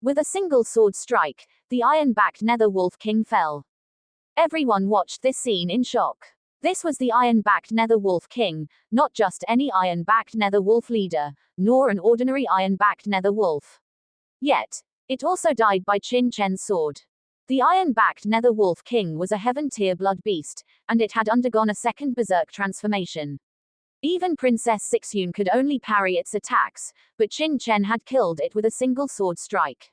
With a single sword strike, the iron-backed Nether Wolf King fell. Everyone watched this scene in shock. This was the iron-backed Nether Wolf King, not just any iron-backed Nether Wolf leader, nor an ordinary iron-backed Nether Wolf. Yet, it also died by Qin Chen's sword. The iron-backed Nether Wolf King was a heaven-tier blood beast, and it had undergone a second berserk transformation. Even Princess Sixyun could only parry its attacks, but Qin Chen had killed it with a single sword strike.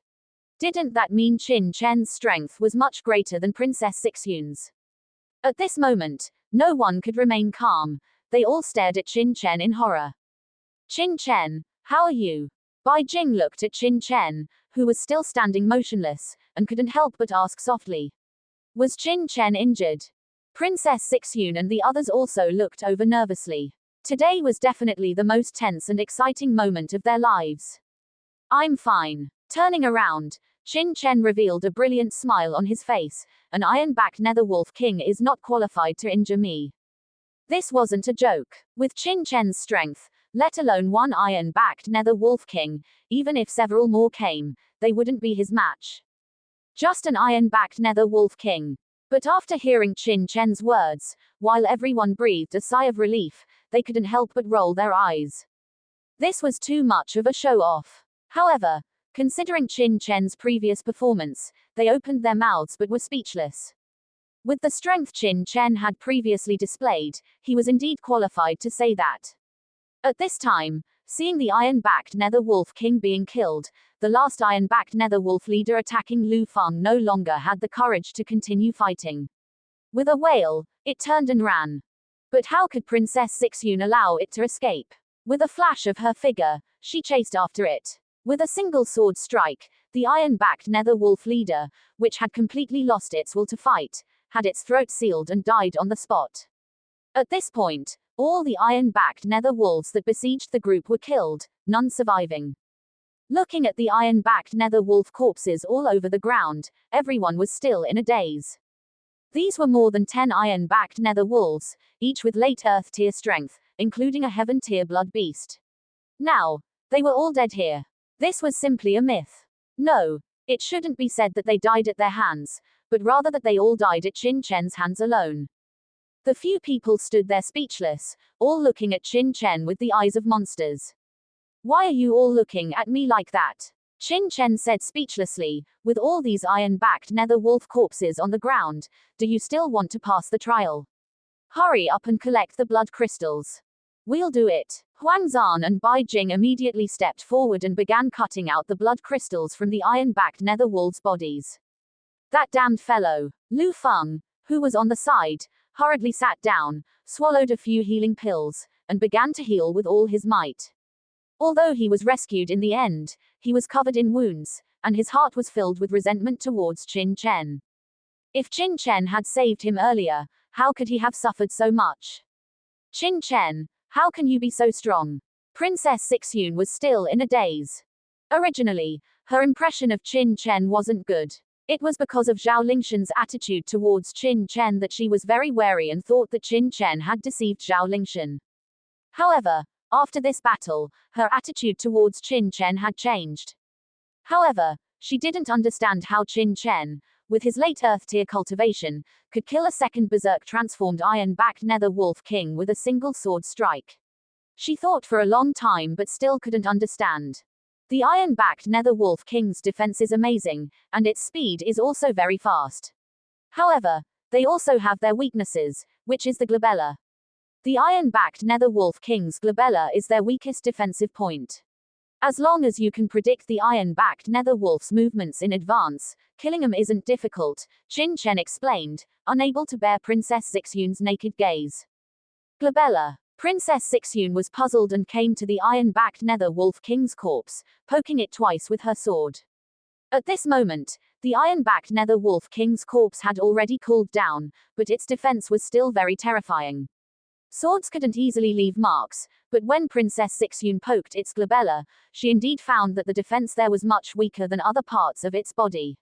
Didn't that mean Qin Chen's strength was much greater than Princess Sixyun's? At this moment, no one could remain calm. They all stared at Qin Chen in horror. Qin Chen, how are you? Bai Jing looked at Qin Chen, who was still standing motionless, and couldn't help but ask softly. Was Qin Chen injured? Princess Sixyun and the others also looked over nervously. Today was definitely the most tense and exciting moment of their lives. I'm fine. Turning around, Qin Chen revealed a brilliant smile on his face. An iron-backed Nether Wolf King is not qualified to injure me. This wasn't a joke. With Qin Chen's strength, let alone one iron-backed Nether Wolf King, even if several more came, they wouldn't be his match. Just an iron-backed Nether Wolf King. But after hearing Qin Chen's words, while everyone breathed a sigh of relief, they couldn't help but roll their eyes. This was too much of a show-off. However, considering Qin Chen's previous performance, they opened their mouths but were speechless. With the strength Qin Chen had previously displayed, he was indeed qualified to say that. At this time, seeing the iron-backed Nether Wolf King being killed, the last iron-backed Nether Wolf leader attacking Lu Feng no longer had the courage to continue fighting. With a wail, it turned and ran. But how could Princess Sixyun allow it to escape? With a flash of her figure, she chased after it. With a single sword strike, the iron-backed Nether Wolf leader, which had completely lost its will to fight, had its throat sealed and died on the spot. At this point, all the iron-backed Nether Wolves that besieged the group were killed, none surviving. Looking at the iron-backed Nether Wolf corpses all over the ground, everyone was still in a daze. These were more than 10 iron-backed Nether Wolves, each with late Earth tier strength, including a heaven tier blood beast. Now, they were all dead here. This was simply a myth. No, it shouldn't be said that they died at their hands, but rather that they all died at Qin Chen's hands alone. The few people stood there speechless, all looking at Qin Chen with the eyes of monsters. Why are you all looking at me like that? Qin Chen said speechlessly, with all these iron-backed Nether Wolf corpses on the ground, do you still want to pass the trial? Hurry up and collect the blood crystals. We'll do it. Huang Zan and Bai Jing immediately stepped forward and began cutting out the blood crystals from the iron-backed Nether Wolves' bodies. That damned fellow, Lu Feng, who was on the side, hurriedly sat down, swallowed a few healing pills, and began to heal with all his might. Although he was rescued in the end, he was covered in wounds, and his heart was filled with resentment towards Qin Chen. If Qin Chen had saved him earlier, how could he have suffered so much? Qin Chen, how can you be so strong? Princess Sixyun was still in a daze. Originally, her impression of Qin Chen wasn't good. It was because of Zhao Lingshan's attitude towards Qin Chen that she was very wary and thought that Qin Chen had deceived Zhao Lingshan. However, after this battle, her attitude towards Qin Chen had changed. However, she didn't understand how Qin Chen, with his late Earth tier cultivation, could kill a second berserk transformed iron-backed Nether Wolf King with a single sword strike. She thought for a long time but still couldn't understand. The iron-backed Nether Wolf King's defense is amazing, and its speed is also very fast. However, they also have their weaknesses, which is the glabella. The iron-backed Nether Wolf King's glabella is their weakest defensive point. As long as you can predict the iron-backed Nether Wolf's movements in advance, killing them isn't difficult, Qin Chen explained, unable to bear Princess Sixyun's naked gaze. Glabella. Princess Sixyun was puzzled and came to the iron-backed Nether Wolf King's corpse, poking it twice with her sword. At this moment, the iron-backed Nether Wolf King's corpse had already cooled down, but its defense was still very terrifying. Swords couldn't easily leave marks, but when Princess Sixyun poked its glabella, she indeed found that the defense there was much weaker than other parts of its body.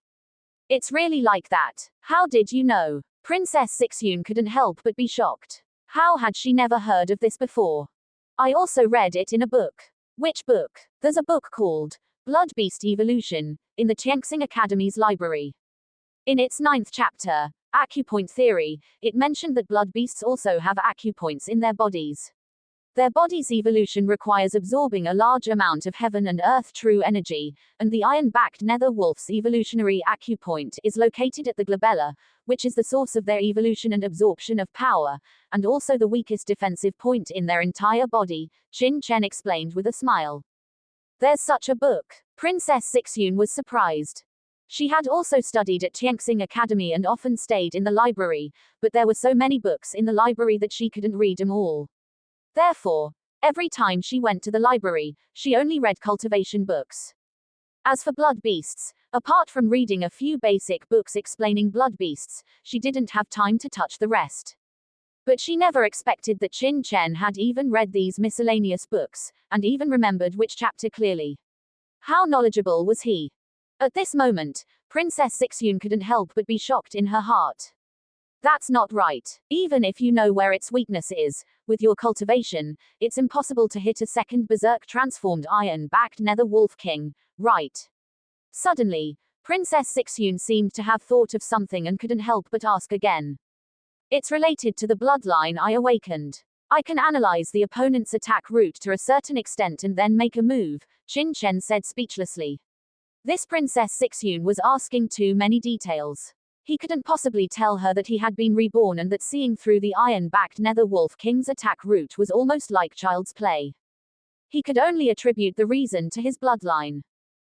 It's really like that. How did you know? Princess Sixyun couldn't help but be shocked. How had she never heard of this before? I also read it in a book. Which book? There's a book called Blood Beast Evolution, in the Tianwu Academy's library. In its 9th chapter, Acupoint Theory, it mentioned that blood beasts also have acupoints in their bodies. Their body's evolution requires absorbing a large amount of heaven and earth true energy, and the iron-backed nether wolf's evolutionary acupoint is located at the glabella, which is the source of their evolution and absorption of power, and also the weakest defensive point in their entire body, Qin Chen explained with a smile. There's such a book. Princess Sixyun was surprised. She had also studied at Tianwu Academy and often stayed in the library, but there were so many books in the library that she couldn't read them all. Therefore, every time she went to the library, she only read cultivation books. As for blood beasts, apart from reading a few basic books explaining blood beasts, she didn't have time to touch the rest. But she never expected that Qin Chen had even read these miscellaneous books, and even remembered which chapter clearly. How knowledgeable was he? At this moment, Princess Sixyun couldn't help but be shocked in her heart. That's not right. Even if you know where its weakness is, with your cultivation, it's impossible to hit a second berserk transformed iron-backed nether wolf king, right? Suddenly, Princess Sixyun seemed to have thought of something and couldn't help but ask again. It's related to the bloodline I awakened. I can analyze the opponent's attack route to a certain extent and then make a move, Qin Chen said speechlessly. This Princess Sixyun was asking too many details. He couldn't possibly tell her that he had been reborn and that seeing through the iron-backed nether wolf king's attack route was almost like child's play. He could only attribute the reason to his bloodline.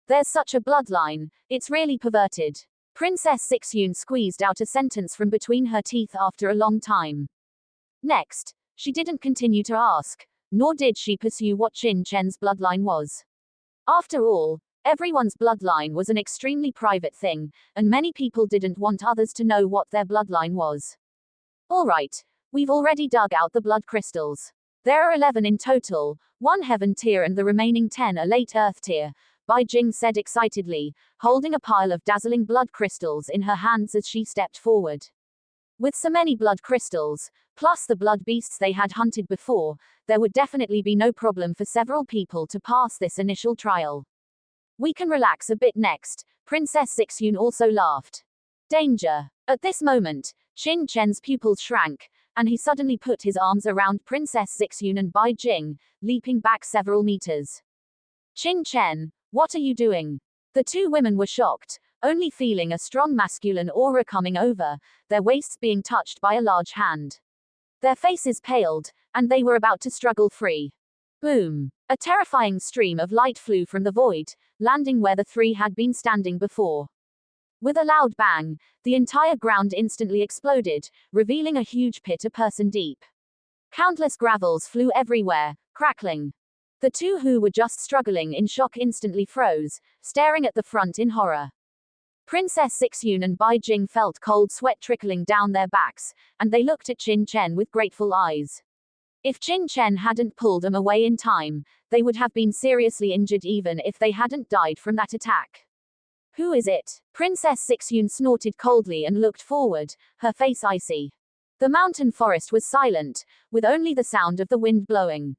There's such a bloodline, it's really perverted. Princess Sixyun squeezed out a sentence from between her teeth after a long time. Next, she didn't continue to ask, nor did she pursue what Qin Chen's bloodline was. After all, everyone's bloodline was an extremely private thing, and many people didn't want others to know what their bloodline was. Alright, we've already dug out the blood crystals. There are 11 in total, 1 heaven tier and the remaining 10 a late earth tier, Bai Jing said excitedly, holding a pile of dazzling blood crystals in her hands as she stepped forward. With so many blood crystals, plus the blood beasts they had hunted before, there would definitely be no problem for several people to pass this initial trial. We can relax a bit next, Princess Sixyun also laughed. Danger. At this moment, Qin Chen's pupils shrank, and he suddenly put his arms around Princess Sixyun and Bai Jing, leaping back several meters. Qin Chen, what are you doing? The two women were shocked, only feeling a strong masculine aura coming over, their waists being touched by a large hand. Their faces paled, and they were about to struggle free. Boom! A terrifying stream of light flew from the void, landing where the three had been standing before. With a loud bang, the entire ground instantly exploded, revealing a huge pit a person deep. Countless gravels flew everywhere, crackling. The two who were just struggling in shock instantly froze, staring at the front in horror. Princess Sixyun and Bai Jing felt cold sweat trickling down their backs, and they looked at Qin Chen with grateful eyes. If Qin Chen hadn't pulled them away in time, they would have been seriously injured even if they hadn't died from that attack. Who is it? Princess Sixyun snorted coldly and looked forward, her face icy. The mountain forest was silent, with only the sound of the wind blowing.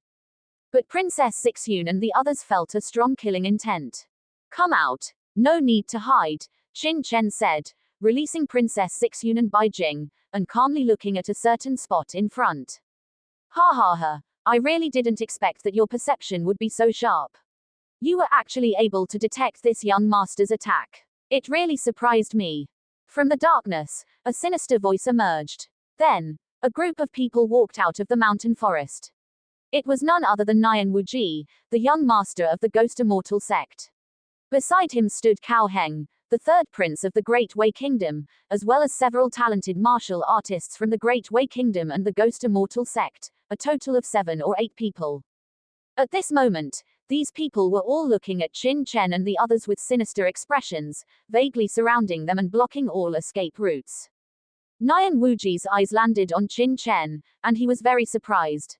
But Princess Sixyun and the others felt a strong killing intent. Come out. No need to hide, Qin Chen said, releasing Princess Sixyun and Bai Jing, and calmly looking at a certain spot in front. Ha ha ha, I really didn't expect that your perception would be so sharp. You were actually able to detect this young master's attack. It really surprised me. From the darkness, a sinister voice emerged. Then, a group of people walked out of the mountain forest. It was none other than Nian Wuji, the young master of the Ghost Immortal sect. Beside him stood Cao Heng, the third prince of the Great Wei Kingdom, as well as several talented martial artists from the Great Wei Kingdom and the Ghost Immortal sect, a total of 7 or 8 people. At this moment, these people were all looking at Qin Chen and the others with sinister expressions, vaguely surrounding them and blocking all escape routes. Nian Wuji's eyes landed on Qin Chen, and he was very surprised.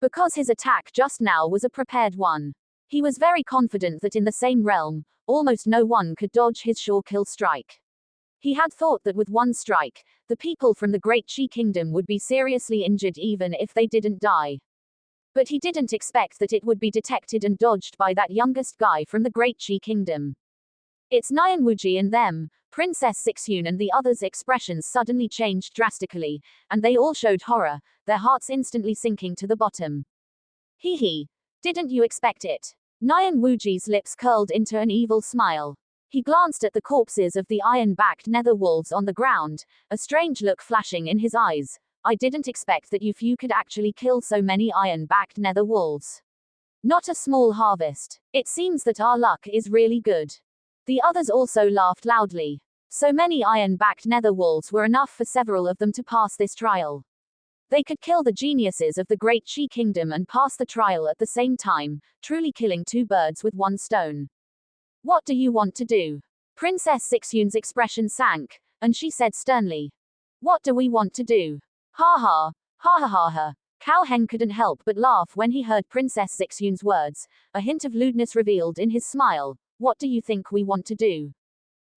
Because his attack just now was a prepared one. He was very confident that in the same realm, almost no one could dodge his sure kill strike. He had thought that with one strike, the people from the Great Qi Kingdom would be seriously injured even if they didn't die. But he didn't expect that it would be detected and dodged by that youngest guy from the Great Qi Kingdom. It's Nian Wuji and them. Princess Sixyun and the others' expressions suddenly changed drastically, and they all showed horror, their hearts instantly sinking to the bottom. Hee hee. Didn't you expect it? Nian Wuji's lips curled into an evil smile. He glanced at the corpses of the iron-backed nether wolves on the ground, a strange look flashing in his eyes. I didn't expect that you few could actually kill so many iron-backed nether wolves. Not a small harvest. It seems that our luck is really good. The others also laughed loudly. So many iron-backed nether wolves were enough for several of them to pass this trial. They could kill the geniuses of the Great Qi Kingdom and pass the trial at the same time, truly killing two birds with one stone. What do you want to do? Princess Sixyun's expression sank, and she said sternly. What do we want to do? Ha ha, ha ha ha ha. Cao Heng couldn't help but laugh when he heard Princess Sixyun's words, a hint of lewdness revealed in his smile. What do you think we want to do?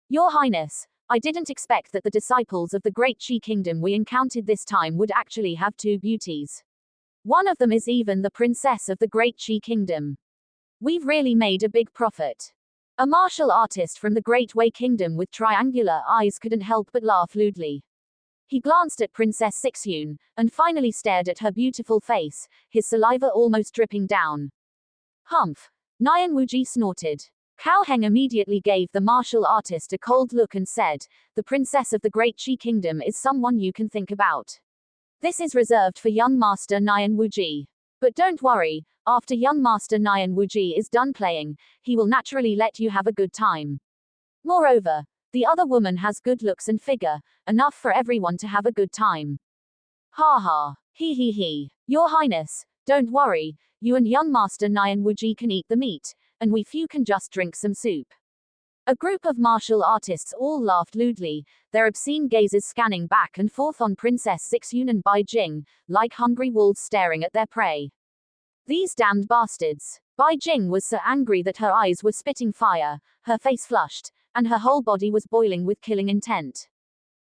Your Highness, I didn't expect that the disciples of the Great Qi Kingdom we encountered this time would actually have two beauties. One of them is even the princess of the Great Qi Kingdom. We've really made a big profit. A martial artist from the Great Wei Kingdom with triangular eyes couldn't help but laugh lewdly. He glanced at Princess Sixyun, and finally stared at her beautiful face, his saliva almost dripping down. Humph! Nian Wuji snorted. Cao Heng immediately gave the martial artist a cold look and said, the princess of the Great Qi Kingdom is someone you can think about. This is reserved for young Master Nian Wuji. But don't worry, after young Master Nian Wuji is done playing, he will naturally let you have a good time. Moreover, the other woman has good looks and figure, enough for everyone to have a good time. Ha ha, hee hee hee. Your Highness, don't worry, you and young Master Nian Wuji can eat the meat, and we few can just drink some soup. A group of martial artists all laughed lewdly, their obscene gazes scanning back and forth on Princess Sixyun and Bai Jing, like hungry wolves staring at their prey. These damned bastards. Bai Jing was so angry that her eyes were spitting fire, her face flushed, and her whole body was boiling with killing intent.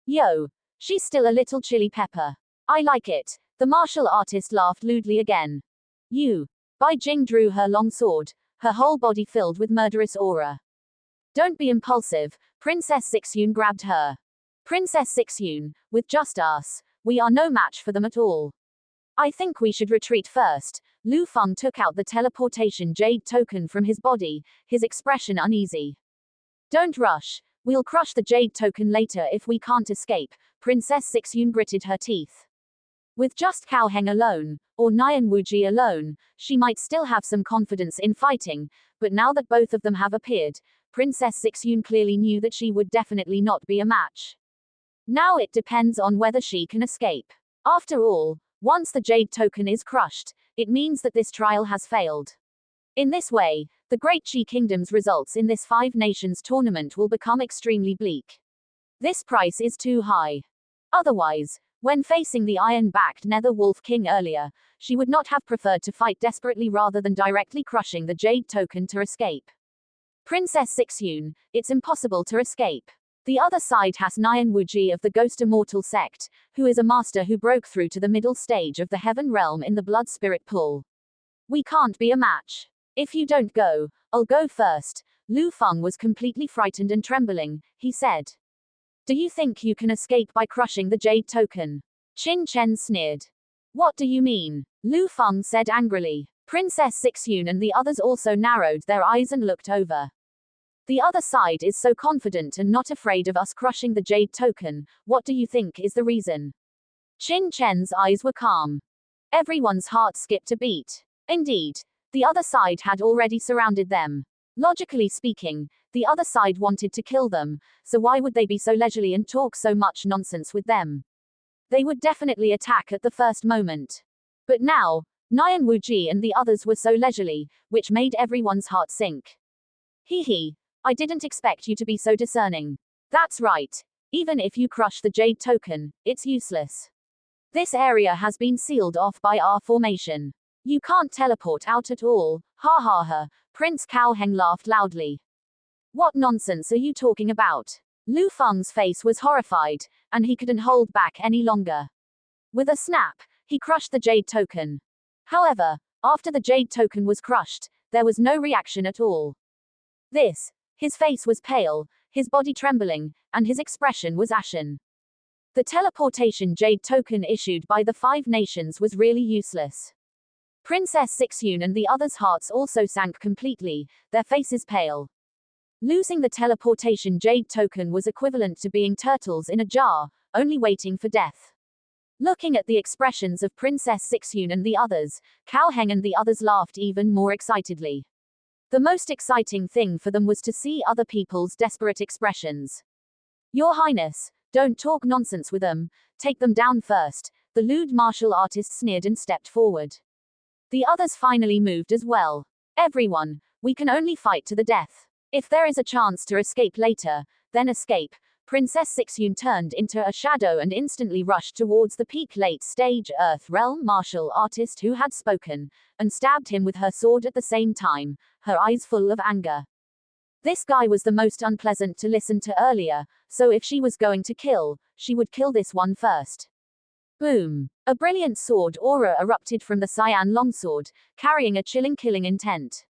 Yo, she's still a little chili pepper. I like it. The martial artist laughed lewdly again. You. Bai Jing drew her long sword, her whole body filled with murderous aura. Don't be impulsive, Princess Sixyun grabbed her. Princess Sixyun, with just us, we are no match for them at all. I think we should retreat first. Lu Feng took out the teleportation jade token from his body, his expression uneasy. Don't rush, we'll crush the jade token later if we can't escape, Princess Sixyun gritted her teeth. With just Cao Heng alone, or Nian Wuji alone, she might still have some confidence in fighting, but now that both of them have appeared, Princess Sixyun clearly knew that she would definitely not be a match. Now it depends on whether she can escape. After all, once the jade token is crushed, it means that this trial has failed. In this way, the Great Qi Kingdom's results in this 5 nations tournament will become extremely bleak. This price is too high. Otherwise, when facing the iron-backed Nether Wolf King earlier, she would not have preferred to fight desperately rather than directly crushing the jade token to escape. Princess Sixyun, it's impossible to escape. The other side has Nian Wuji of the Ghost Immortal sect, who is a master who broke through to the middle stage of the Heaven Realm in the Blood Spirit Pool. We can't be a match. If you don't go, I'll go first. Lu Feng was completely frightened and trembling, he said. Do you think you can escape by crushing the jade token? Qin Chen sneered. What do you mean? Lu Feng said angrily. Princess Sixyun and the others also narrowed their eyes and looked over. The other side is so confident and not afraid of us crushing the jade token, what do you think is the reason? Qin Chen's eyes were calm. Everyone's heart skipped a beat. Indeed, the other side had already surrounded them. Logically speaking, the other side wanted to kill them, so why would they be so leisurely and talk so much nonsense with them? They would definitely attack at the first moment. But now, Nian Wuji and the others were so leisurely, which made everyone's heart sink. Hee hee, I didn't expect you to be so discerning. That's right. Even if you crush the jade token, it's useless. This area has been sealed off by our formation. You can't teleport out at all, ha ha ha, Prince Cao Heng laughed loudly. What nonsense are you talking about? Lu Feng's face was horrified, and he couldn't hold back any longer. With a snap, he crushed the jade token. However, After the jade token was crushed, there was no reaction at all. His face was pale, his body trembling, and his expression was ashen. The teleportation jade token issued by the 5 nations was really useless. Princess Sixyun and the others' hearts also sank completely, their faces pale. Losing the teleportation jade token was equivalent to being turtles in a jar, only waiting for death. Looking at the expressions of Princess Sixyun and the others, Cao Heng and the others laughed even more excitedly. The most exciting thing for them was to see other people's desperate expressions. Your Highness, don't talk nonsense with them, take them down first, the lewd martial artist sneered and stepped forward. The others finally moved as well. Everyone, we can only fight to the death. If there is a chance to escape later, then escape. Princess Sixyun turned into a shadow and instantly rushed towards the peak late-stage Earth Realm martial artist who had spoken, and stabbed him with her sword at the same time, her eyes full of anger. This guy was the most unpleasant to listen to earlier, so if she was going to kill, she would kill this one first. Boom! A brilliant sword aura erupted from the cyan longsword, carrying a chilling killing intent.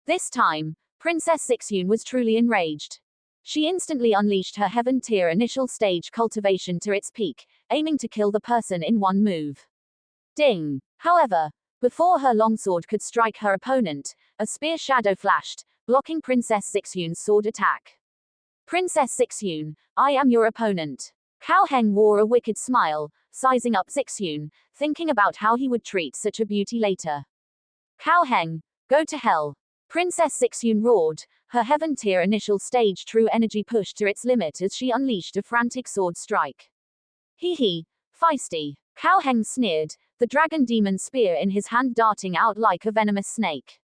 This time, Princess Sixyun was truly enraged. She instantly unleashed her heaven-tier initial stage cultivation to its peak, aiming to kill the person in one move. Ding! However, before her longsword could strike her opponent, a spear shadow flashed, blocking Princess Sixyun's sword attack. Princess Sixyun, I am your opponent. Cao Heng wore a wicked smile, sizing up Sixyun, thinking about how he would treat such a beauty later. Cao Heng, go to hell. Princess Sixyun roared, her heaven-tier initial stage true energy pushed to its limit as she unleashed a frantic sword strike. Hee, feisty. Cao Heng sneered, the dragon demon spear in his hand darting out like a venomous snake.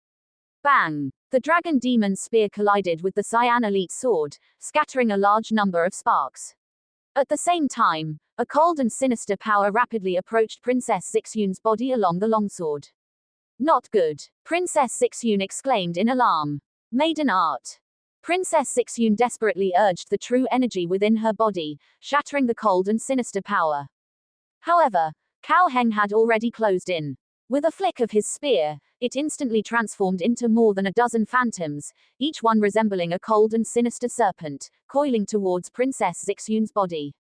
Bang! The dragon demon spear collided with the cyan elite sword, scattering a large number of sparks. At the same time, a cold and sinister power rapidly approached Princess Sixyun's body along the longsword. Not good. Princess Sixyun exclaimed in alarm. Maiden art. Princess Sixyun desperately urged the true energy within her body, shattering the cold and sinister power. However, Cao Heng had already closed in. With a flick of his spear, it instantly transformed into more than a dozen phantoms, each one resembling a cold and sinister serpent, coiling towards Princess Sixyun's body.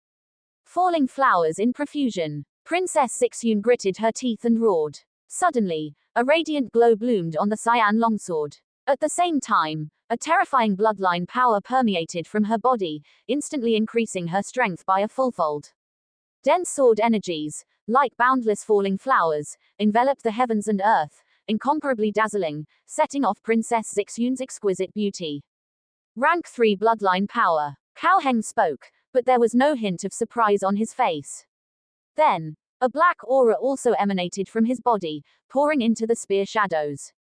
Falling flowers in profusion. Princess Sixyun gritted her teeth and roared. Suddenly, a radiant glow bloomed on the cyan longsword. At the same time, a terrifying bloodline power permeated from her body, instantly increasing her strength by a fullfold. Dense sword energies, like boundless falling flowers, enveloped the heavens and earth, incomparably dazzling, setting off Princess Sixyun's exquisite beauty. Rank 3 bloodline power. Cao Heng spoke, but there was no hint of surprise on his face. Then, a black aura also emanated from his body, pouring into the spear shadows.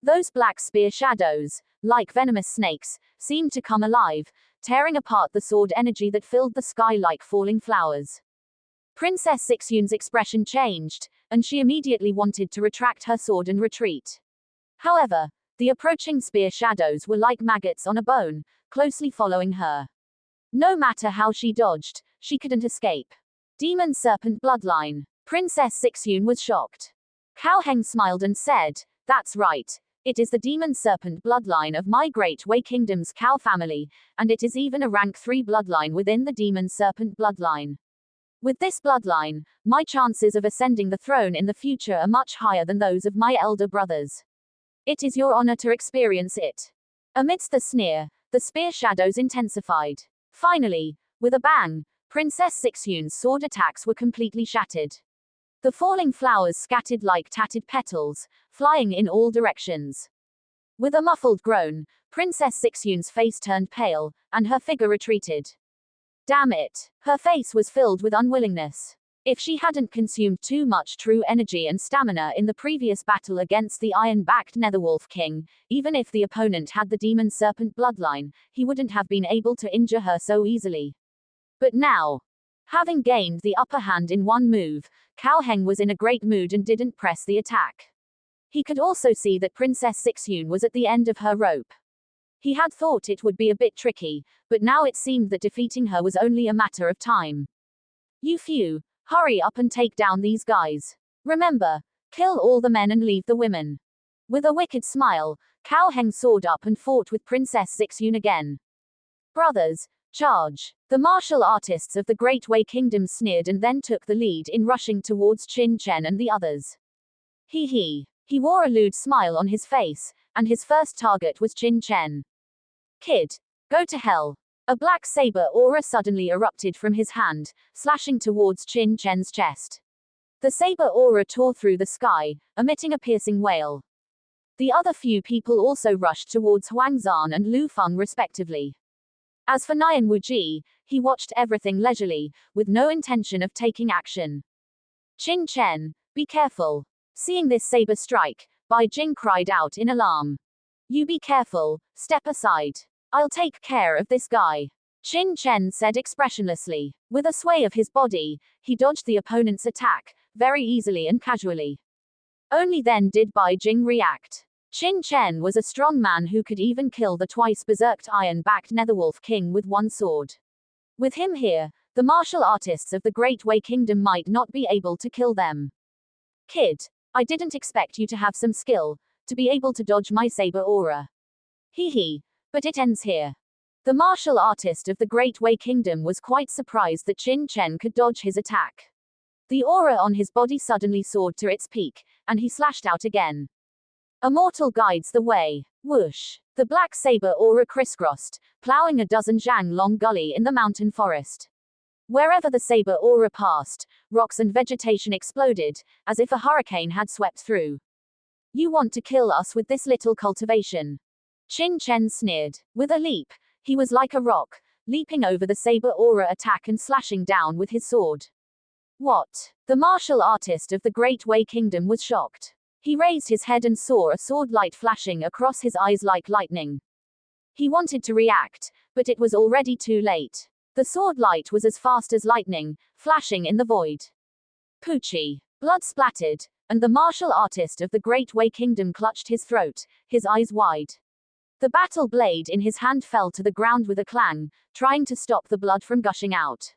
Those black spear shadows, like venomous snakes, seemed to come alive, tearing apart the sword energy that filled the sky like falling flowers. Princess Sixyun's expression changed, and she immediately wanted to retract her sword and retreat. However, the approaching spear shadows were like maggots on a bone, closely following her. No matter how she dodged, she couldn't escape. Demon Serpent Bloodline. Princess Sixyun was shocked. Cao Heng smiled and said, that's right. It is the Demon Serpent bloodline of my Great Wei Kingdom's Cao family, and it is even a rank 3 bloodline within the Demon Serpent bloodline. With this bloodline, my chances of ascending the throne in the future are much higher than those of my elder brothers. It is your honor to experience it. Amidst the sneer, the spear shadows intensified. Finally, with a bang, Princess Sixyun's sword attacks were completely shattered. The falling flowers scattered like tattered petals, flying in all directions. With a muffled groan, Princess Sixyun's face turned pale, and her figure retreated. Damn it! Her face was filled with unwillingness. If she hadn't consumed too much true energy and stamina in the previous battle against the iron-backed Netherwolf King, even if the opponent had the Demon Serpent bloodline, he wouldn't have been able to injure her so easily. But now, having gained the upper hand in one move, Cao Heng was in a great mood and didn't press the attack. He could also see that Princess Sixyun was at the end of her rope. He had thought it would be a bit tricky, but now it seemed that defeating her was only a matter of time. You few, hurry up and take down these guys. Remember, Kill all the men and leave the women. With a wicked smile, Cao Heng soared up and fought with Princess Zixun again. Brothers, charge! The martial artists of the Great Wei Kingdom sneered and then took the lead in rushing towards Qin Chen and the others. He wore a lewd smile on his face, and his first target was Qin Chen. Kid, go to hell! A black saber aura suddenly erupted from his hand, slashing towards Qin Chen's chest. The saber aura tore through the sky, emitting a piercing wail. The other few people also rushed towards Huang Zan and Lu Feng respectively. As for Nian Wuji, he watched everything leisurely, with no intention of taking action. Qin Chen, be careful. Seeing this saber strike, Bai Jing cried out in alarm. You be careful, step aside. I'll take care of this guy. Qin Chen said expressionlessly. With a sway of his body, he dodged the opponent's attack, very easily and casually. Only then did Bai Jing react. Qin Chen was a strong man who could even kill the twice berserked iron-backed Netherwolf King with one sword. With him here, the martial artists of the Great Wei Kingdom might not be able to kill them. Kid, I didn't expect you to have some skill, to be able to dodge my saber aura. But it ends here. The martial artist of the Great Wei Kingdom was quite surprised that Qin Chen could dodge his attack. The aura on his body suddenly soared to its peak, and he slashed out again. A mortal guides the way. Whoosh! The black saber aura crisscrossed, plowing a dozen zhang-long gully in the mountain forest. Wherever the saber aura passed, rocks and vegetation exploded, as if a hurricane had swept through. You want to kill us with this little cultivation? Qin Chen sneered. With a leap, he was like a rock, leaping over the saber aura attack and slashing down with his sword. What? The martial artist of the Great Wei Kingdom was shocked. He raised his head and saw a sword light flashing across his eyes like lightning. He wanted to react, but it was already too late. The sword light was as fast as lightning, flashing in the void. Poochie. Blood splattered, and the martial artist of the Great Wei Kingdom clutched his throat, his eyes wide. The battle blade in his hand fell to the ground with a clang, trying to stop the blood from gushing out.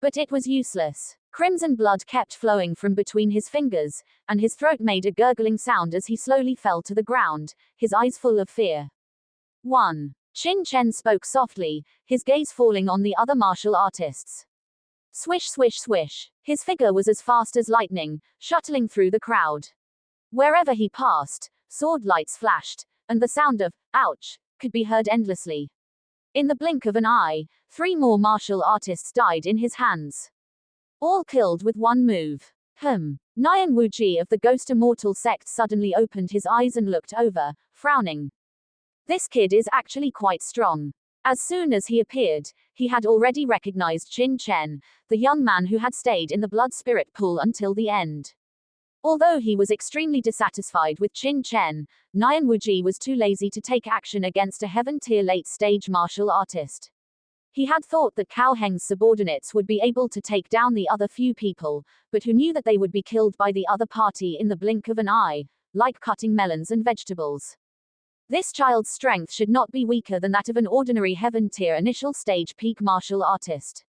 But it was useless. Crimson blood kept flowing from between his fingers, and his throat made a gurgling sound as he slowly fell to the ground, his eyes full of fear. 1. Qin Chen spoke softly, his gaze falling on the other martial artists. Swish swish swish. His figure was as fast as lightning, shuttling through the crowd. Wherever he passed, sword lights flashed, and the sound of, ouch, could be heard endlessly. In the blink of an eye, 3 more martial artists died in his hands. All killed with one move. Nian Wuji of the Ghost Immortal sect suddenly opened his eyes and looked over, frowning. This kid is actually quite strong. As soon as he appeared, he had already recognized Qin Chen, the young man who had stayed in the blood spirit pool until the end. Although he was extremely dissatisfied with Qin Chen, Nian Wuji was too lazy to take action against a heaven-tier late-stage martial artist. He had thought that Cao Heng's subordinates would be able to take down the other few people, but who knew that they would be killed by the other party in the blink of an eye, like cutting melons and vegetables. This child's strength should not be weaker than that of an ordinary heaven-tier initial stage peak martial artist.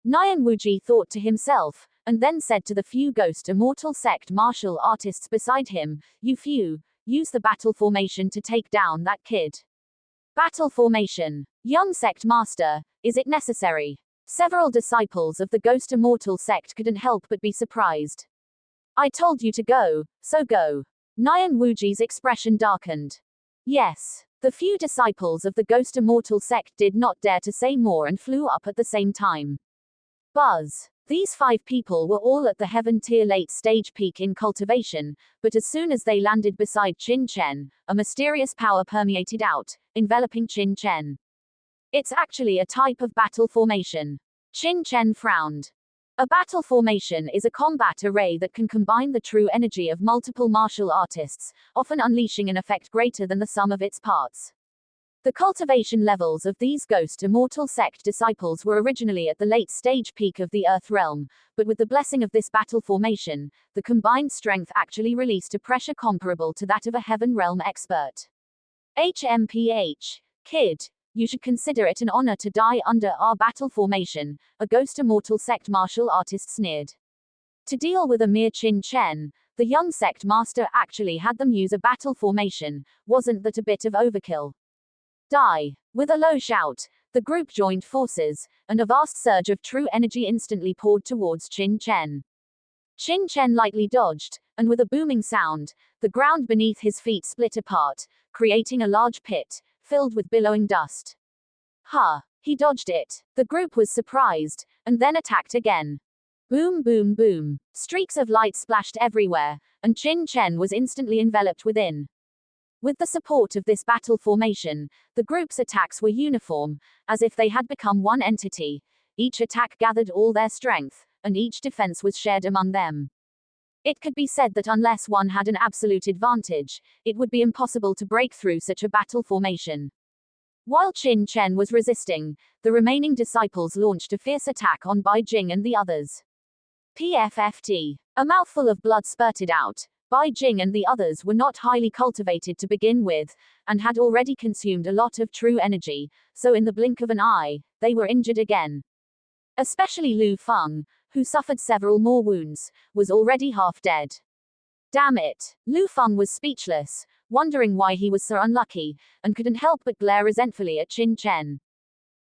Nian Wuji thought to himself, and then said to the few Ghost Immortal sect martial artists beside him, "You few, use the battle formation to take down that kid." Battle formation. Young sect master, is it necessary? Several disciples of the Ghost Immortal sect couldn't help but be surprised. I told you to go, so go. Nian Wuji's expression darkened. Yes. The few disciples of the Ghost Immortal sect did not dare to say more and flew up at the same time. Buzz. These 5 people were all at the heaven-tier late-stage peak in cultivation, but as soon as they landed beside Qin Chen, a mysterious power permeated out, enveloping Qin Chen. It's actually a type of battle formation. Qin Chen frowned. A battle formation is a combat array that can combine the true energy of multiple martial artists, often unleashing an effect greater than the sum of its parts. The cultivation levels of these Ghost Immortal sect disciples were originally at the late stage peak of the Earth realm, but with the blessing of this battle formation, the combined strength actually released a pressure comparable to that of a heaven realm expert. HMPH. Kid, you should consider it an honor to die under our battle formation, a Ghost Immortal sect martial artist sneered. To deal with a mere Qin Chen, The young sect master actually had them use a battle formation. Wasn't that a bit of overkill? Die! With a low shout, the group joined forces, and a vast surge of true energy instantly poured towards Qin Chen. Qin Chen lightly dodged, and with a booming sound, the ground beneath his feet split apart, creating a large pit, filled with billowing dust. Ha! He dodged it. The group was surprised, and then attacked again. Boom, boom, boom. Streaks of light splashed everywhere, and Qin Chen was instantly enveloped within. With the support of this battle formation, the group's attacks were uniform, as if they had become one entity. Each attack gathered all their strength, and each defense was shared among them. It could be said that unless one had an absolute advantage, it would be impossible to break through such a battle formation. While Qin Chen was resisting, the remaining disciples launched a fierce attack on Bai Jing and the others. PFFT. A mouthful of blood spurted out. Bai Jing and the others were not highly cultivated to begin with, and had already consumed a lot of true energy, so in the blink of an eye, they were injured again. Especially Lu Feng, who suffered several more wounds, was already half dead. Damn it! Lu Feng was speechless, wondering why he was so unlucky, and couldn't help but glare resentfully at Qin Chen.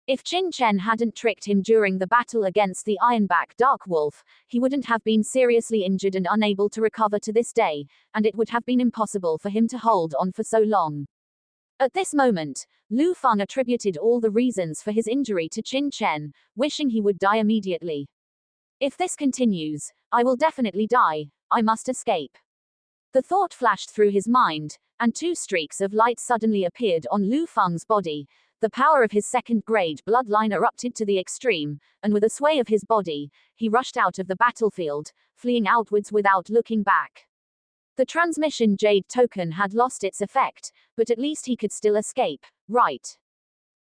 If Qin Chen hadn't tricked him during the battle against the Ironback Dark Wolf, he wouldn't have been seriously injured and unable to recover to this day, and it would have been impossible for him to hold on for so long. At this moment, Lu Feng attributed all the reasons for his injury to Qin Chen, wishing he would die immediately. If this continues, I will definitely die. I must escape. The thought flashed through his mind, and 2 streaks of light suddenly appeared on Lu Feng's body. The power of his second-grade bloodline erupted to the extreme, and with a sway of his body, he rushed out of the battlefield, fleeing outwards without looking back. The transmission jade token had lost its effect, but at least he could still escape, right?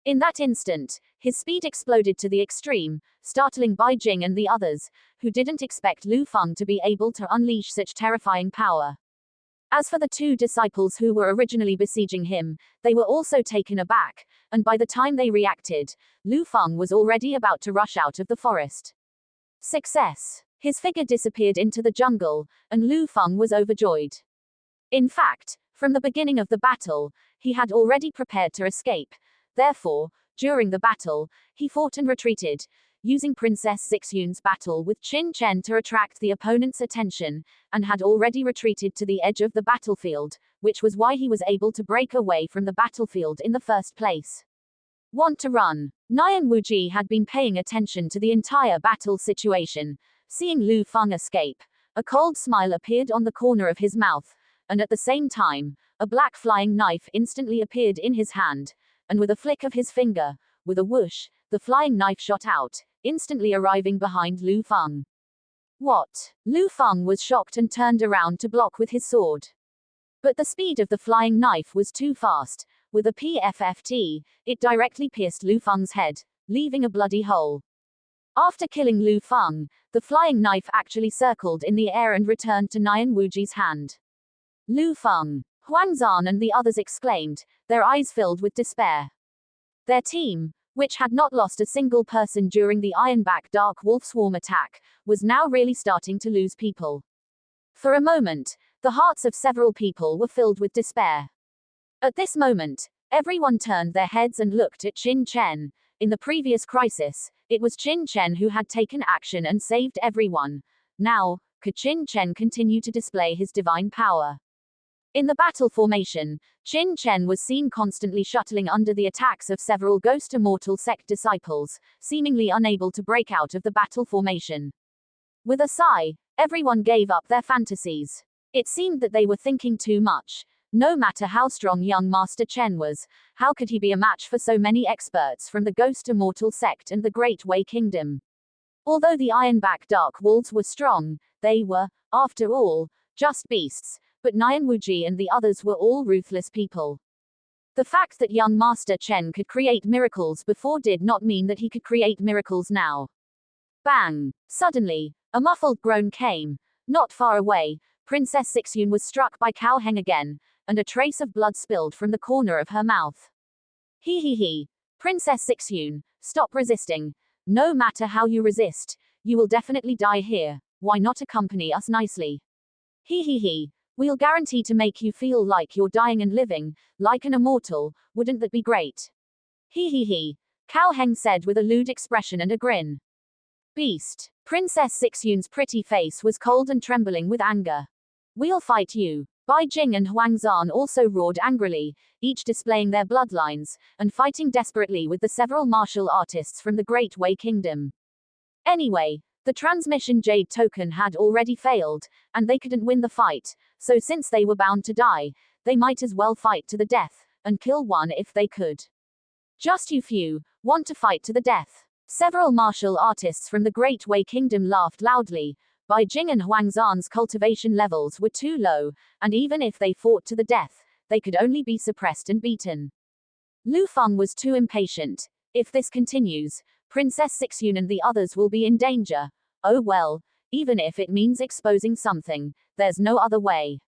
In that instant, his speed exploded to the extreme, startling Bai Jing and the others, who didn't expect Lu Feng to be able to unleash such terrifying power. As for the 2 disciples who were originally besieging him, they were also taken aback, and by the time they reacted, Lu Feng was already about to rush out of the forest. Success! His figure disappeared into the jungle, and Lu Feng was overjoyed. In fact, from the beginning of the battle, he had already prepared to escape. Therefore, during the battle, he fought and retreated, using Princess Zixuan's battle with Qin Chen to attract the opponent's attention, and had already retreated to the edge of the battlefield, which was why he was able to break away from the battlefield in the first place. Want to run? Nian Wuji had been paying attention to the entire battle situation. Seeing Lu Feng escape, a cold smile appeared on the corner of his mouth, and at the same time, a black flying knife instantly appeared in his hand, and with a flick of his finger, with a whoosh, the flying knife shot out, instantly arriving behind Lu Feng. What? Lu Feng was shocked and turned around to block with his sword. But the speed of the flying knife was too fast. With a PFFT, it directly pierced Lu Feng's head, leaving a bloody hole. After killing Lu Feng, the flying knife actually circled in the air and returned to Nian Wuji's hand. Lu Feng! Huangzan and the others exclaimed, their eyes filled with despair. Their team, which had not lost a single person during the Ironback Dark Wolf swarm attack, was now really starting to lose people. For a moment, the hearts of several people were filled with despair. At this moment, everyone turned their heads and looked at Qin Chen. In the previous crisis, it was Qin Chen who had taken action and saved everyone. Now, could Qin Chen continue to display his divine power? In the battle formation, Qin Chen was seen constantly shuttling under the attacks of several Ghost Immortal sect disciples, seemingly unable to break out of the battle formation. With a sigh, everyone gave up their fantasies. It seemed that they were thinking too much. No matter how strong young Master Chen was, how could he be a match for so many experts from the Ghost Immortal sect and the Great Wei Kingdom? Although the Ironback Dark Wolves were strong, they were, after all, just beasts. But Nian Wuji and the others were all ruthless people. The fact that young Master Chen could create miracles before did not mean that he could create miracles now. Bang! Suddenly, a muffled groan came. Not far away, Princess Zixuan was struck by Cao Heng again, and a trace of blood spilled from the corner of her mouth. He. Princess Zixuan, stop resisting. No matter how you resist, you will definitely die here. Why not accompany us nicely? He he he. We'll guarantee to make you feel like you're dying and living, like an immortal, wouldn't that be great? He he he. Cao Heng said with a lewd expression and a grin. Beast. Princess Sixyun's pretty face was cold and trembling with anger. We'll fight you. Bai Jing and Huang Zan also roared angrily, each displaying their bloodlines, and fighting desperately with the several martial artists from the Great Wei Kingdom. Anyway, the transmission jade token had already failed, and they couldn't win the fight, so since they were bound to die, they might as well fight to the death, and kill one if they could. Just you few want to fight to the death. Several martial artists from the Great Wei Kingdom laughed loudly. Bai Jing and Huang Zan's cultivation levels were too low, and even if they fought to the death, they could only be suppressed and beaten. Lu Feng was too impatient. If this continues, Princess Sixyun and the others will be in danger. Oh well, even if it means exposing something, there's no other way.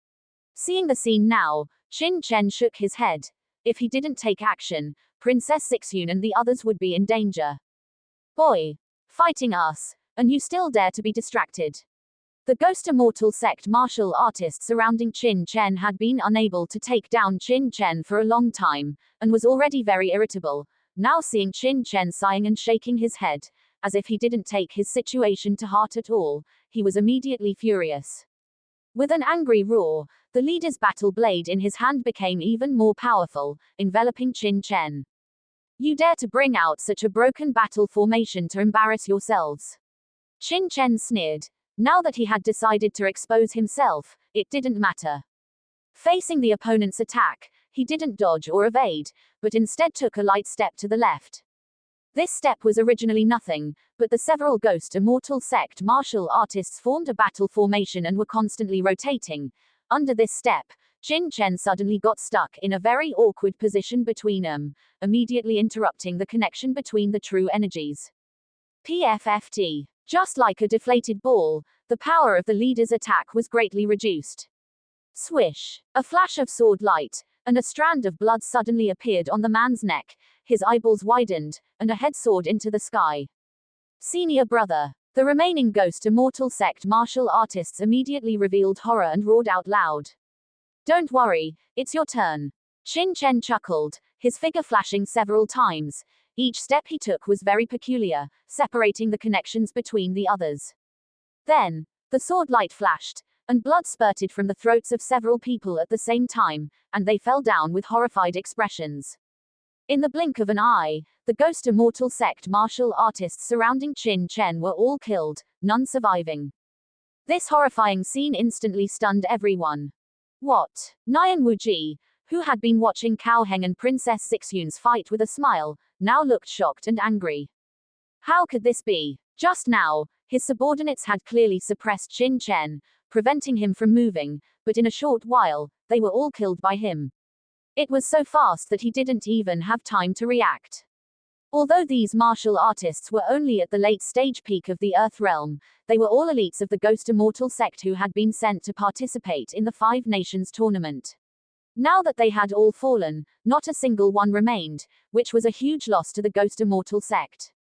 Seeing the scene now, Qin Chen shook his head. If he didn't take action, Princess Sixyun and the others would be in danger. Boy, fighting us, and you still dare to be distracted. The Ghost Immortal sect martial artists surrounding Qin Chen had been unable to take down Qin Chen for a long time, and was already very irritable. Now seeing Qin Chen sighing and shaking his head, as if he didn't take his situation to heart at all, he was immediately furious. With an angry roar, the leader's battle blade in his hand became even more powerful, enveloping Qin Chen. You dare to bring out such a broken battle formation to embarrass yourselves? Qin Chen sneered. Now that he had decided to expose himself, it didn't matter. Facing the opponent's attack, he didn't dodge or evade, but instead took a light step to the left. This step was originally nothing, but the several Ghost Immortal sect martial artists formed a battle formation and were constantly rotating. Under this step, Qin Chen suddenly got stuck in a very awkward position between them, immediately interrupting the connection between the true energies. PFFT. Just like a deflated ball, the power of the leader's attack was greatly reduced. Swish! A flash of sword light, and a strand of blood suddenly appeared on the man's neck, his eyeballs widened, and a head soared into the sky. Senior brother. The remaining Ghost Immortal sect martial artists immediately revealed horror and roared out loud. Don't worry, it's your turn. Qin Chen chuckled, his figure flashing several times. Each step he took was very peculiar, separating the connections between the others. Then, the sword light flashed, and blood spurted from the throats of several people at the same time, and they fell down with horrified expressions. In the blink of an eye, the Ghost Immortal sect martial artists surrounding Qin Chen were all killed, none surviving. This horrifying scene instantly stunned everyone. What? Nian Wuji, who had been watching Cao Heng and Princess Sixyun's fight with a smile, now looked shocked and angry. How could this be? Just now, his subordinates had clearly suppressed Qin Chen, preventing him from moving, but in a short while, they were all killed by him. It was so fast that he didn't even have time to react. Although these martial artists were only at the late stage peak of the Earth realm, they were all elites of the Ghost Immortal sect who had been sent to participate in the Five Nations tournament. Now that they had all fallen, not a single one remained, which was a huge loss to the Ghost Immortal sect.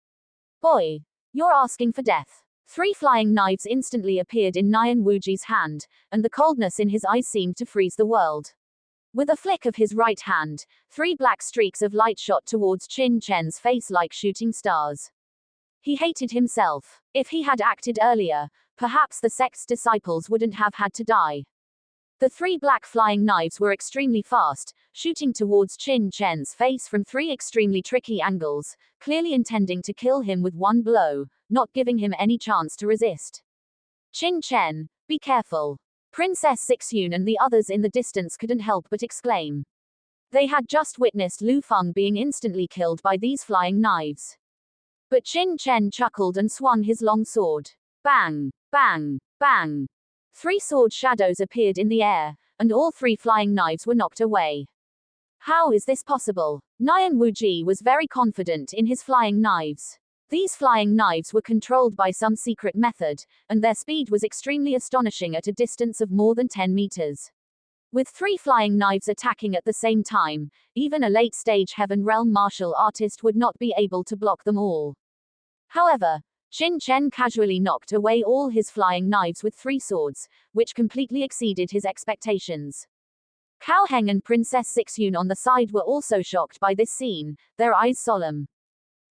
Boy, you're asking for death. 3 flying knives instantly appeared in Nian Wuji's hand, and the coldness in his eyes seemed to freeze the world. With a flick of his right hand, 3 black streaks of light shot towards Qin Chen's face like shooting stars. He hated himself. If he had acted earlier, perhaps the sect's disciples wouldn't have had to die. The 3 black flying knives were extremely fast, shooting towards Qin Chen's face from 3 extremely tricky angles, clearly intending to kill him with one blow, not giving him any chance to resist. Qin Chen, be careful. Princess Sixyun and the others in the distance couldn't help but exclaim. They had just witnessed Lu Feng being instantly killed by these flying knives. But Qin Chen chuckled and swung his long sword. Bang! Bang! Bang! 3 sword shadows appeared in the air, and all 3 flying knives were knocked away. How is this possible? Nian Wuji was very confident in his flying knives. These flying knives were controlled by some secret method, and their speed was extremely astonishing at a distance of more than 10 meters. With 3 flying knives attacking at the same time, even a late-stage Heaven Realm martial artist would not be able to block them all. However, Qin Chen casually knocked away all his flying knives with 3 swords, which completely exceeded his expectations. Cao Heng and Princess Xixun on the side were also shocked by this scene, their eyes solemn.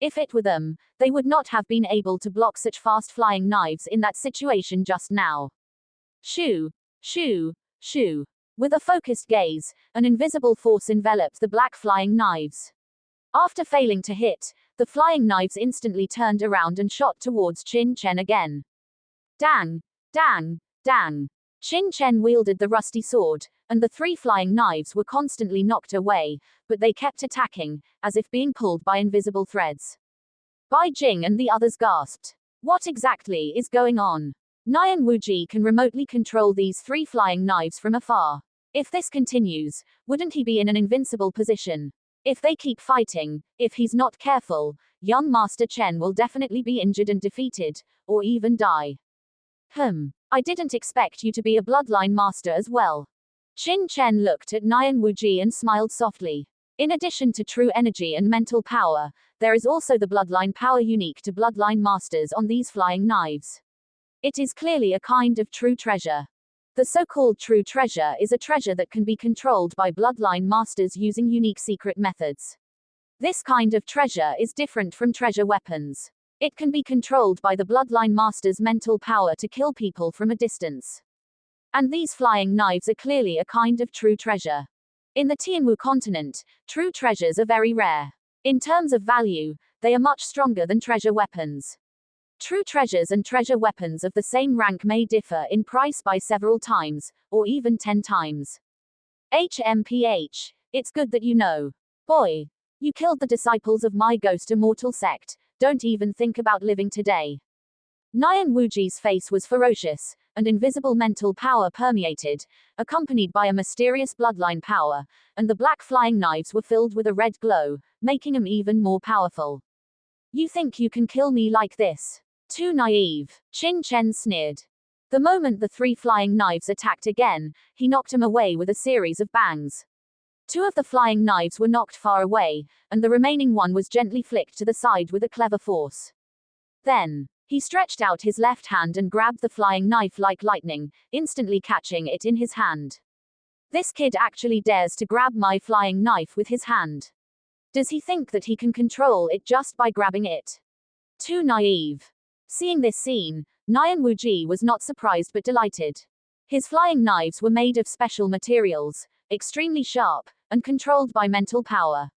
If it were them, they would not have been able to block such fast flying knives in that situation just now. Shoo, shoo, shoo. With a focused gaze, an invisible force enveloped the black flying knives. After failing to hit, the flying knives instantly turned around and shot towards Qin Chen again. Dang, dang, dang. Qin Chen wielded the rusty sword, and the 3 flying knives were constantly knocked away, but they kept attacking, as if being pulled by invisible threads. Bai Jing and the others gasped. What exactly is going on? Nian Wuji can remotely control these 3 flying knives from afar. If this continues, wouldn't he be in an invincible position? If they keep fighting, if he's not careful, young Master Chen will definitely be injured and defeated, or even die. I didn't expect you to be a bloodline master as well. Qin Chen looked at Nian Wuji and smiled softly. In addition to true energy and mental power, there is also the bloodline power unique to bloodline masters on these flying knives. It is clearly a kind of true treasure. The so-called true treasure is a treasure that can be controlled by bloodline masters using unique secret methods. This kind of treasure is different from treasure weapons. It can be controlled by the bloodline master's mental power to kill people from a distance. And these flying knives are clearly a kind of true treasure. In the Tianwu Continent, true treasures are very rare. In terms of value, they are much stronger than treasure weapons. True treasures and treasure weapons of the same rank may differ in price by several times, or even 10 times. HMPH. It's good that you know. Boy. You killed the disciples of my ghost immortal sect, don't even think about living today. Nian Wuji's face was ferocious, and invisible mental power permeated, accompanied by a mysterious bloodline power, and the black flying knives were filled with a red glow, making them even more powerful. You think you can kill me like this? Too naive. Qin Chen sneered. The moment the 3 flying knives attacked again, he knocked him away with a series of bangs. 2 of the flying knives were knocked far away, and the remaining one was gently flicked to the side with a clever force. Then, he stretched out his left hand and grabbed the flying knife like lightning, instantly catching it in his hand. This kid actually dares to grab my flying knife with his hand. Does he think that he can control it just by grabbing it? Too naive. Seeing this scene, Nian Wuji was not surprised but delighted. His flying knives were made of special materials, extremely sharp, and controlled by mental power.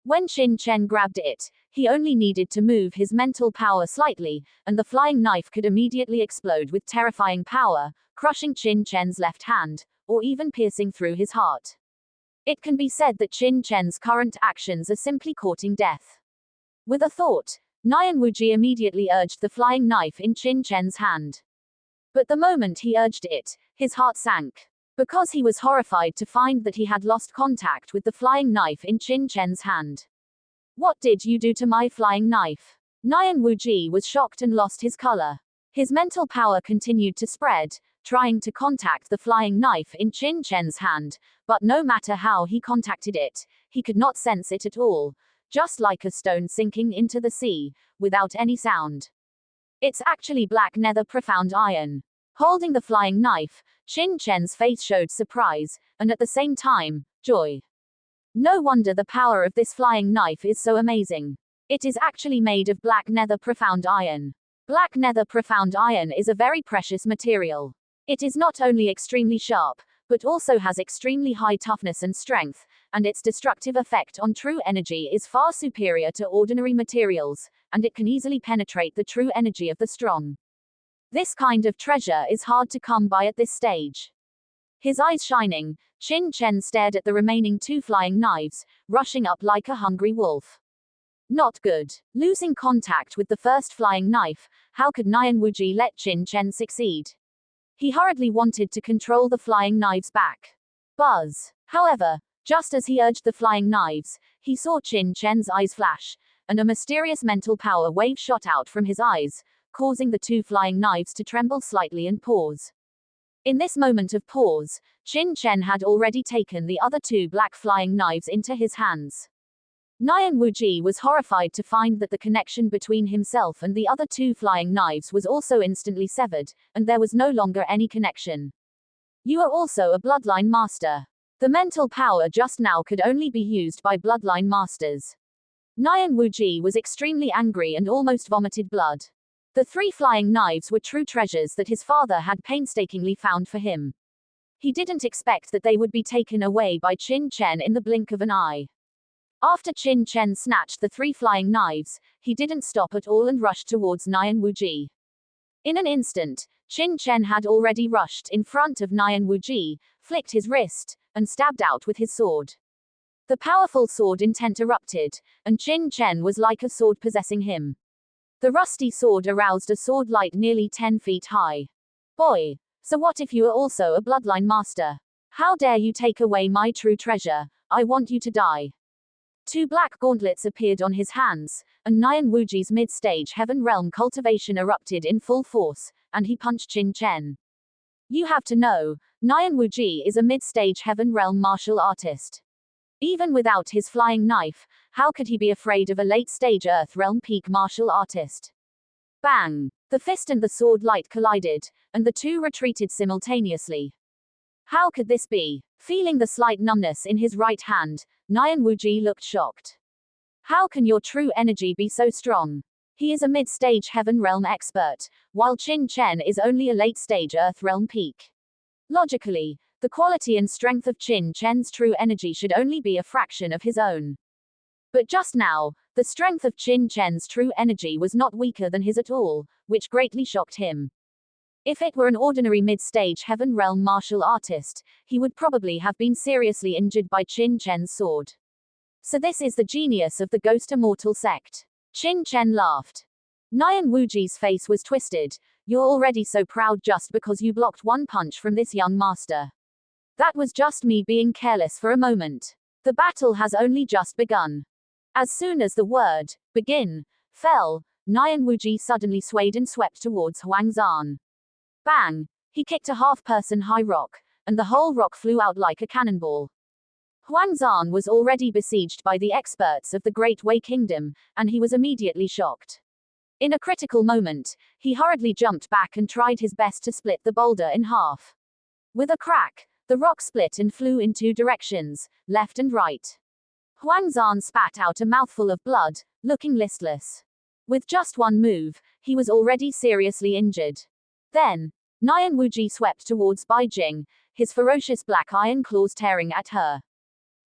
When Qin Chen grabbed it, he only needed to move his mental power slightly, and the flying knife could immediately explode with terrifying power, crushing Qin Chen's left hand, or even piercing through his heart. It can be said that Qin Chen's current actions are simply courting death. With a thought, Nian Wuji immediately urged the flying knife in Qin Chen's hand. But the moment he urged it, his heart sank. Because he was horrified to find that he had lost contact with the flying knife in Qin Chen's hand. What did you do to my flying knife? Nian Wuji was shocked and lost his color. His mental power continued to spread, trying to contact the flying knife in Qin Chen's hand, but no matter how he contacted it, he could not sense it at all. Just like a stone sinking into the sea, without any sound. It's actually black nether profound iron. Holding the flying knife, Qin Chen's face showed surprise, and at the same time, joy. No wonder the power of this flying knife is so amazing. It is actually made of black nether profound iron. Black nether profound iron is a very precious material. It is not only extremely sharp, but also has extremely high toughness and strength, and its destructive effect on true energy is far superior to ordinary materials, and it can easily penetrate the true energy of the strong. This kind of treasure is hard to come by at this stage. His eyes shining, Qin Chen stared at the remaining 2 flying knives, rushing up like a hungry wolf. Not good. Losing contact with the first flying knife, how could Nian Wuji let Qin Chen succeed? He hurriedly wanted to control the flying knives back. Buzz. However, just as he urged the flying knives, he saw Qin Chen's eyes flash, and a mysterious mental power wave shot out from his eyes, causing the 2 flying knives to tremble slightly and pause. In this moment of pause, Qin Chen had already taken the other 2 black flying knives into his hands. Nyan Wuji was horrified to find that the connection between himself and the other two flying knives was also instantly severed, and there was no longer any connection. You are also a bloodline master. The mental power just now could only be used by bloodline masters. Nyan Wuji was extremely angry and almost vomited blood. The three flying knives were true treasures that his father had painstakingly found for him. He didn't expect that they would be taken away by Qin Chen in the blink of an eye. After Qin Chen snatched the three flying knives, he didn't stop at all and rushed towards Nyan Wuji. In an instant, Qin Chen had already rushed in front of Nyan Wuji, flicked his wrist, and stabbed out with his sword. The powerful sword intent erupted, and Qin Chen was like a sword possessing him. The rusty sword aroused a sword light nearly 10 feet high. Boy, so what if you are also a bloodline master? How dare you take away my true treasure? I want you to die. Two black gauntlets appeared on his hands, and Nyan Wuji's mid-stage heaven realm cultivation erupted in full force, and he punched Qin Chen. You have to know, Nyan Wuji is a mid-stage heaven realm martial artist. Even without his flying knife, how could he be afraid of a late-stage Earth realm peak martial artist? Bang! The fist and the sword light collided, and the two retreated simultaneously. How could this be? Feeling the slight numbness in his right hand, Nyan Wuji looked shocked. How can your true energy be so strong? He is a mid-stage heaven realm expert, while Qin Chen is only a late-stage Earth realm peak. Logically, the quality and strength of Qin Chen's true energy should only be a fraction of his own. But just now, the strength of Qin Chen's true energy was not weaker than his at all, which greatly shocked him. If it were an ordinary mid-stage heaven realm martial artist, he would probably have been seriously injured by Qin Chen's sword. So this is the genius of the Ghost Immortal sect. Qin Chen laughed. Nyan Wuji's face was twisted. You're already so proud just because you blocked one punch from this young master. That was just me being careless for a moment. The battle has only just begun. As soon as the word, begin, fell, Nyan Wuji suddenly swayed and swept towards Huang Zan. Bang! He kicked a half-person high rock, and the whole rock flew out like a cannonball. Huang Zan was already besieged by the experts of the Great Wei Kingdom, and he was immediately shocked. In a critical moment, he hurriedly jumped back and tried his best to split the boulder in half. With a crack, the rock split and flew in two directions, left and right. Huang Zan spat out a mouthful of blood, looking listless. With just one move, he was already seriously injured. Then, Nyan Wuji swept towards Bai Jing, his ferocious black iron claws tearing at her.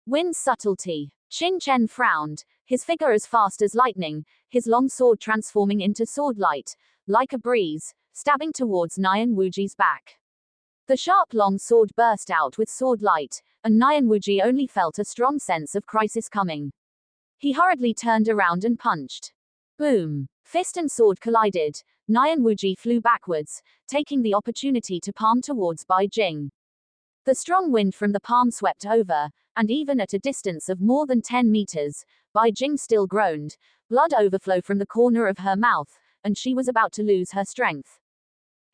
Wind's subtlety. Qin Chen frowned, his figure as fast as lightning, his long sword transforming into sword light, like a breeze, stabbing towards Nyan Wuji's back. The sharp long sword burst out with sword light, and Nyan Wuji only felt a strong sense of crisis coming. He hurriedly turned around and punched. Boom! Fist and sword collided. Nyan Wuji flew backwards, taking the opportunity to palm towards Bai Jing. The strong wind from the palm swept over, and even at a distance of more than 10 meters, Bai Jing still groaned, blood overflow from the corner of her mouth, and she was about to lose her strength.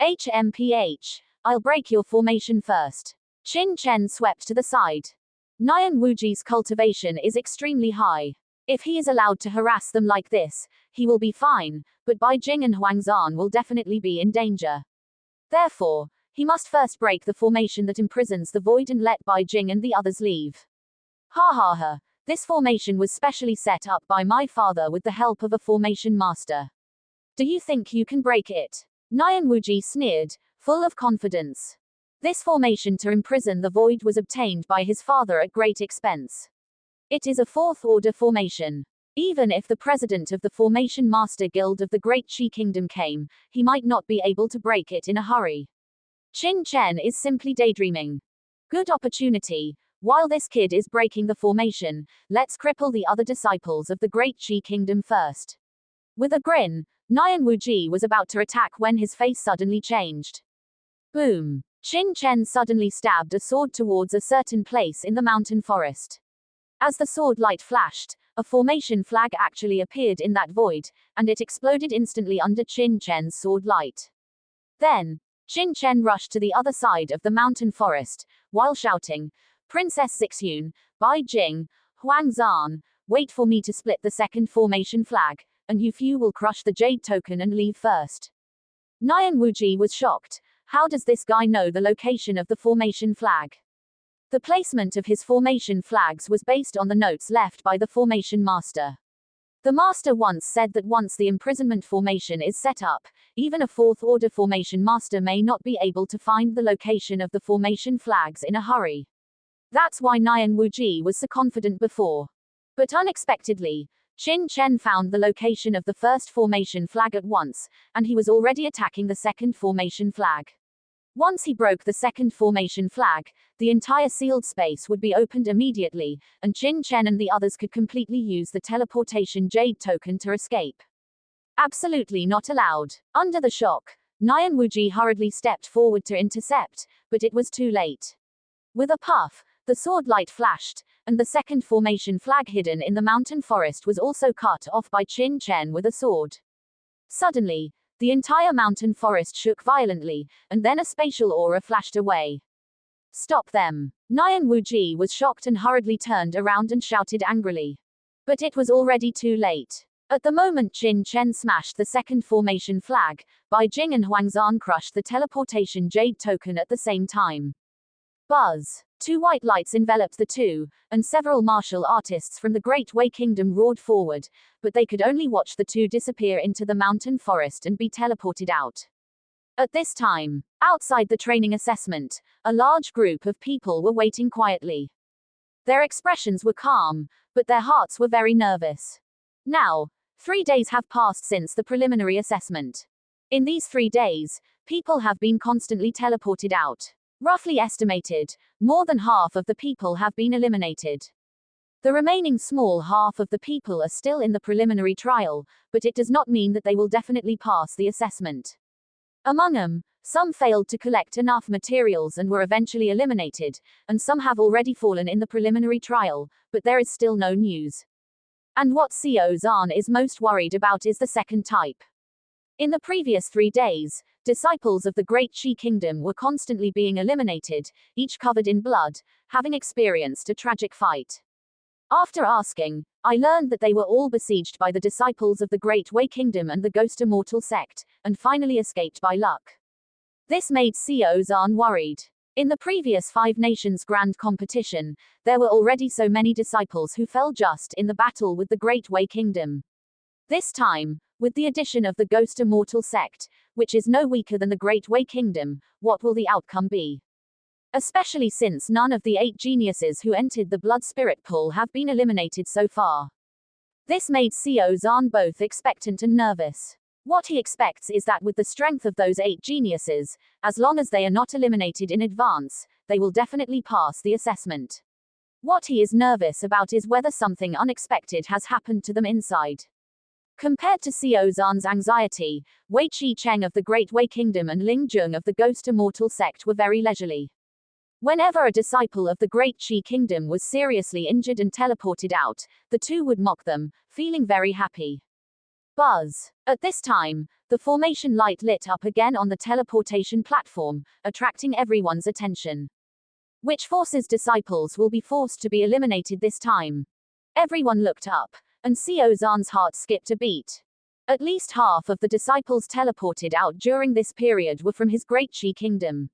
HMPH. I'll break your formation first. Qin Chen swept to the side. Nyan Wuji's cultivation is extremely high. If he is allowed to harass them like this, he will be fine, but Bai Jing and Huang Zan will definitely be in danger. Therefore, he must first break the formation that imprisons the void and let Bai Jing and the others leave. Ha ha ha, this formation was specially set up by my father with the help of a formation master. Do you think you can break it? Nyan Wuji sneered, full of confidence. This formation to imprison the void was obtained by his father at great expense. It is a fourth-order formation. Even if the president of the Formation Master Guild of the Great Qi Kingdom came, he might not be able to break it in a hurry. Qin Chen is simply daydreaming. Good opportunity. While this kid is breaking the formation, let's cripple the other disciples of the Great Qi Kingdom first. With a grin, Nyan Wuji was about to attack when his face suddenly changed. Boom! Qin Chen suddenly stabbed a sword towards a certain place in the mountain forest. As the sword light flashed, a formation flag actually appeared in that void, and it exploded instantly under Qin Chen's sword light. Then, Qin Chen rushed to the other side of the mountain forest, while shouting, Princess Zixun, Bai Jing, Huang Zan, wait for me to split the second formation flag, and you few will crush the jade token and leave first. Nian Wuji was shocked. How does this guy know the location of the formation flag? The placement of his formation flags was based on the notes left by the formation master. The master once said that once the imprisonment formation is set up, even a fourth-order formation master may not be able to find the location of the formation flags in a hurry. That's why Nian Wuji was so confident before. But unexpectedly, Qin Chen found the location of the first formation flag at once, and he was already attacking the second formation flag. Once he broke the second formation flag, the entire sealed space would be opened immediately, and Qin Chen and the others could completely use the teleportation jade token to escape. Absolutely not allowed. Under the shock, Nian Wuji hurriedly stepped forward to intercept, but it was too late. With a puff, the sword light flashed, and the second formation flag hidden in the mountain forest was also cut off by Qin Chen with a sword. Suddenly, the entire mountain forest shook violently, and then a spatial aura flashed away. Stop them! Nian Wuji was shocked and hurriedly turned around and shouted angrily. But it was already too late. At the moment Qin Chen smashed the second formation flag, Bai Jing and Huangzan crushed the teleportation jade token at the same time. Buzz! Two white lights enveloped the two, and several martial artists from the Great Wei Kingdom roared forward, but they could only watch the two disappear into the mountain forest and be teleported out. At this time, outside the training assessment, a large group of people were waiting quietly. Their expressions were calm, but their hearts were very nervous. Now, 3 days have passed since the preliminary assessment. In these 3 days, people have been constantly teleported out. Roughly estimated, more than half of the people have been eliminated. The remaining small half of the people are still in the preliminary trial, but it does not mean that they will definitely pass the assessment. Among them, some failed to collect enough materials and were eventually eliminated, and some have already fallen in the preliminary trial, but there is still no news. And what Xiao Zhan is most worried about is the second type. In the previous 3 days, disciples of the Great Qi Kingdom were constantly being eliminated, each covered in blood, having experienced a tragic fight. After asking, I learned that they were all besieged by the disciples of the Great Wei Kingdom and the Ghost Immortal sect, and finally escaped by luck. This made Xiao Zhan worried. In the previous 5 Nations Grand Competition, there were already so many disciples who fell just in the battle with the Great Wei Kingdom. This time, with the addition of the Ghost Immortal sect, which is no weaker than the Great Wei Kingdom, what will the outcome be? Especially since none of the 8 geniuses who entered the Blood Spirit pool have been eliminated so far. This made Xiao Zhan both expectant and nervous. What he expects is that with the strength of those 8 geniuses, as long as they are not eliminated in advance, they will definitely pass the assessment. What he is nervous about is whether something unexpected has happened to them inside. Compared to Xiao Zhan's anxiety, Wei Qi Cheng of the Great Wei Kingdom and Ling Zheng of the Ghost Immortal sect were very leisurely. Whenever a disciple of the Great Qi Kingdom was seriously injured and teleported out, the two would mock them, feeling very happy. Buzz! At this time, the formation light lit up again on the teleportation platform, attracting everyone's attention. Which forces disciples will be forced to be eliminated this time? Everyone looked up, and Xiao Zhan's heart skipped a beat. At least half of the disciples teleported out during this period were from his Great Qi Kingdom.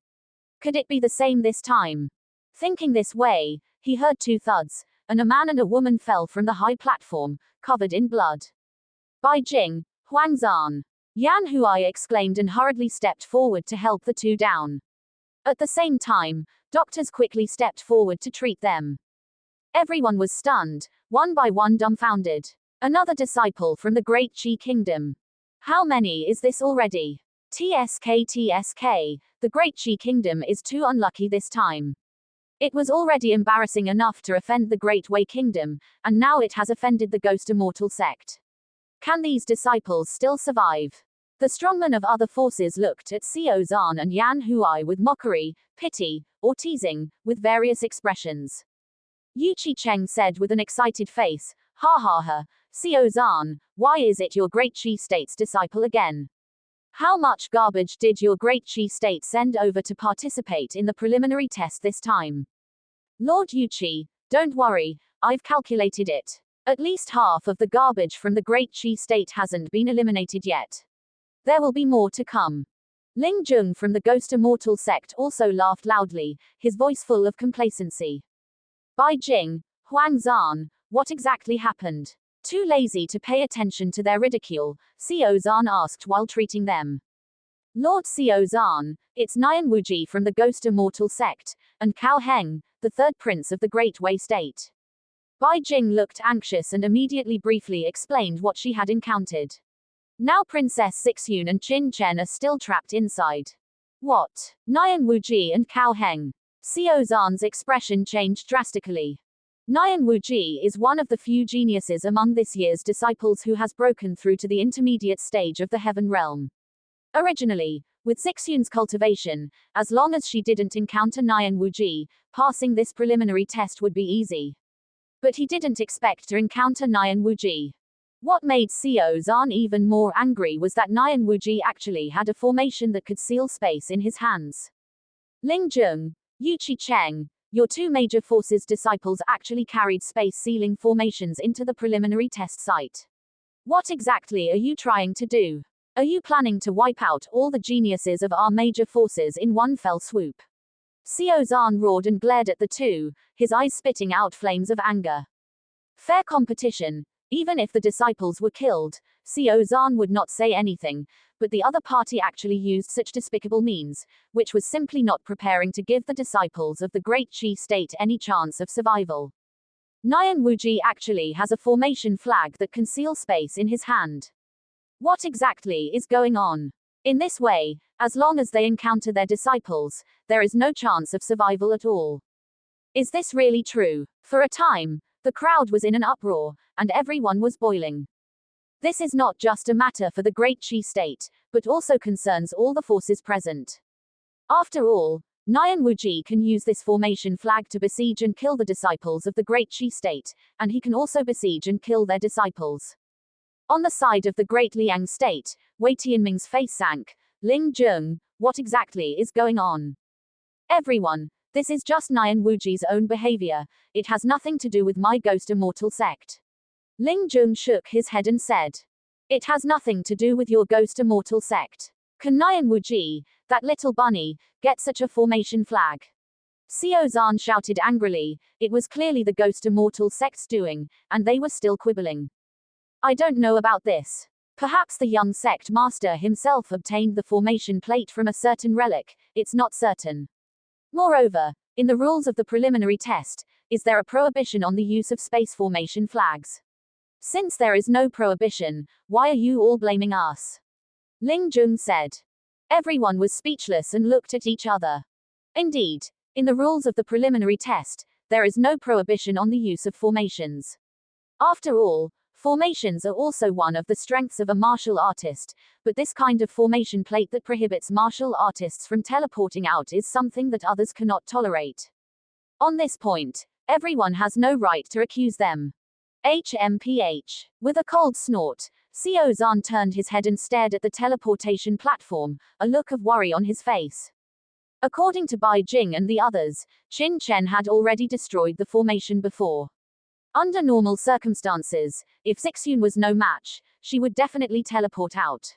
Could it be the same this time? Thinking this way, he heard 2 thuds, and a man and a woman fell from the high platform, covered in blood. Bai Jing, Huangzan. Yan Huai exclaimed and hurriedly stepped forward to help the 2 down. At the same time, doctors quickly stepped forward to treat them. Everyone was stunned, one by one dumbfounded. Another disciple from the Great Qi Kingdom. How many is this already? TSK, the Great Qi Kingdom is too unlucky this time. It was already embarrassing enough to offend the Great Wei Kingdom, and now it has offended the Ghost Immortal sect. Can these disciples still survive? The strongmen of other forces looked at Xiao Zhan and Yan Huai with mockery, pity, or teasing, with various expressions. Yu Qi Cheng said with an excited face, ha ha ha, Xiao Zhan, why is it your Great Qi State's disciple again? How much garbage did your Great Qi State send over to participate in the preliminary test this time? Lord Yu Qi, don't worry, I've calculated it. At least half of the garbage from the Great Qi state hasn't been eliminated yet. There will be more to come. Ling Jung from the Ghost Immortal sect also laughed loudly, his voice full of complacency. Bai Jing, Huang Zan, what exactly happened? Too lazy to pay attention to their ridicule, Xiao Zan asked while treating them. Lord Xiao Zan, it's Nian Wuji from the Ghost Immortal sect, and Cao Heng, the third prince of the Great Wei state. Bai Jing looked anxious and immediately briefly explained what she had encountered. Now Princess Zixun and Qin Chen are still trapped inside. What? Nian Wuji and Cao Heng. Xiao Zan's expression changed drastically. Nian Wuji is one of the few geniuses among this year's disciples who has broken through to the intermediate stage of the heaven realm. Originally, with Zixun's cultivation, as long as she didn't encounter Nian Wuji, passing this preliminary test would be easy. But he didn't expect to encounter Nian Wuji. What made Xiao Zan even more angry was that Nian Wuji actually had a formation that could seal space in his hands. Ling Jung, Yuqi Cheng, your two major forces disciples actually carried space-sealing formations into the preliminary test site. What exactly are you trying to do? Are you planning to wipe out all the geniuses of our major forces in one fell swoop? Xiao Zan roared and glared at the two, his eyes spitting out flames of anger. Fair competition. Even if the disciples were killed, Xiao Zan would not say anything, but the other party actually used such despicable means, which was simply not preparing to give the disciples of the Great Qi state any chance of survival. Nian Wuji actually has a formation flag that can seal space in his hand. What exactly is going on? In this way, as long as they encounter their disciples, there is no chance of survival at all. Is this really true? For a time, the crowd was in an uproar, and everyone was boiling. This is not just a matter for the Great Qi state, but also concerns all the forces present. After all, Nian Wuji can use this formation flag to besiege and kill the disciples of the Great Qi state, and he can also besiege and kill their disciples. On the side of the Great Liang state, Wei Tianming's face sank. Ling Jung, what exactly is going on? Everyone, this is just Nian Wuji's own behavior, it has nothing to do with my Ghost Immortal sect. Ling Jung shook his head and said. It has nothing to do with your Ghost Immortal sect. Can Nian Wuji, that little bunny, get such a formation flag? Xiao Zan shouted angrily, it was clearly the Ghost Immortal sect's doing, and they were still quibbling. I don't know about this. Perhaps the young sect master himself obtained the formation plate from a certain relic, it's not certain. Moreover, in the rules of the preliminary test, is there a prohibition on the use of space formation flags? Since there is no prohibition, why are you all blaming us? Ling Jung said. Everyone was speechless and looked at each other. Indeed, in the rules of the preliminary test, there is no prohibition on the use of formations. After all, formations are also one of the strengths of a martial artist, but this kind of formation plate that prohibits martial artists from teleporting out is something that others cannot tolerate. On this point, everyone has no right to accuse them. HMPH. With a cold snort, Xiao Zan turned his head and stared at the teleportation platform, a look of worry on his face. According to Bai Jing and the others, Qin Chen had already destroyed the formation before. Under normal circumstances, if Zixun was no match, she would definitely teleport out.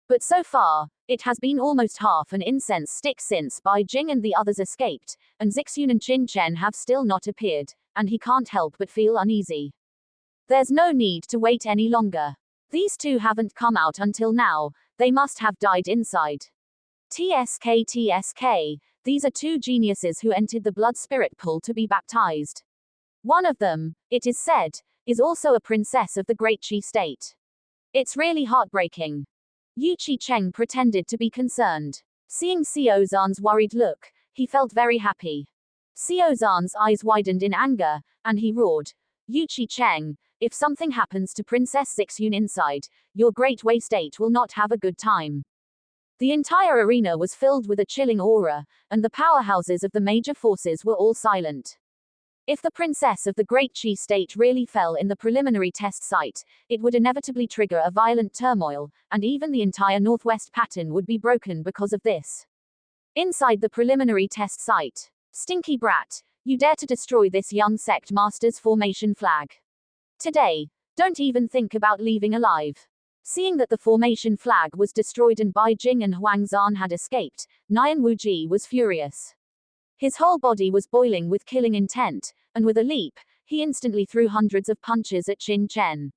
But so far, it has been almost half an incense stick since Bai Jing and the others escaped, and Zixun and Qin Chen have still not appeared, and he can't help but feel uneasy. There's no need to wait any longer. These two haven't come out until now, they must have died inside. TSK, these are two geniuses who entered the blood spirit pool to be baptized. One of them, it is said, is also a princess of the Great Qi state. It's really heartbreaking. Yuqi Cheng pretended to be concerned. Seeing Xiao Zan's worried look, he felt very happy. Xiao Zan's eyes widened in anger, and he roared, Yuqi Cheng, if something happens to Princess Zixun inside, your Great Wei state will not have a good time. The entire arena was filled with a chilling aura, and the powerhouses of the major forces were all silent. If the princess of the Great Qi state really fell in the preliminary test site, it would inevitably trigger a violent turmoil, and even the entire northwest pattern would be broken because of this. Inside the preliminary test site, stinky brat, you dare to destroy this young sect master's formation flag. Today, don't even think about leaving alive. Seeing that the formation flag was destroyed and Bai Jing and Huang Zan had escaped, Nian Wuji was furious. His whole body was boiling with killing intent, and with a leap, he instantly threw hundreds of punches at Qin Chen.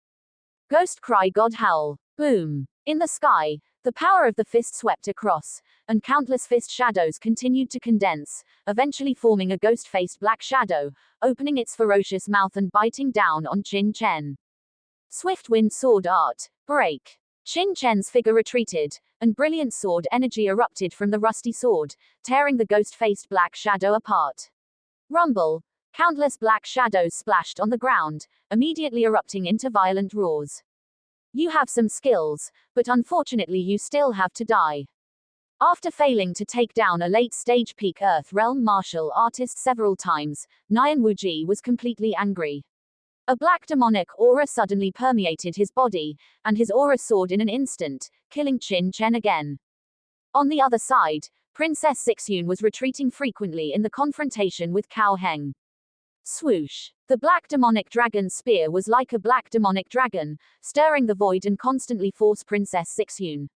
Ghost cry God howl. Boom. In the sky, the power of the fist swept across, and countless fist shadows continued to condense, eventually forming a ghost-faced black shadow, opening its ferocious mouth and biting down on Qin Chen. Swift wind sword art. Break. Qin Chen's figure retreated, and brilliant sword energy erupted from the rusty sword, tearing the ghost-faced black shadow apart. Rumble. Countless black shadows splashed on the ground, immediately erupting into violent roars. You have some skills, but unfortunately you still have to die. After failing to take down a late-stage peak Earth realm martial artist several times, Nian Wuji was completely angry. A black demonic aura suddenly permeated his body, and his aura soared in an instant, killing Qin Chen again. On the other side, Princess Zixun was retreating frequently in the confrontation with Cao Heng. Swoosh. The black demonic dragon's spear was like a black demonic dragon, stirring the void and constantly forced Princess Zixun.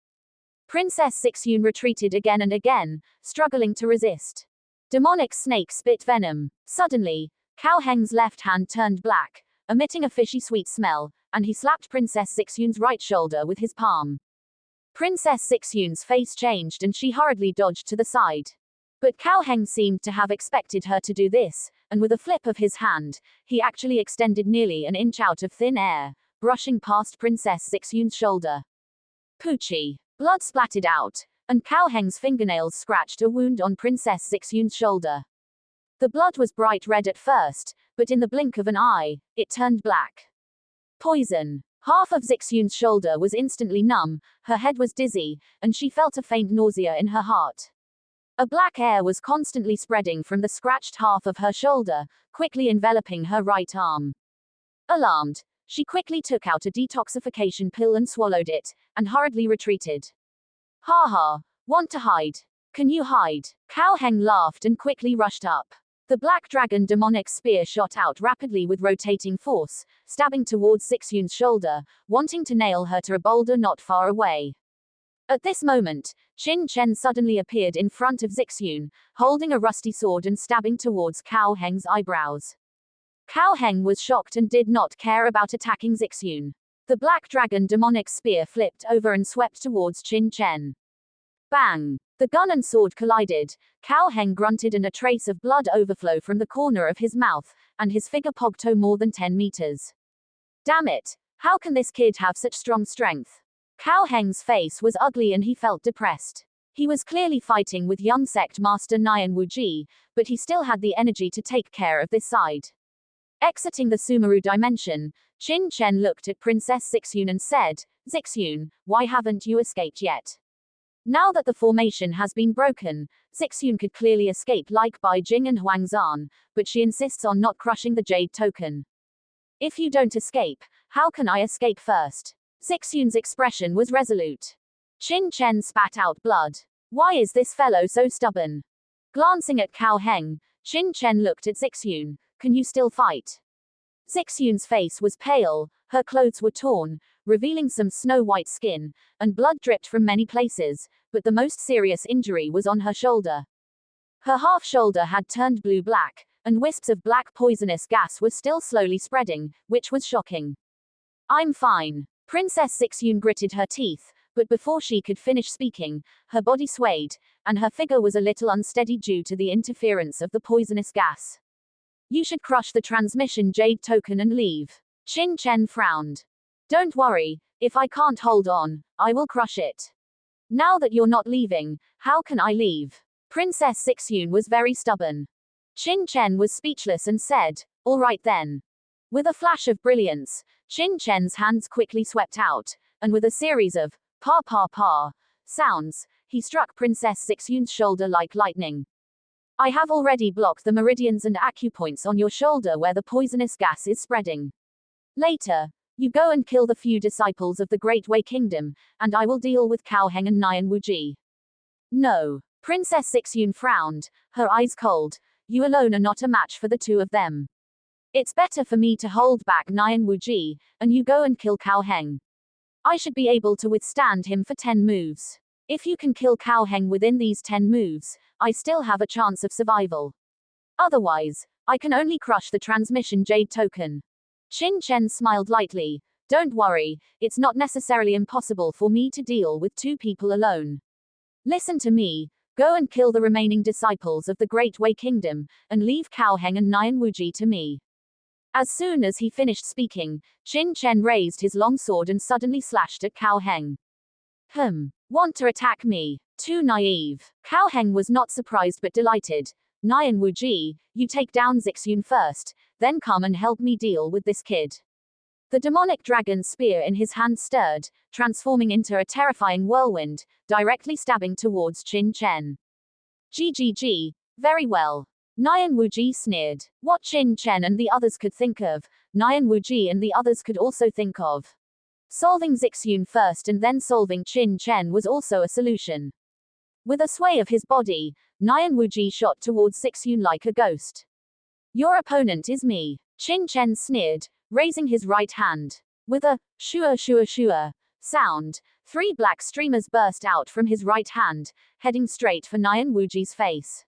Princess Zixun retreated again and again, struggling to resist. Demonic snake spit venom. Suddenly, Cao Heng's left hand turned black, emitting a fishy sweet smell, and he slapped Princess Zixun's right shoulder with his palm. Princess Zixun's face changed and she hurriedly dodged to the side. But Cao Heng seemed to have expected her to do this, and with a flip of his hand, he actually extended nearly an inch out of thin air, brushing past Princess Zixun's shoulder. Poochie. Blood splattered out, and Cao Heng's fingernails scratched a wound on Princess Zixun's shoulder. The blood was bright red at first, but in the blink of an eye, it turned black. Poison. Half of Zixun's shoulder was instantly numb, her head was dizzy, and she felt a faint nausea in her heart. A black air was constantly spreading from the scratched half of her shoulder, quickly enveloping her right arm. Alarmed, she quickly took out a detoxification pill and swallowed it, and hurriedly retreated. Ha ha, want to hide? Can you hide? Cao Heng laughed and quickly rushed up. The black dragon demonic spear shot out rapidly with rotating force, stabbing towards Zixun's shoulder, wanting to nail her to a boulder not far away. At this moment, Qin Chen suddenly appeared in front of Zixun, holding a rusty sword and stabbing towards Cao Heng's eyebrows. Cao Heng was shocked and did not care about attacking Zixun. The black dragon demonic spear flipped over and swept towards Qin Chen. Bang! The gun and sword collided, Cao Heng grunted and a trace of blood overflowed from the corner of his mouth, and his figure pogto more than 10 meters. Damn it! How can this kid have such strong strength? Cao Heng's face was ugly and he felt depressed. He was clearly fighting with young sect master Nian Wuji, but he still had the energy to take care of this side. Exiting the Sumeru dimension, Qin Chen looked at Princess Zixun and said, Zixun, why haven't you escaped yet? Now that the formation has been broken, Zixun could clearly escape like Bai Jing and Huang Zan, but she insists on not crushing the jade token. If you don't escape, how can I escape first? Zixun's expression was resolute. Qin Chen spat out blood. Why is this fellow so stubborn? Glancing at Cao Heng, Qin Chen looked at Zixun. Can you still fight? Zixun's face was pale, her clothes were torn, revealing some snow-white skin, and blood dripped from many places, but the most serious injury was on her shoulder. Her half-shoulder had turned blue-black, and wisps of black poisonous gas were still slowly spreading, which was shocking. I'm fine. Princess Zixun gritted her teeth, but before she could finish speaking, her body swayed, and her figure was a little unsteady due to the interference of the poisonous gas. You should crush the transmission jade token and leave. Qin Chen frowned. Don't worry, if I can't hold on, I will crush it. Now that you're not leaving, how can I leave? Princess Zixun was very stubborn. Qin Chen was speechless and said, all right then. With a flash of brilliance, Qin Chen's hands quickly swept out, and with a series of pa pa pa sounds, he struck Princess Zixun's shoulder like lightning. I have already blocked the meridians and acupoints on your shoulder where the poisonous gas is spreading. Later, you go and kill the few disciples of the Great Wei Kingdom, and I will deal with Cao Heng and Nian Wuji. No. Princess Zixun frowned, her eyes cold. You alone are not a match for the two of them. It's better for me to hold back Nian Wuji, and you go and kill Cao Heng. I should be able to withstand him for 10 moves. If you can kill Cao Heng within these 10 moves, I still have a chance of survival. Otherwise, I can only crush the transmission jade token. Qin Chen smiled lightly. Don't worry, it's not necessarily impossible for me to deal with 2 people alone. Listen to me, go and kill the remaining disciples of the Great Wei Kingdom, and leave Cao Heng and Nian Wuji to me. As soon as he finished speaking, Qin Chen raised his long sword and suddenly slashed at Cao Heng. Want to attack me? Too naive. Cao Heng was not surprised but delighted. Nian Wuji, you take down Zixun first, then come and help me deal with this kid. The demonic dragon's spear in his hand stirred, transforming into a terrifying whirlwind, directly stabbing towards Qin Chen. GGG, very well. Nian Wuji sneered. What Qin Chen and the others could think of, Nian Wuji and the others could also think of. Solving Zixun first and then solving Qin Chen was also a solution. With a sway of his body, Nian Wuji shot towards Zixun like a ghost. Your opponent is me, Qin Chen sneered, raising his right hand. With a shua shua shua sound, 3 black streamers burst out from his right hand, heading straight for Nian Wuji's face.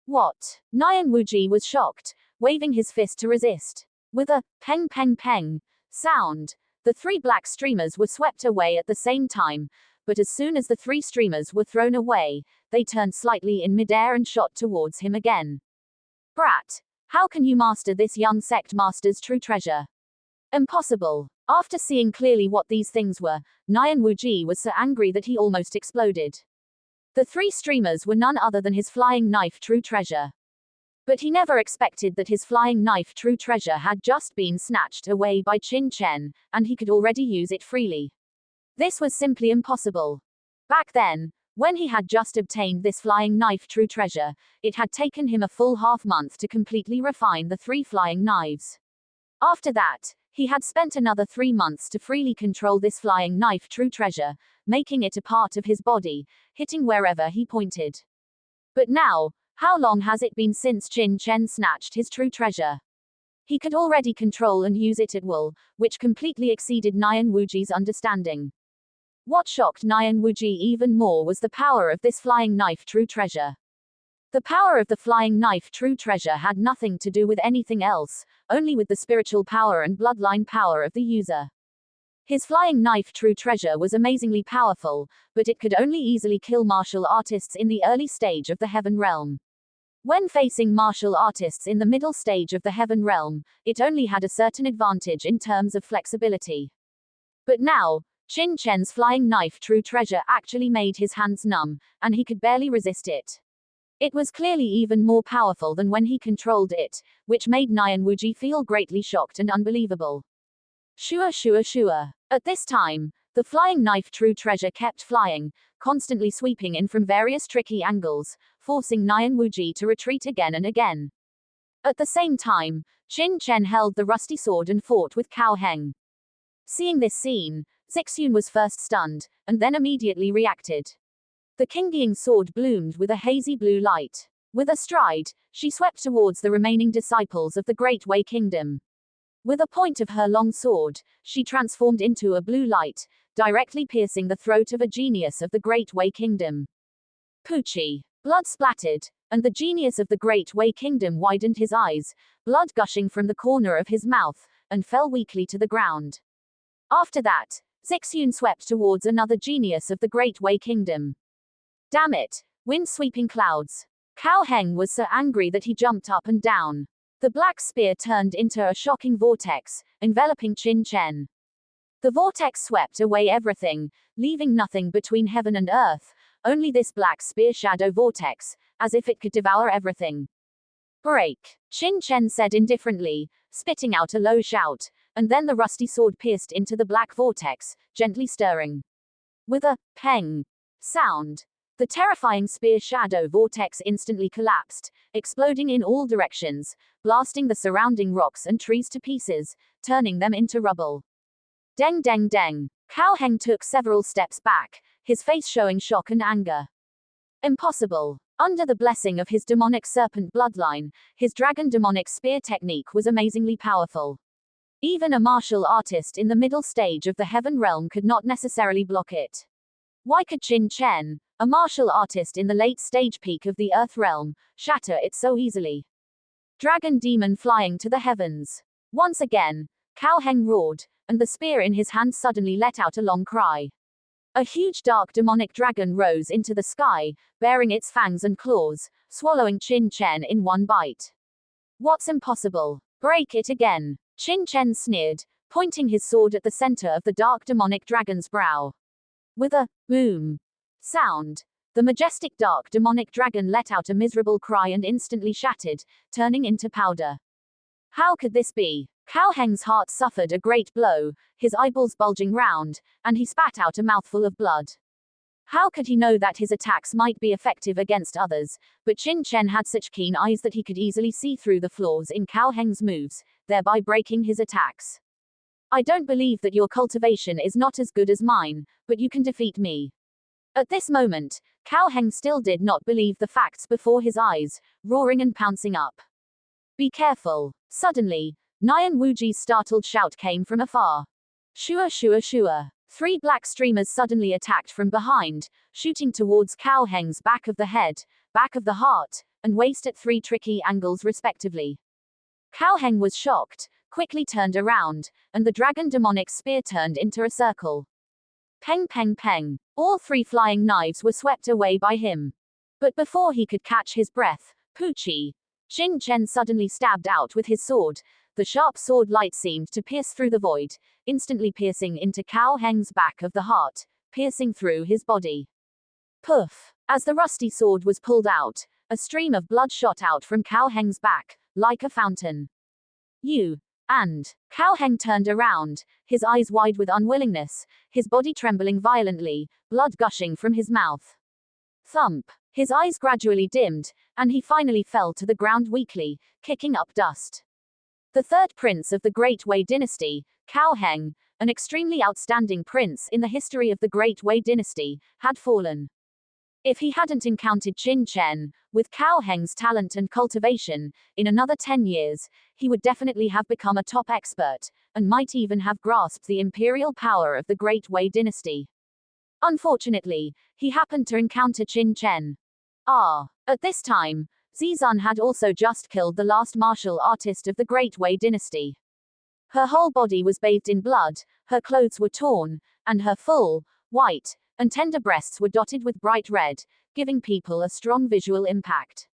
What? Nian Wuji was shocked, waving his fist to resist. With a peng peng peng sound, the 3 black streamers were swept away at the same time, but as soon as the 3 streamers were thrown away, they turned slightly in midair and shot towards him again. Brat, how can you master this young sect master's true treasure? Impossible. After seeing clearly what these things were, Nian Wuji was so angry that he almost exploded. The 3 streamers were none other than his flying knife true treasure. But he never expected that his flying knife true treasure had just been snatched away by Qin Chen, and he could already use it freely. This was simply impossible. Back then, when he had just obtained this flying knife true treasure, it had taken him a full half-month to completely refine the 3 flying knives. After that, he had spent another 3 months to freely control this flying knife true treasure, making it a part of his body, hitting wherever he pointed. But now, how long has it been since Qin Chen snatched his true treasure? He could already control and use it at will, which completely exceeded Nian Wuji's understanding. What shocked Nian Wuji even more was the power of this flying knife true treasure. The power of the flying knife true treasure had nothing to do with anything else, only with the spiritual power and bloodline power of the user. His flying knife true treasure was amazingly powerful, but it could only easily kill martial artists in the early stage of the Heaven Realm. When facing martial artists in the middle stage of the Heaven Realm, it only had a certain advantage in terms of flexibility. But now, Qin Chen's flying knife true treasure actually made his hands numb, and he could barely resist it. It was clearly even more powerful than when he controlled it, which made Nian Wuji feel greatly shocked and unbelievable. Shua shua shua. At this time, the flying knife true treasure kept flying, constantly sweeping in from various tricky angles, forcing Nian Wuji to retreat again and again. At the same time, Qin Chen held the rusty sword and fought with Cao Heng. Seeing this scene, Zixun was first stunned, and then immediately reacted. The Qingying sword bloomed with a hazy blue light. With a stride, she swept towards the remaining disciples of the Great Wei Kingdom. With a point of her long sword, she transformed into a blue light, directly piercing the throat of a genius of the Great Wei Kingdom. Poochie. Blood splattered, and the genius of the Great Wei Kingdom widened his eyes, blood gushing from the corner of his mouth, and fell weakly to the ground. After that, Zixun swept towards another genius of the Great Wei Kingdom. Damn it! Wind-sweeping clouds. Cao Heng was so angry that he jumped up and down. The black spear turned into a shocking vortex, enveloping Qin Chen. The vortex swept away everything, leaving nothing between heaven and earth, only this black spear shadow vortex, as if it could devour everything. Break! Qin Chen said indifferently, spitting out a low shout, and then the rusty sword pierced into the black vortex, gently stirring. With a peng sound, the terrifying spear shadow vortex instantly collapsed, exploding in all directions, blasting the surrounding rocks and trees to pieces, turning them into rubble. Deng deng deng. Cao Heng took several steps back, his face showing shock and anger. Impossible. Under the blessing of his demonic serpent bloodline, his dragon demonic spear technique was amazingly powerful. Even a martial artist in the middle stage of the heaven realm could not necessarily block it. Why could Qin Chen, a martial artist in the late stage peak of the earth realm, shatter it so easily? Dragon demon flying to the heavens. Once again, Cao Heng roared, and the spear in his hand suddenly let out a long cry. A huge dark demonic dragon rose into the sky, bearing its fangs and claws, swallowing Qin Chen in one bite. What's impossible? Break it again. Qin Chen sneered, pointing his sword at the center of the dark demonic dragon's brow. With a boom sound, the majestic dark demonic dragon let out a miserable cry and instantly shattered, turning into powder. How could this be? Cao Heng's heart suffered a great blow, his eyeballs bulging round, and he spat out a mouthful of blood. How could he know that his attacks might be effective against others, but Qin Chen had such keen eyes that he could easily see through the flaws in Cao Heng's moves, thereby breaking his attacks. I don't believe that your cultivation is not as good as mine, but you can defeat me. At this moment, Cao Heng still did not believe the facts before his eyes, roaring and pouncing up. Be careful. Suddenly, Nian Wuji's startled shout came from afar. Shua shua shua. 3 black streamers suddenly attacked from behind, shooting towards Cao Heng's back of the head, back of the heart, and waist at 3 tricky angles respectively. Cao Heng was shocked, quickly turned around, and the dragon demonic spear turned into a circle. Peng peng peng. All 3 flying knives were swept away by him. But before he could catch his breath, Puchi, Qin Chen suddenly stabbed out with his sword. The sharp sword light seemed to pierce through the void, instantly piercing into Cao Heng's back of the heart, piercing through his body. Poof! As the rusty sword was pulled out, a stream of blood shot out from Cao Heng's back, like a fountain. You! And Cao Heng turned around, his eyes wide with unwillingness, his body trembling violently, blood gushing from his mouth. Thump! His eyes gradually dimmed, and he finally fell to the ground weakly, kicking up dust. The 3rd prince of the Great Wei dynasty, Cao Heng, an extremely outstanding prince in the history of the Great Wei dynasty, had fallen. If he hadn't encountered Qin Chen, with Cao Heng's talent and cultivation, in another 10 years, he would definitely have become a top expert, and might even have grasped the imperial power of the Great Wei dynasty. Unfortunately, he happened to encounter Qin Chen. At this time, Zizan had also just killed the last martial artist of the Great Wei dynasty. Her whole body was bathed in blood, her clothes were torn, and her full, white, and tender breasts were dotted with bright red, giving people a strong visual impact.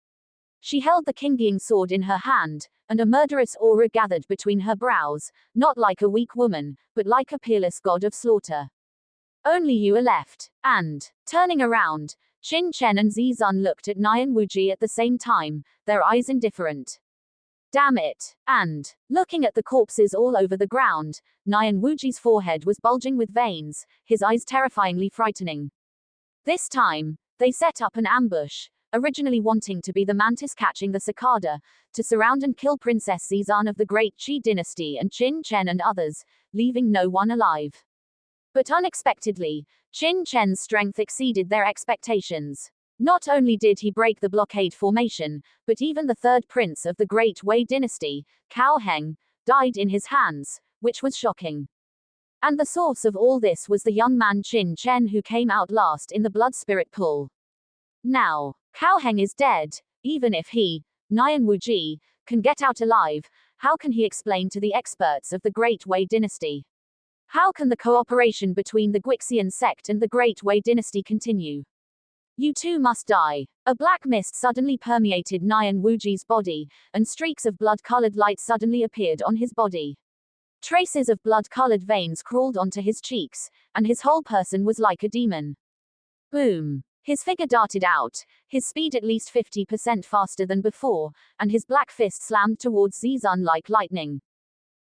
She held the Qingying sword in her hand, and a murderous aura gathered between her brows, not like a weak woman, but like a peerless god of slaughter. Only you are left. And, turning around, Qin Chen and Zizan looked at Nian Wuji at the same time, their eyes indifferent. Damn it. And, looking at the corpses all over the ground, Nian Wuji's forehead was bulging with veins, his eyes terrifyingly frightening. This time, they set up an ambush, originally wanting to be the mantis catching the cicada, to surround and kill Princess Zizan of the Great Qi dynasty and Qin Chen and others, leaving no one alive. But unexpectedly, Qin Chen's strength exceeded their expectations. Not only did he break the blockade formation, but even the 3rd prince of the Great Wei dynasty, Cao Heng, died in his hands, which was shocking. And the source of all this was the young man Qin Chen who came out last in the blood spirit pool. Now, Cao Heng is dead. Even if he, Nian Wuji, can get out alive, how can he explain to the experts of the Great Wei dynasty? How can the cooperation between the Guixian sect and the Great Wei dynasty continue? You too must die. A black mist suddenly permeated Nian Wuji's body, and streaks of blood-colored light suddenly appeared on his body. Traces of blood-colored veins crawled onto his cheeks, and his whole person was like a demon. Boom! His figure darted out, his speed at least 50% faster than before, and his black fist slammed towards Zizan like lightning.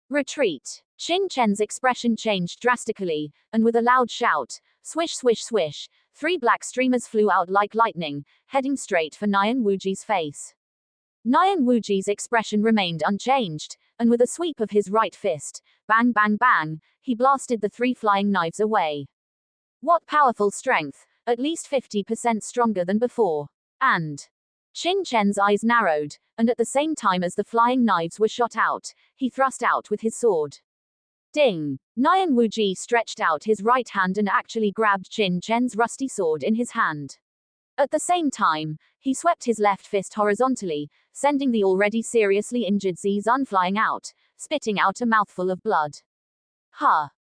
Retreat! Qin Chen's expression changed drastically, and with a loud shout, swish swish swish, 3 black streamers flew out like lightning, heading straight for Nian Wuji's face. Nian Wuji's expression remained unchanged, and with a sweep of his right fist, bang bang bang, he blasted the 3 flying knives away. What powerful strength, at least 50% stronger than before. And Qin Chen's eyes narrowed, and at the same time as the flying knives were shot out, he thrust out with his sword. Ding! Nian Wuji stretched out his right hand and actually grabbed Qin Chen's rusty sword in his hand. At the same time, he swept his left fist horizontally, sending the already seriously injured Zizun flying out, spitting out a mouthful of blood.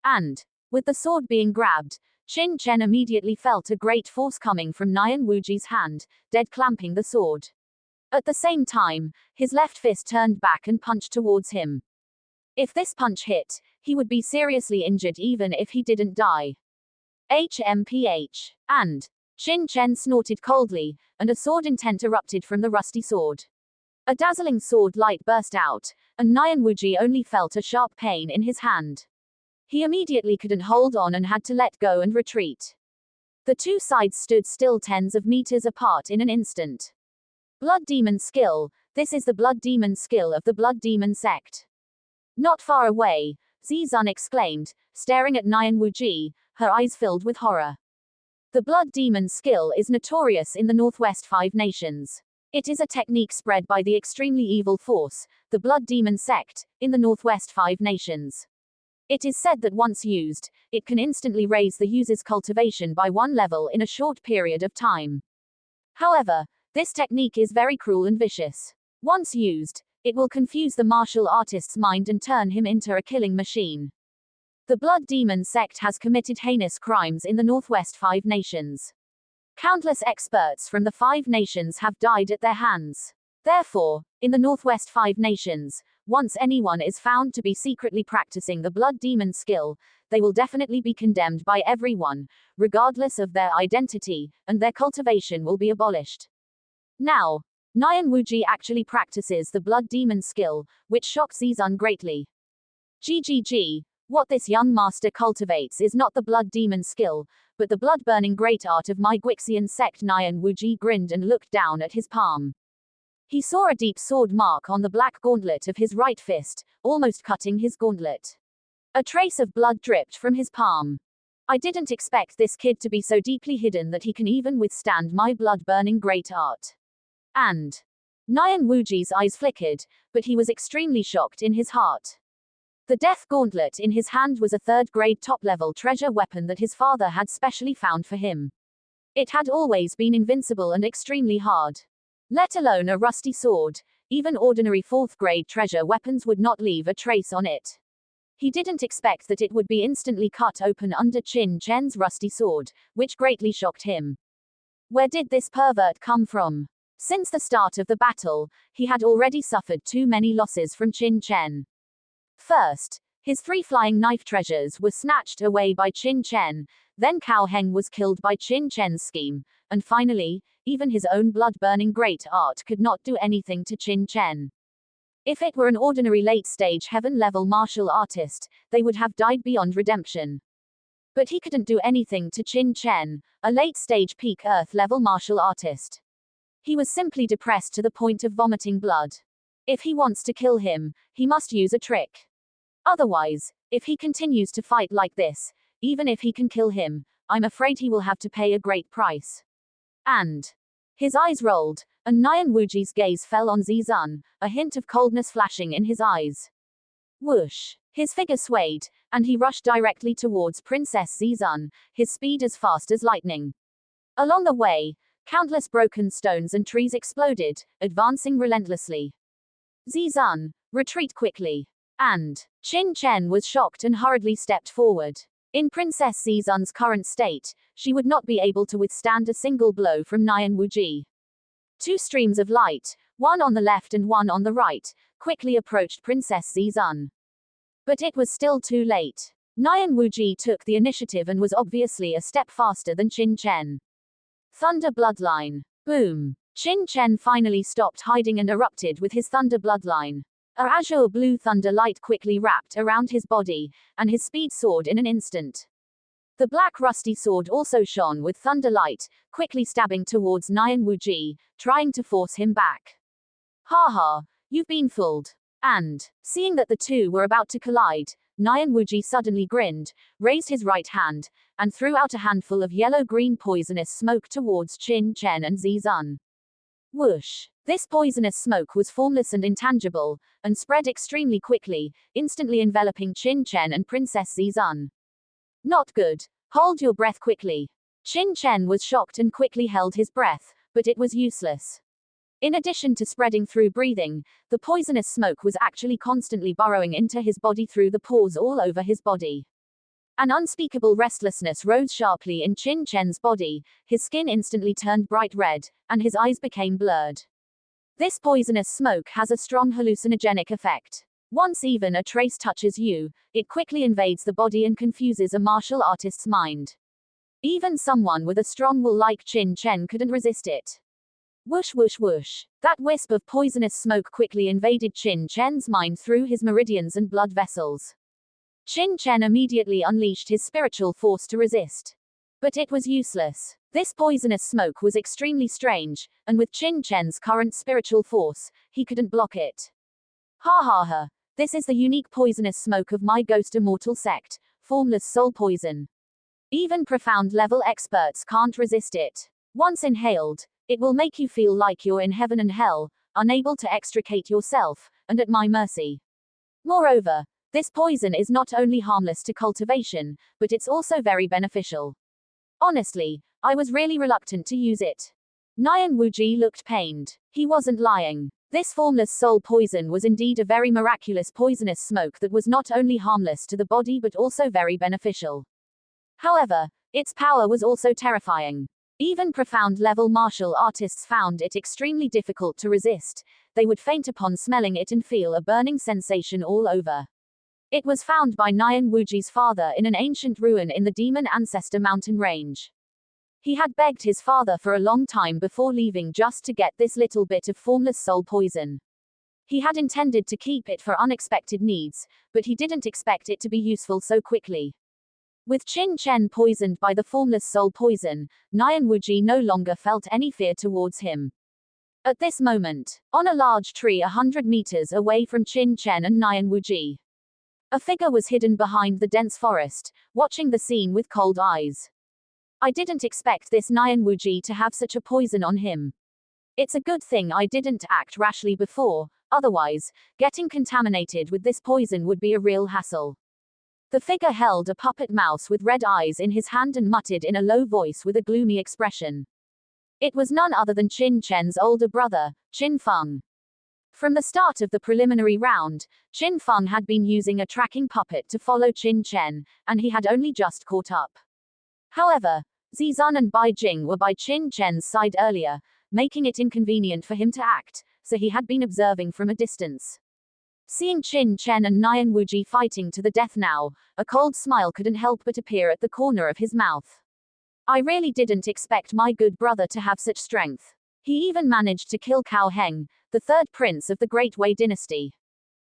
And, with the sword being grabbed, Qin Chen immediately felt a great force coming from Nian Wuji's hand, dead clamping the sword. At the same time, his left fist turned back and punched towards him. If this punch hit, he would be seriously injured even if he didn't die. HMPH. And Qin Chen snorted coldly, and a sword intent erupted from the rusty sword. A dazzling sword light burst out, and Nian Wuji only felt a sharp pain in his hand. He immediately couldn't hold on and had to let go and retreat. The two sides stood still tens of meters apart in an instant. Blood Demon skill, this is the Blood Demon skill of the Blood Demon sect. Not far away, Zizun exclaimed, staring at Nian Wuji, her eyes filled with horror. The Blood Demon skill is notorious in the Northwest Five Nations. It is a technique spread by the extremely evil force, the Blood Demon sect, in the Northwest Five Nations. It is said that once used, it can instantly raise the user's cultivation by one level in a short period of time. However, this technique is very cruel and vicious. Once used, it will confuse the martial artist's mind and turn him into a killing machine. The Blood Demon sect has committed heinous crimes in the Northwest Five Nations. Countless experts from the Five Nations have died at their hands. Therefore, in the Northwest Five Nations, once anyone is found to be secretly practicing the Blood Demon skill, they will definitely be condemned by everyone, regardless of their identity, and their cultivation will be abolished. Now, Nian Wuji actually practices the Blood Demon skill, which shocked Zizun greatly. GGG, what this young master cultivates is not the Blood Demon skill, but the blood-burning great art of my Guixian sect. Nian Wuji grinned and looked down at his palm. He saw a deep sword mark on the black gauntlet of his right fist, almost cutting his gauntlet. A trace of blood dripped from his palm. I didn't expect this kid to be so deeply hidden that he can even withstand my blood-burning great art. And Nian Wuji's eyes flickered, but he was extremely shocked in his heart. The death gauntlet in his hand was a third-grade top-level treasure weapon that his father had specially found for him. It had always been invincible and extremely hard. Let alone a rusty sword, even ordinary fourth-grade treasure weapons would not leave a trace on it. He didn't expect that it would be instantly cut open under Qin Chen's rusty sword, which greatly shocked him. Where did this pervert come from? Since the start of the battle, he had already suffered too many losses from Qin Chen. First, his 3 flying knife treasures were snatched away by Qin Chen, then Cao Heng was killed by Qin Chen's scheme, and finally, even his own blood-burning great art could not do anything to Qin Chen. If it were an ordinary late-stage heaven-level martial artist, they would have died beyond redemption. But he couldn't do anything to Qin Chen, a late-stage peak Earth-level martial artist. He was simply depressed to the point of vomiting blood. If he wants to kill him, he must use a trick. Otherwise, if he continues to fight like this, even if he can kill him, I'm afraid he will have to pay a great price. And his eyes rolled, and Nian Wuji's gaze fell on Zizun, a hint of coldness flashing in his eyes. Whoosh! His figure swayed, and he rushed directly towards Princess Zizun, his speed as fast as lightning. Along the way, countless broken stones and trees exploded, advancing relentlessly. Zizun, retreat quickly. And Qin Chen was shocked and hurriedly stepped forward. In Princess Zizun's current state, she would not be able to withstand a single blow from Nian Wuji. 2 streams of light, one on the left and one on the right, quickly approached Princess Zizun. But it was still too late. Nian Wuji took the initiative and was obviously a step faster than Qin Chen. Thunder Bloodline. Boom. Qin Chen finally stopped hiding and erupted with his Thunder Bloodline. A azure blue thunder light quickly wrapped around his body, and his speed soared in an instant. The black rusty sword also shone with thunder light, quickly stabbing towards Nian Wuji, trying to force him back. Ha, you've been fooled. And, seeing that the two were about to collide, Nian Wuji suddenly grinned, raised his right hand, and threw out a handful of yellow-green poisonous smoke towards Qin Chen and Zizun. Whoosh! This poisonous smoke was formless and intangible, and spread extremely quickly, instantly enveloping Qin Chen and Princess Zizun. Not good. Hold your breath quickly. Qin Chen was shocked and quickly held his breath, but it was useless. In addition to spreading through breathing, the poisonous smoke was actually constantly burrowing into his body through the pores all over his body. An unspeakable restlessness rose sharply in Qin Chen's body, his skin instantly turned bright red, and his eyes became blurred. This poisonous smoke has a strong hallucinogenic effect. Once even a trace touches you, it quickly invades the body and confuses a martial artist's mind. Even someone with a strong will like Qin Chen couldn't resist it. Whoosh whoosh whoosh. That wisp of poisonous smoke quickly invaded Qin Chen's mind through his meridians and blood vessels. Qin Chen immediately unleashed his spiritual force to resist. But it was useless. This poisonous smoke was extremely strange, and with Qin Chen's current spiritual force, he couldn't block it. Ha ha ha. This is the unique poisonous smoke of my ghost immortal sect, formless soul poison. Even profound level experts can't resist it. Once inhaled, it will make you feel like you're in heaven and hell, unable to extricate yourself, and at my mercy. Moreover, this poison is not only harmless to cultivation, but it's also very beneficial. Honestly, I was really reluctant to use it. Nian Wuji looked pained. He wasn't lying. This formless soul poison was indeed a very miraculous poisonous smoke that was not only harmless to the body but also very beneficial. However, its power was also terrifying. Even profound level martial artists found it extremely difficult to resist. They would faint upon smelling it and feel a burning sensation all over. It was found by Nian Wuji's father in an ancient ruin in the Demon Ancestor mountain range. He had begged his father for a long time before leaving just to get this little bit of formless soul poison. He had intended to keep it for unexpected needs, but he didn't expect it to be useful so quickly. With Qin Chen poisoned by the formless soul poison, Nian Wuji no longer felt any fear towards him. At this moment, on a large tree 100 meters away from Qin Chen and Nian Wuji, a figure was hidden behind the dense forest, watching the scene with cold eyes. I didn't expect this Nian Wuji to have such a poison on him. It's a good thing I didn't act rashly before, otherwise, getting contaminated with this poison would be a real hassle. The figure held a puppet mouse with red eyes in his hand and muttered in a low voice with a gloomy expression. It was none other than Qin Chen's older brother, Qin Feng. From the start of the preliminary round, Qin Feng had been using a tracking puppet to follow Qin Chen, and he had only just caught up. However, Zizun and Bai Jing were by Qin Chen's side earlier, making it inconvenient for him to act, so he had been observing from a distance. Seeing Qin Chen and Nian Wuji fighting to the death now, a cold smile couldn't help but appear at the corner of his mouth. I really didn't expect my good brother to have such strength. He even managed to kill Cao Heng, the third prince of the Great Wei dynasty.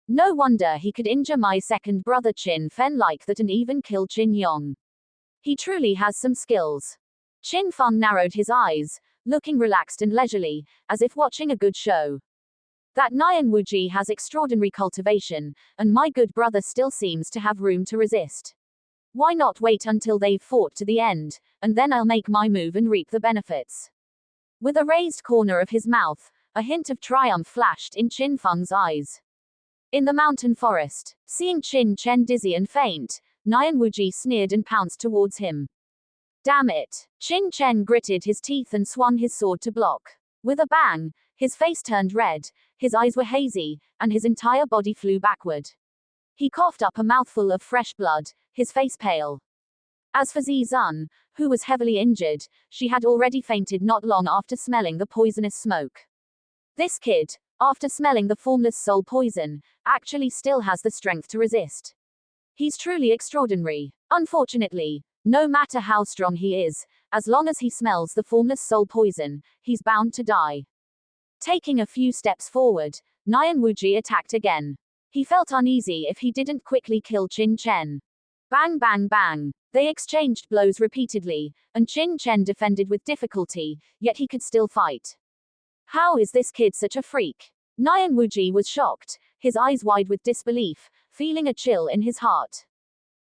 No wonder he could injure my second brother Qin Fen like that and even kill Qin Yong. He truly has some skills. Qin Feng narrowed his eyes, looking relaxed and leisurely, as if watching a good show. That Nian Wuji has extraordinary cultivation, and my good brother still seems to have room to resist. Why not wait until they've fought to the end, and then I'll make my move and reap the benefits. With a raised corner of his mouth, a hint of triumph flashed in Qin Feng's eyes. In the mountain forest, seeing Qin Chen dizzy and faint, Nian Wuji sneered and pounced towards him. Damn it! Qin Chen gritted his teeth and swung his sword to block. With a bang, his face turned red, his eyes were hazy, and his entire body flew backward. He coughed up a mouthful of fresh blood, his face pale. As for Zizun, who was heavily injured, she had already fainted not long after smelling the poisonous smoke. This kid, after smelling the formless soul poison, actually still has the strength to resist. He's truly extraordinary. Unfortunately, no matter how strong he is, as long as he smells the formless soul poison, he's bound to die. Taking a few steps forward, Nian Wuji attacked again. He felt uneasy if he didn't quickly kill Qin Chen. Bang bang bang. They exchanged blows repeatedly, and Qin Chen defended with difficulty, yet he could still fight. How is this kid such a freak? Nian Wuji was shocked, his eyes wide with disbelief, feeling a chill in his heart.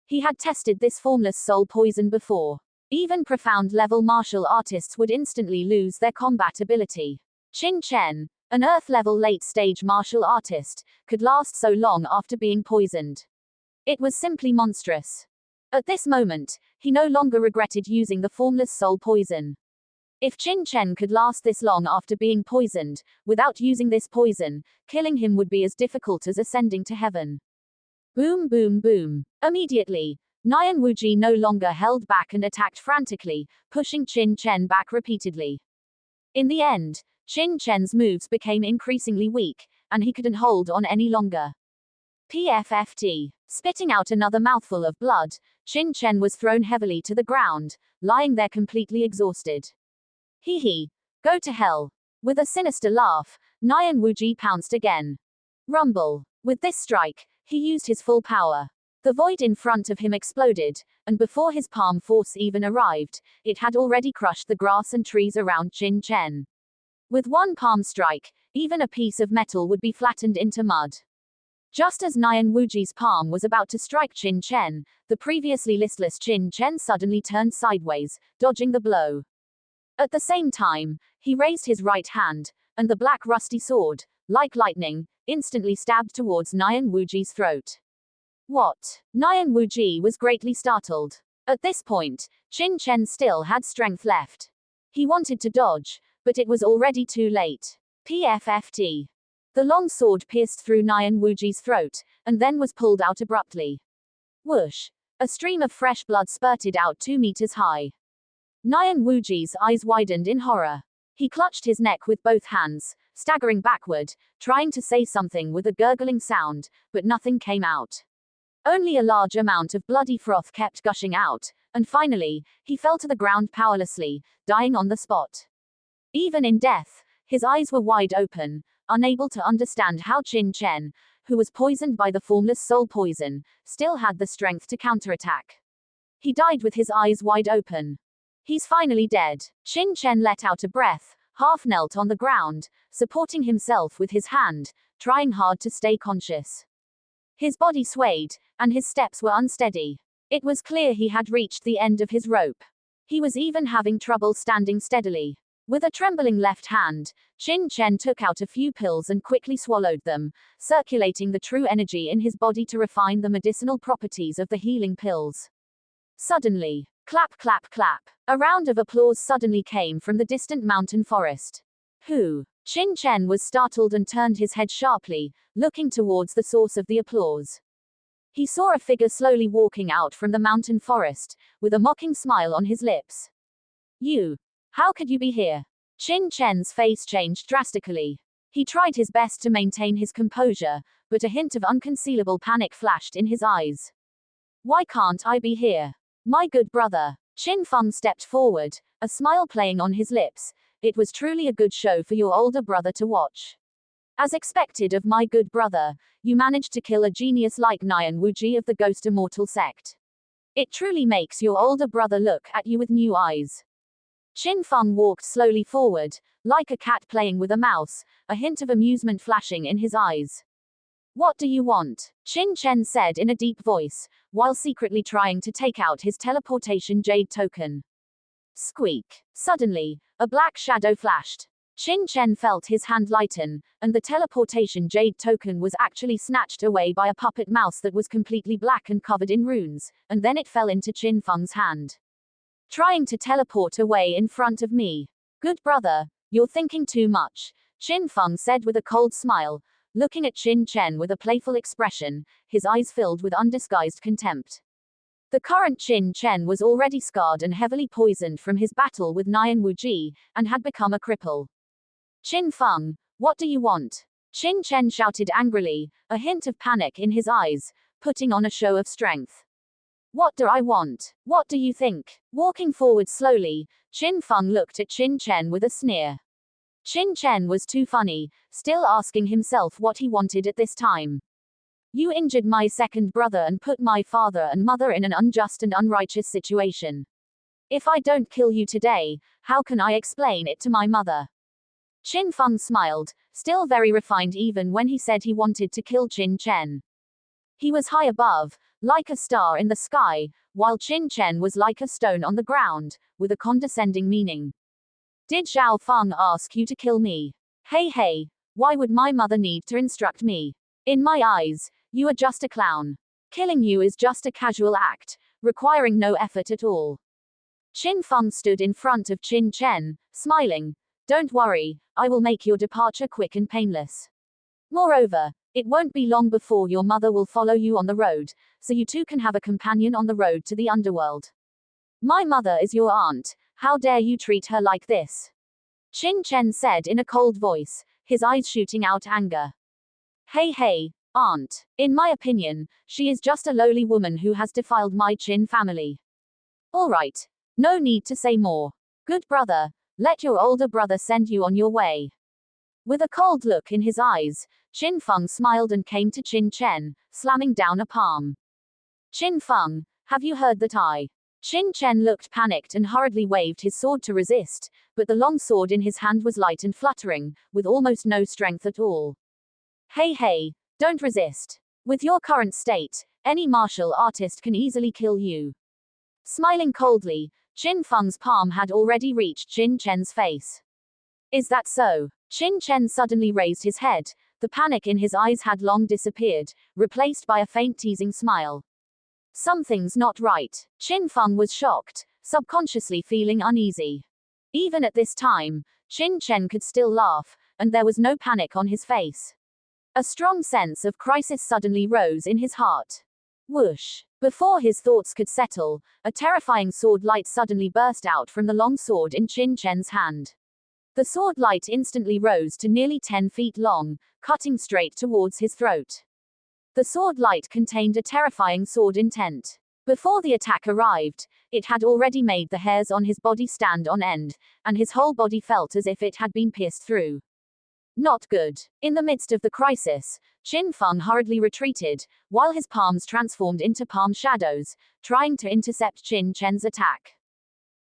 He had tested this formless soul poison before. Even profound level martial artists would instantly lose their combat ability. Qin Chen, an Earth-level late-stage martial artist, could last so long after being poisoned. It was simply monstrous. At this moment, he no longer regretted using the formless soul poison. If Qin Chen could last this long after being poisoned, without using this poison, killing him would be as difficult as ascending to heaven. Boom boom boom. Immediately, Nian Wuji no longer held back and attacked frantically, pushing Qin Chen back repeatedly. In the end, Qin Chen's moves became increasingly weak, and he couldn't hold on any longer. PFFT. Spitting out another mouthful of blood, Qin Chen was thrown heavily to the ground, lying there completely exhausted. Hee hee. Go to hell. With a sinister laugh, Nian Wuji pounced again. Rumble. With this strike, he used his full power. The void in front of him exploded, and before his palm force even arrived, it had already crushed the grass and trees around Qin Chen. With one palm strike, even a piece of metal would be flattened into mud. Just as Nian Wuji's palm was about to strike Qin Chen, the previously listless Qin Chen suddenly turned sideways, dodging the blow. At the same time, he raised his right hand, and the black rusty sword, like lightning, instantly stabbed towards Nian Wuji's throat. What? Nian Wuji was greatly startled. At this point, Qin Chen still had strength left. He wanted to dodge, but it was already too late. PFFT. The long sword pierced through Nian Wuji's throat, and then was pulled out abruptly. Whoosh! A stream of fresh blood spurted out 2 meters high. Nian Wuji's eyes widened in horror. He clutched his neck with both hands, staggering backward, trying to say something with a gurgling sound, but nothing came out. Only a large amount of bloody froth kept gushing out, and finally, he fell to the ground powerlessly, dying on the spot. Even in death, his eyes were wide open, unable to understand how Qin Chen, who was poisoned by the formless soul poison, still had the strength to counterattack. He died with his eyes wide open. He's finally dead. Qin Chen let out a breath, half knelt on the ground, supporting himself with his hand, trying hard to stay conscious. His body swayed, and his steps were unsteady. It was clear he had reached the end of his rope. He was even having trouble standing steadily. With a trembling left hand, Qin Chen took out a few pills and quickly swallowed them, circulating the true energy in his body to refine the medicinal properties of the healing pills. Suddenly, clap clap clap, a round of applause suddenly came from the distant mountain forest. Who? Qin Chen was startled and turned his head sharply, looking towards the source of the applause. He saw a figure slowly walking out from the mountain forest, with a mocking smile on his lips. You. How could you be here? Qin Chen's face changed drastically. He tried his best to maintain his composure, but a hint of unconcealable panic flashed in his eyes. Why can't I be here? My good brother. Qin Feng stepped forward, a smile playing on his lips. It was truly a good show for your older brother to watch. As expected of my good brother, you managed to kill a genius like Nian Wuji of the Ghost Immortal sect. It truly makes your older brother look at you with new eyes. Qin Feng walked slowly forward, like a cat playing with a mouse, a hint of amusement flashing in his eyes. What do you want? Qin Chen said in a deep voice, while secretly trying to take out his teleportation jade token. Squeak. Suddenly, a black shadow flashed. Qin Chen felt his hand lighten, and the teleportation jade token was actually snatched away by a puppet mouse that was completely black and covered in runes, and then it fell into Qin Feng's hand. Trying to teleport away in front of me. Good brother, you're thinking too much, Qin Feng said with a cold smile, looking at Qin Chen with a playful expression, his eyes filled with undisguised contempt. The current Qin Chen was already scarred and heavily poisoned from his battle with Nian Wuji, and had become a cripple. Qin Feng, what do you want? Qin Chen shouted angrily, a hint of panic in his eyes, putting on a show of strength. What do I want? What do you think? Walking forward slowly, Qin Feng looked at Qin Chen with a sneer. Qin Chen was too funny, still asking himself what he wanted at this time. You injured my second brother and put my father and mother in an unjust and unrighteous situation. If I don't kill you today, how can I explain it to my mother? Qin Feng smiled, still very refined even when he said he wanted to kill Qin Chen. He was high above, like a star in the sky, while Qin Chen was like a stone on the ground, with a condescending meaning. Did Zhao Feng ask you to kill me? Hey hey, why would my mother need to instruct me? In my eyes, you are just a clown. Killing you is just a casual act, requiring no effort at all. Qin Feng stood in front of Qin Chen, smiling. Don't worry, I will make your departure quick and painless. Moreover, it won't be long before your mother will follow you on the road, so you two can have a companion on the road to the underworld. My mother is your aunt, how dare you treat her like this? Qin Chen said in a cold voice, his eyes shooting out anger. Hey hey, aunt. In my opinion, she is just a lowly woman who has defiled my Qin family. Alright. No need to say more. Good brother, let your older brother send you on your way. With a cold look in his eyes, Qin Feng smiled and came to Qin Chen, slamming down a palm. Qin Feng, have you heard that I? Qin Chen looked panicked and hurriedly waved his sword to resist, but the long sword in his hand was light and fluttering, with almost no strength at all. Hey hey, don't resist. With your current state, any martial artist can easily kill you. Smiling coldly, Qin Feng's palm had already reached Qin Chen's face. Is that so? Qin Chen suddenly raised his head, the panic in his eyes had long disappeared, replaced by a faint teasing smile. Something's not right. Qin Feng was shocked, subconsciously feeling uneasy. Even at this time, Qin Chen could still laugh, and there was no panic on his face. A strong sense of crisis suddenly rose in his heart. Whoosh! Before his thoughts could settle, a terrifying sword light suddenly burst out from the long sword in Qin Chen's hand. The sword light instantly rose to nearly 10 feet long, cutting straight towards his throat. The sword light contained a terrifying sword intent. Before the attack arrived, it had already made the hairs on his body stand on end, and his whole body felt as if it had been pierced through. Not good. In the midst of the crisis, Qin Feng hurriedly retreated, while his palms transformed into palm shadows, trying to intercept Qin Chen's attack.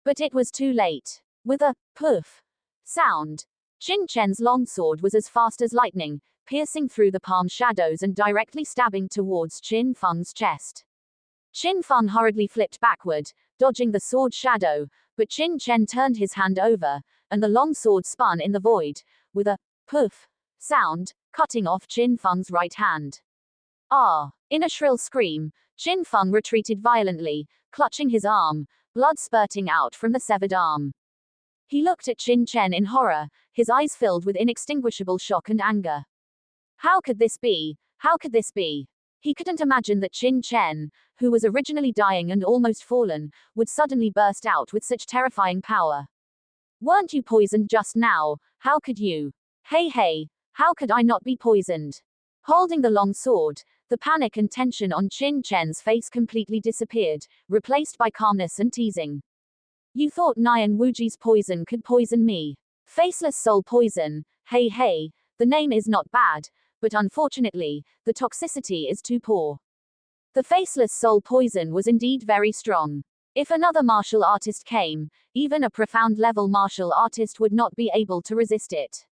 But it was too late. With a poof sound, Qin Chen's longsword was as fast as lightning, piercing through the palm shadows and directly stabbing towards Qin Feng's chest. Qin Feng hurriedly flipped backward, dodging the sword shadow, but Qin Chen turned his hand over, and the long sword spun in the void, with a poof sound, cutting off Qin Feng's right hand. Ah! In a shrill scream, Qin Feng retreated violently, clutching his arm, blood spurting out from the severed arm. He looked at Qin Chen in horror, his eyes filled with inextinguishable shock and anger. How could this be? How could this be? He couldn't imagine that Qin Chen, who was originally dying and almost fallen, would suddenly burst out with such terrifying power. Weren't you poisoned just now? How could you? Hey hey, how could I not be poisoned? Holding the long sword, the panic and tension on Qin Chen's face completely disappeared, replaced by calmness and teasing. You thought Nian Wuji's poison could poison me? Faceless soul poison, hey hey, the name is not bad, but unfortunately, the toxicity is too poor. The faceless soul poison was indeed very strong. If another martial artist came, even a profound level martial artist would not be able to resist it.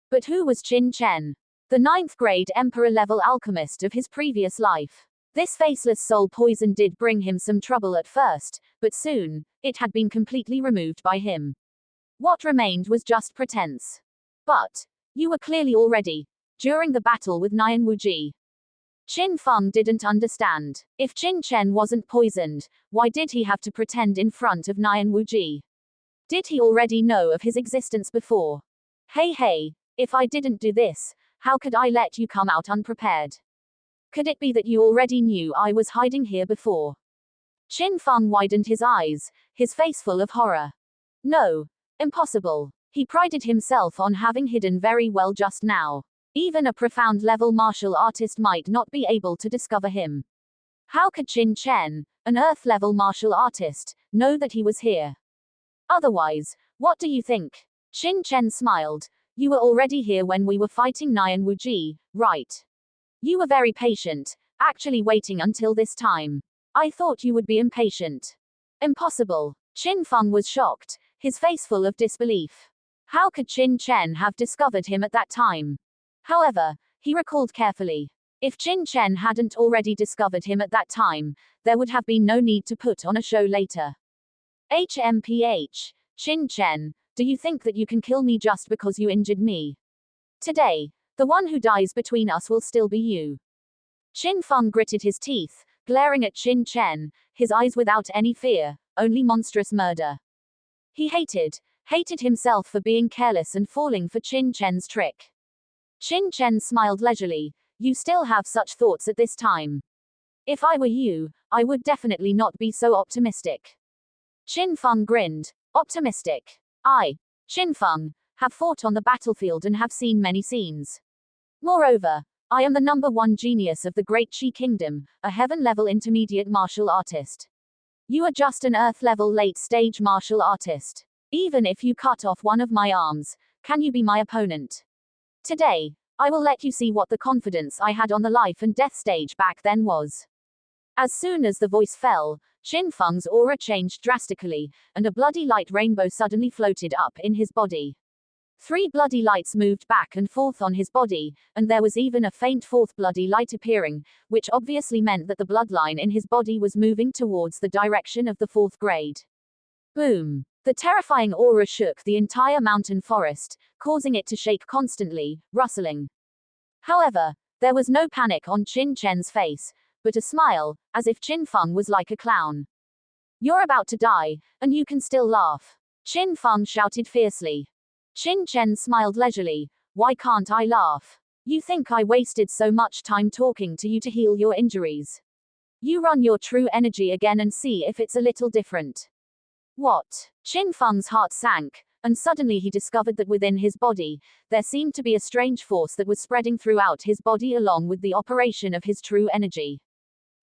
But who was Qin Chen? The 9th grade emperor-level alchemist of his previous life. This faceless soul poison did bring him some trouble at first, but soon, it had been completely removed by him. What remained was just pretense. But, you were clearly already, during the battle with Nian Wuji. Qin Feng didn't understand. If Qin Chen wasn't poisoned, why did he have to pretend in front of Nian Wuji? Did he already know of his existence before? Hey hey, if I didn't do this, how could I let you come out unprepared? Could it be that you already knew I was hiding here before? Qin Feng widened his eyes, his face full of horror. No. Impossible. He prided himself on having hidden very well just now. Even a profound level martial artist might not be able to discover him. How could Qin Chen, an earth level martial artist, know that he was here? Otherwise, what do you think? Qin Chen smiled. You were already here when we were fighting Nian Wuji, right? You were very patient, actually waiting until this time. I thought you would be impatient. Impossible. Qin Feng was shocked, his face full of disbelief. How could Qin Chen have discovered him at that time? However, he recalled carefully. If Qin Chen hadn't already discovered him at that time, there would have been no need to put on a show later. HMPH. Qin Chen, Do you think that you can kill me just because you injured me? Today, the one who dies between us will still be you. Qin Feng gritted his teeth, glaring at Qin Chen, his eyes without any fear, only monstrous murder. He hated himself for being careless and falling for Qin Chen's trick. Qin Chen smiled leisurely. You still have such thoughts at this time. If I were you, I would definitely not be so optimistic. Qin Feng grinned. Optimistic. I, Qin Feng, have fought on the battlefield and have seen many scenes. Moreover, I am the #1 genius of the Great Qi Kingdom, a heaven-level intermediate martial artist. You are just an earth-level late-stage martial artist. Even if you cut off one of my arms, can you be my opponent? Today, I will let you see what the confidence I had on the life and death stage back then was. As soon as the voice fell, Qin Feng's aura changed drastically, and a bloody light rainbow suddenly floated up in his body. 3 bloody lights moved back and forth on his body, and there was even a faint 4th bloody light appearing, which obviously meant that the bloodline in his body was moving towards the direction of the 4th grade. Boom! The terrifying aura shook the entire mountain forest, causing it to shake constantly, rustling. However, there was no panic on Qin Chen's face, but a smile, as if Qin Feng was like a clown. You're about to die, and you can still laugh. Qin Feng shouted fiercely. Qin Chen smiled leisurely. Why can't I laugh? You think I wasted so much time talking to you to heal your injuries? You run your true energy again and see if it's a little different. What? Qin Feng's heart sank, and suddenly he discovered that within his body, there seemed to be a strange force that was spreading throughout his body along with the operation of his true energy.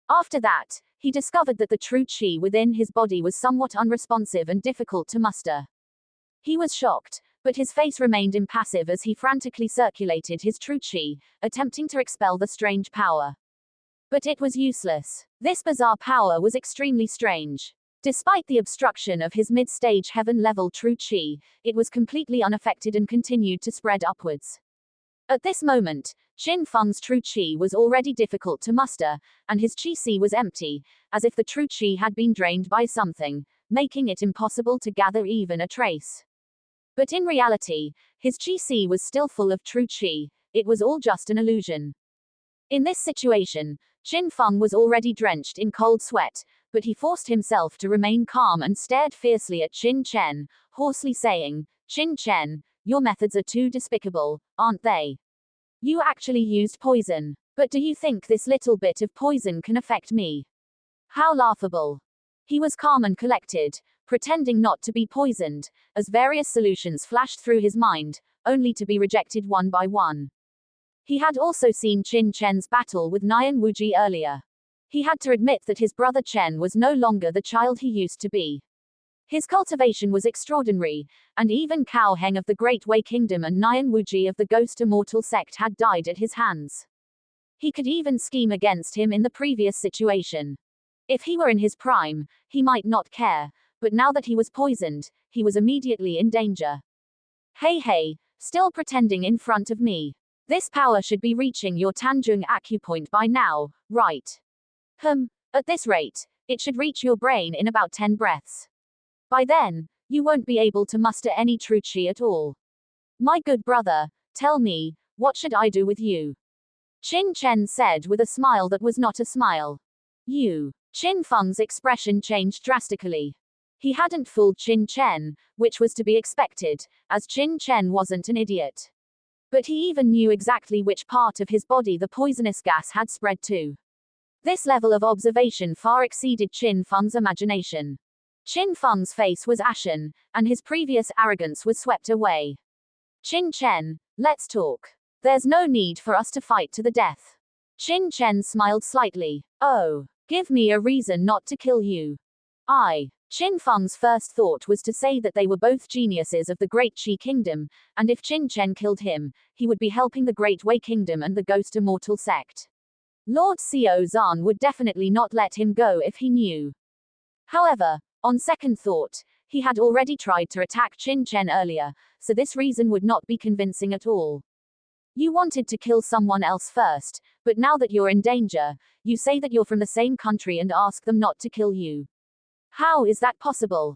After that, he discovered that the true qi within his body was somewhat unresponsive and difficult to muster. He was shocked, but his face remained impassive as he frantically circulated his true qi, attempting to expel the strange power. But it was useless. This bizarre power was extremely strange. Despite the obstruction of his mid-stage heaven-level true qi, it was completely unaffected and continued to spread upwards. At this moment, Qin Feng's true qi was already difficult to muster, and his qi was empty, as if the true qi had been drained by something, making it impossible to gather even a trace. But in reality, his qi was still full of true qi. It was all just an illusion. In this situation, Qin Feng was already drenched in cold sweat, but he forced himself to remain calm and stared fiercely at Qin Chen, hoarsely saying, Qin Chen, your methods are too despicable, aren't they? You actually used poison. But do you think this little bit of poison can affect me? How laughable. He was calm and collected, pretending not to be poisoned, as various solutions flashed through his mind, only to be rejected one by one. He had also seen Qin Chen's battle with Nian Wuji earlier. He had to admit that his brother Chen was no longer the child he used to be. His cultivation was extraordinary, and even Cao Heng of the Great Wei Kingdom and Nian Wuji of the Ghost Immortal sect had died at his hands. He could even scheme against him in the previous situation. If he were in his prime, he might not care, but now that he was poisoned, he was immediately in danger. Hey, still pretending in front of me. This power should be reaching your Tanjung acupoint by now, right? At this rate, it should reach your brain in about 10 breaths. By then, you won't be able to muster any true qi at all. My good brother, tell me, what should I do with you? Qin Chen said with a smile that was not a smile. You. Qin Feng's expression changed drastically. He hadn't fooled Qin Chen, which was to be expected, as Qin Chen wasn't an idiot. But he even knew exactly which part of his body the poisonous gas had spread to. This level of observation far exceeded Qin Feng's imagination. Qin Feng's face was ashen, and his previous arrogance was swept away. Qin Chen, let's talk. There's no need for us to fight to the death. Qin Chen smiled slightly. Oh, give me a reason not to kill you. Qin Feng's first thought was to say that they were both geniuses of the Great Qi Kingdom, and if Qin Chen killed him, he would be helping the Great Wei Kingdom and the Ghost Immortal sect. Lord Xiao Zhan would definitely not let him go if he knew. However, on second thought, he had already tried to attack Qin Chen earlier, so this reason would not be convincing at all. You wanted to kill someone else first, but now that you're in danger, you say that you're from the same country and ask them not to kill you. How is that possible?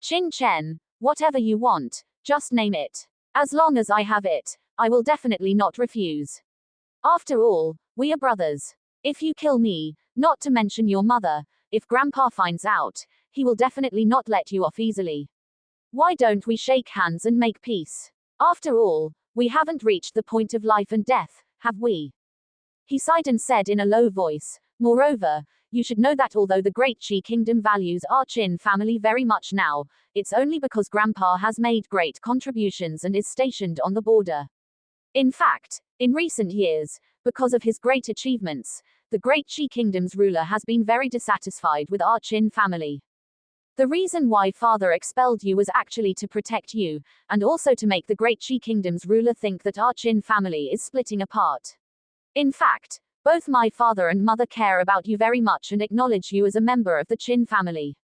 Qin Chen, whatever you want, Just name it. As long as I have it, I will definitely not refuse. After all, we are brothers. If you kill me, not to mention your mother, if Grandpa finds out, he will definitely not let you off easily. Why don't we shake hands and make peace? After all, we haven't reached the point of life and death, have we? He sighed and said in a low voice, moreover, you should know that although the Great Qi Kingdom values our Qin family very much now, it's only because Grandpa has made great contributions and is stationed on the border. In fact, in recent years, because of his great achievements, the Great Qi Kingdom's ruler has been very dissatisfied with our Qin family. The reason why father expelled you was actually to protect you, and also to make the Great Qi Kingdom's ruler think that our Qin family is splitting apart. In fact, both my father and mother care about you very much and acknowledge you as a member of the Qin family.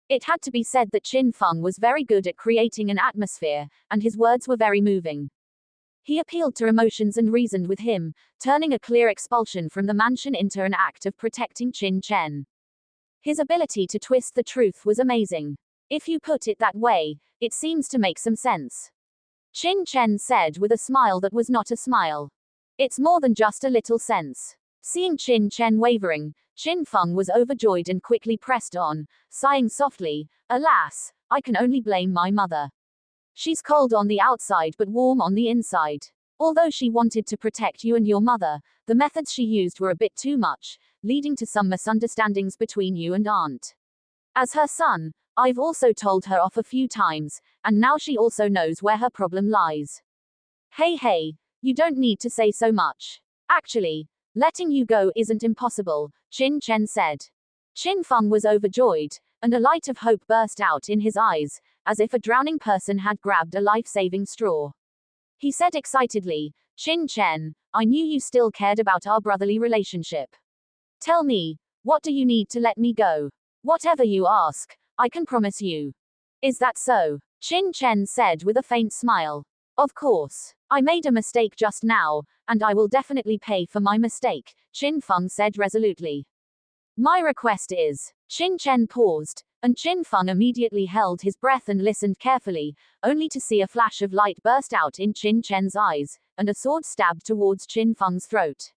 It had to be said that Qin Feng was very good at creating an atmosphere, and his words were very moving. He appealed to emotions and reasoned with him, turning a clear expulsion from the mansion into an act of protecting Qin Chen. His ability to twist the truth was amazing. If you put it that way, it seems to make some sense. Qin Chen said with a smile that was not a smile. It's more than just a little sense. Seeing Qin Chen wavering, Qin Feng was overjoyed and quickly pressed on, sighing softly, alas, I can only blame my mother. She's cold on the outside but warm on the inside. Although she wanted to protect you and your mother, the methods she used were a bit too much, leading to some misunderstandings between you and Aunt. As her son, I've also told her off a few times, and now she also knows where her problem lies. Hey, you don't need to say so much. Actually, letting you go isn't impossible, Qin Chen said. Qin Feng was overjoyed, and a light of hope burst out in his eyes, as if a drowning person had grabbed a life-saving straw. He said excitedly, Qin Chen, I knew you still cared about our brotherly relationship. Tell me, what do you need to let me go? Whatever you ask, I can promise you. Is that so? Qin Chen said with a faint smile. Of course. I made a mistake just now, and I will definitely pay for my mistake, Qin Feng said resolutely. My request is. Qin Chen paused, and Qin Feng immediately held his breath and listened carefully, only to see a flash of light burst out in Qin Chen's eyes, and a sword stabbed towards Qin Feng's throat.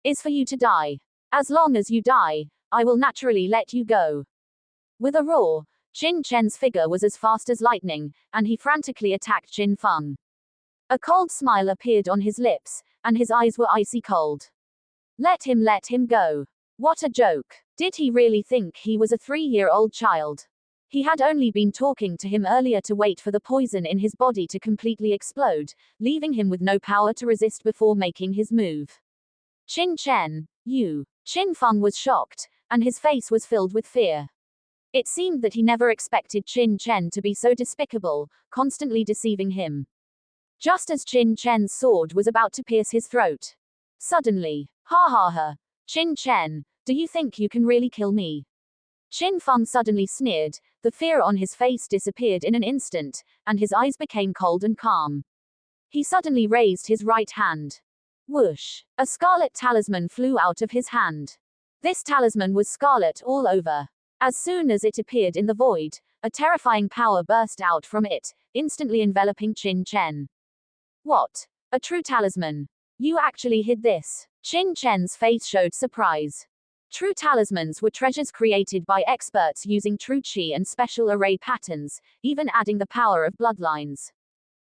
Is for you to die. As long as you die, I will naturally let you go. With a roar, Qin Chen's figure was as fast as lightning, and he frantically attacked Qin Feng. A cold smile appeared on his lips, and his eyes were icy cold. Let him go. What a joke. Did he really think he was a 3-year-old child? He had only been talking to him earlier to wait for the poison in his body to completely explode, leaving him with no power to resist before making his move. Qin Chen, you. Qin Feng was shocked, and his face was filled with fear. It seemed that he never expected Qin Chen to be so despicable, constantly deceiving him. Just as Qin Chen's sword was about to pierce his throat. Suddenly, ha, Qin Chen, do you think you can really kill me? Qin Feng suddenly sneered, the fear on his face disappeared in an instant, and his eyes became cold and calm. He suddenly raised his right hand. Whoosh! A scarlet talisman flew out of his hand. This talisman was scarlet all over. As soon as it appeared in the void, a terrifying power burst out from it, instantly enveloping Qin Chen. What? A true talisman? You actually hid this? Qin Chen's face showed surprise. True talismans were treasures created by experts using true qi and special array patterns, even adding the power of bloodlines.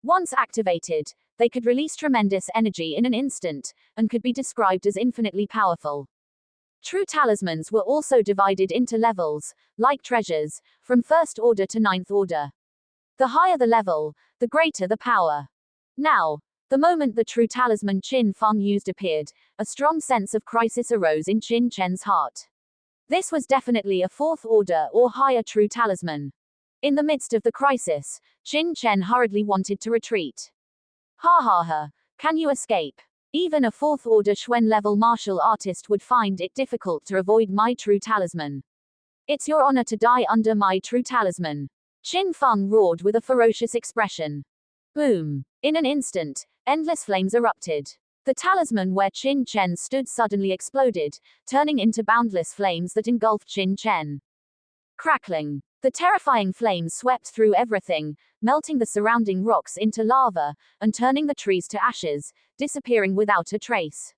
Once activated, they could release tremendous energy in an instant, and could be described as infinitely powerful. True talismans were also divided into levels, like treasures, from 1st order to 9th order. The higher the level, the greater the power. Now, the moment the true talisman Qin Feng used appeared, a strong sense of crisis arose in Qin Chen's heart. This was definitely a 4th order or higher true talisman. In the midst of the crisis, Qin Chen hurriedly wanted to retreat. Ha, can you escape? Even a 4th order Xuan level martial artist would find it difficult to avoid my true talisman. It's your honor to die under my true talisman. Qin Feng roared with a ferocious expression. Boom! In an instant, endless flames erupted. The talisman where Qin Chen stood suddenly exploded, turning into boundless flames that engulfed Qin Chen. Crackling. The terrifying flames swept through everything, melting the surrounding rocks into lava, and turning the trees to ashes, disappearing without a trace.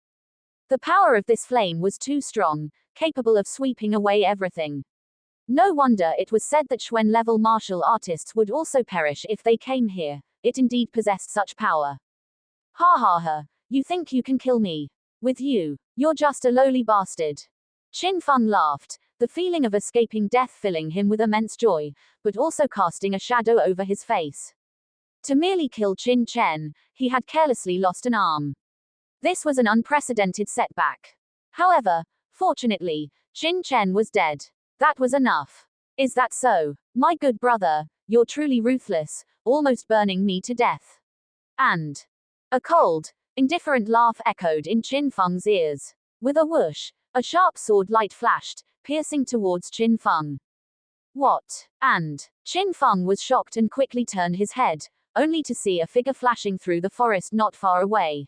The power of this flame was too strong, capable of sweeping away everything. No wonder it was said that Xuan-level martial artists would also perish if they came here. It indeed possessed such power. Ha ha ha, you think you can kill me? With you, you're just a lowly bastard. Qin Feng laughed, the feeling of escaping death filling him with immense joy, but also casting a shadow over his face. To merely kill Qin Chen, he had carelessly lost an arm. This was an unprecedented setback. However, fortunately, Qin Chen was dead. That was enough. Is that so? My good brother, you're truly ruthless, almost burning me to death. And a cold, indifferent laugh echoed in Qin Feng's ears. With a whoosh, a sharp sword light flashed, piercing towards Qin Feng. What? And Qin Feng was shocked and quickly turned his head, only to see a figure flashing through the forest not far away.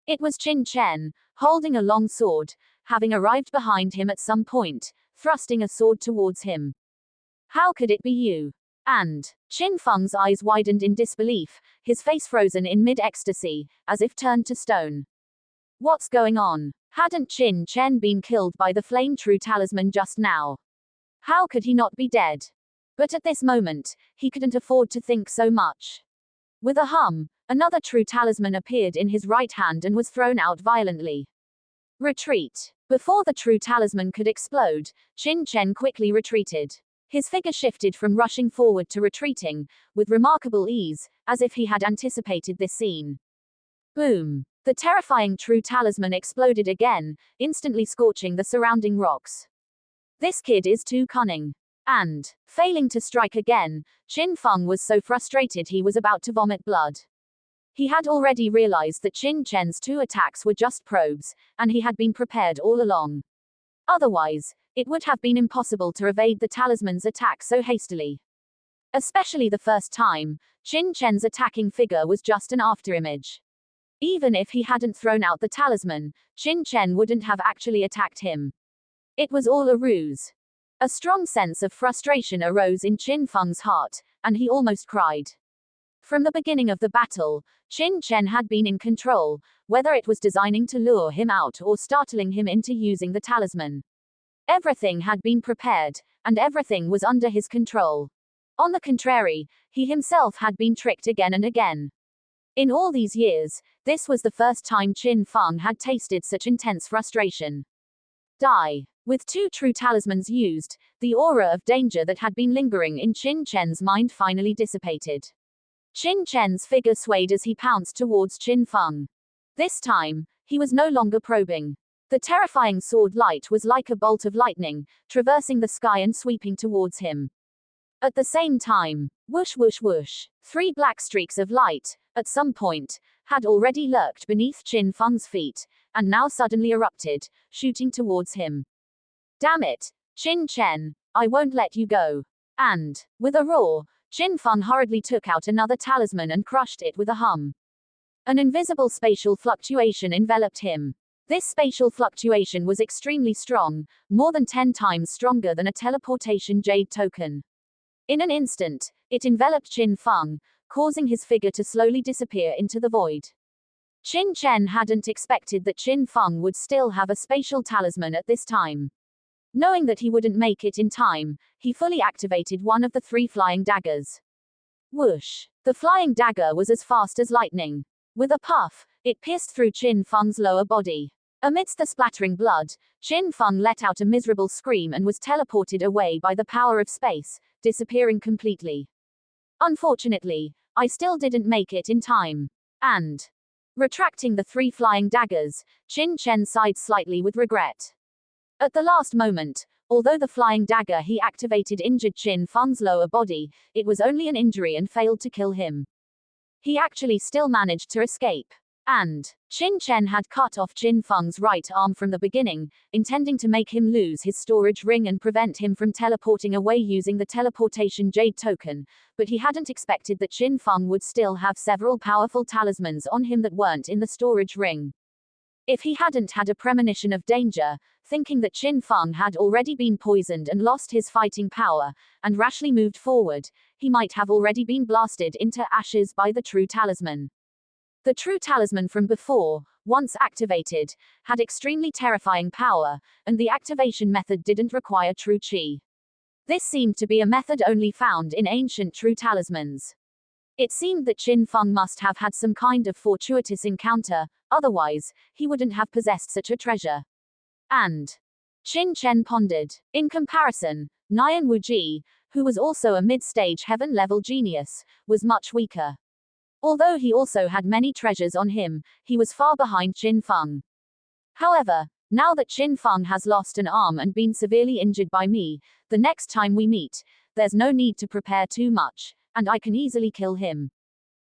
It was Qin Chen, holding a long sword, having arrived behind him at some point, thrusting a sword towards him. How could it be you? And Qin Feng's eyes widened in disbelief, his face frozen in mid-ecstasy, as if turned to stone. What's going on? Hadn't Qin Chen been killed by the flame true talisman just now? How could he not be dead? But at this moment, he couldn't afford to think so much. With a hum, another true talisman appeared in his right hand and was thrown out violently. Retreat. Before the true talisman could explode, Qin Chen quickly retreated. His figure shifted from rushing forward to retreating, with remarkable ease, as if he had anticipated this scene. Boom! The terrifying true talisman exploded again, instantly scorching the surrounding rocks. This kid is too cunning. And, failing to strike again, Qin Feng was so frustrated he was about to vomit blood. He had already realized that Qin Chen's two attacks were just probes, and he had been prepared all along. Otherwise, it would have been impossible to evade the talisman's attack so hastily. Especially the first time, Qin Chen's attacking figure was just an afterimage. Even if he hadn't thrown out the talisman, Qin Chen wouldn't have actually attacked him. It was all a ruse. A strong sense of frustration arose in Qin Feng's heart, and he almost cried. From the beginning of the battle, Qin Chen had been in control, whether it was designing to lure him out or startling him into using the talisman. Everything had been prepared, and everything was under his control. On the contrary, he himself had been tricked again and again. In all these years, this was the first time Qin Feng had tasted such intense frustration. Die. With two true talismans used, the aura of danger that had been lingering in Qin Chen's mind finally dissipated. Qin Chen's figure swayed as he pounced towards Qin Feng. This time, he was no longer probing. The terrifying sword light was like a bolt of lightning, traversing the sky and sweeping towards him. At the same time, whoosh whoosh whoosh, three black streaks of light, at some point, had already lurked beneath Qin Feng's feet, and now suddenly erupted, shooting towards him. Damn it, Qin Chen, I won't let you go. And, with a roar, Qin Feng hurriedly took out another talisman and crushed it with a hum. An invisible spatial fluctuation enveloped him. This spatial fluctuation was extremely strong, more than 10 times stronger than a teleportation jade token. In an instant, it enveloped Qin Feng, causing his figure to slowly disappear into the void. Qin Chen hadn't expected that Qin Feng would still have a spatial talisman at this time. Knowing that he wouldn't make it in time, he fully activated one of the three flying daggers. Whoosh! The flying dagger was as fast as lightning. With a puff, it pierced through Qin Feng's lower body. Amidst the splattering blood, Qin Feng let out a miserable scream and was teleported away by the power of space, disappearing completely. Unfortunately, I still didn't make it in time. And, retracting the three flying daggers, Qin Chen sighed slightly with regret. At the last moment, although the flying dagger he activated injured Qin Feng's lower body, it was only an injury and failed to kill him. He actually still managed to escape. And, Qin Chen had cut off Qin Feng's right arm from the beginning, intending to make him lose his storage ring and prevent him from teleporting away using the teleportation jade token, but he hadn't expected that Qin Feng would still have several powerful talismans on him that weren't in the storage ring. If he hadn't had a premonition of danger, thinking that Qin Feng had already been poisoned and lost his fighting power, and rashly moved forward, he might have already been blasted into ashes by the true talisman. The true talisman from before, once activated, had extremely terrifying power, and the activation method didn't require true qi. This seemed to be a method only found in ancient true talismans. It seemed that Qin Feng must have had some kind of fortuitous encounter, otherwise, he wouldn't have possessed such a treasure. And Qin Chen pondered. In comparison, Nian Wuji, who was also a mid-stage heaven-level genius, was much weaker. Although he also had many treasures on him, he was far behind Qin Feng. However, now that Qin Feng has lost an arm and been severely injured by me, the next time we meet, there's no need to prepare too much, and I can easily kill him.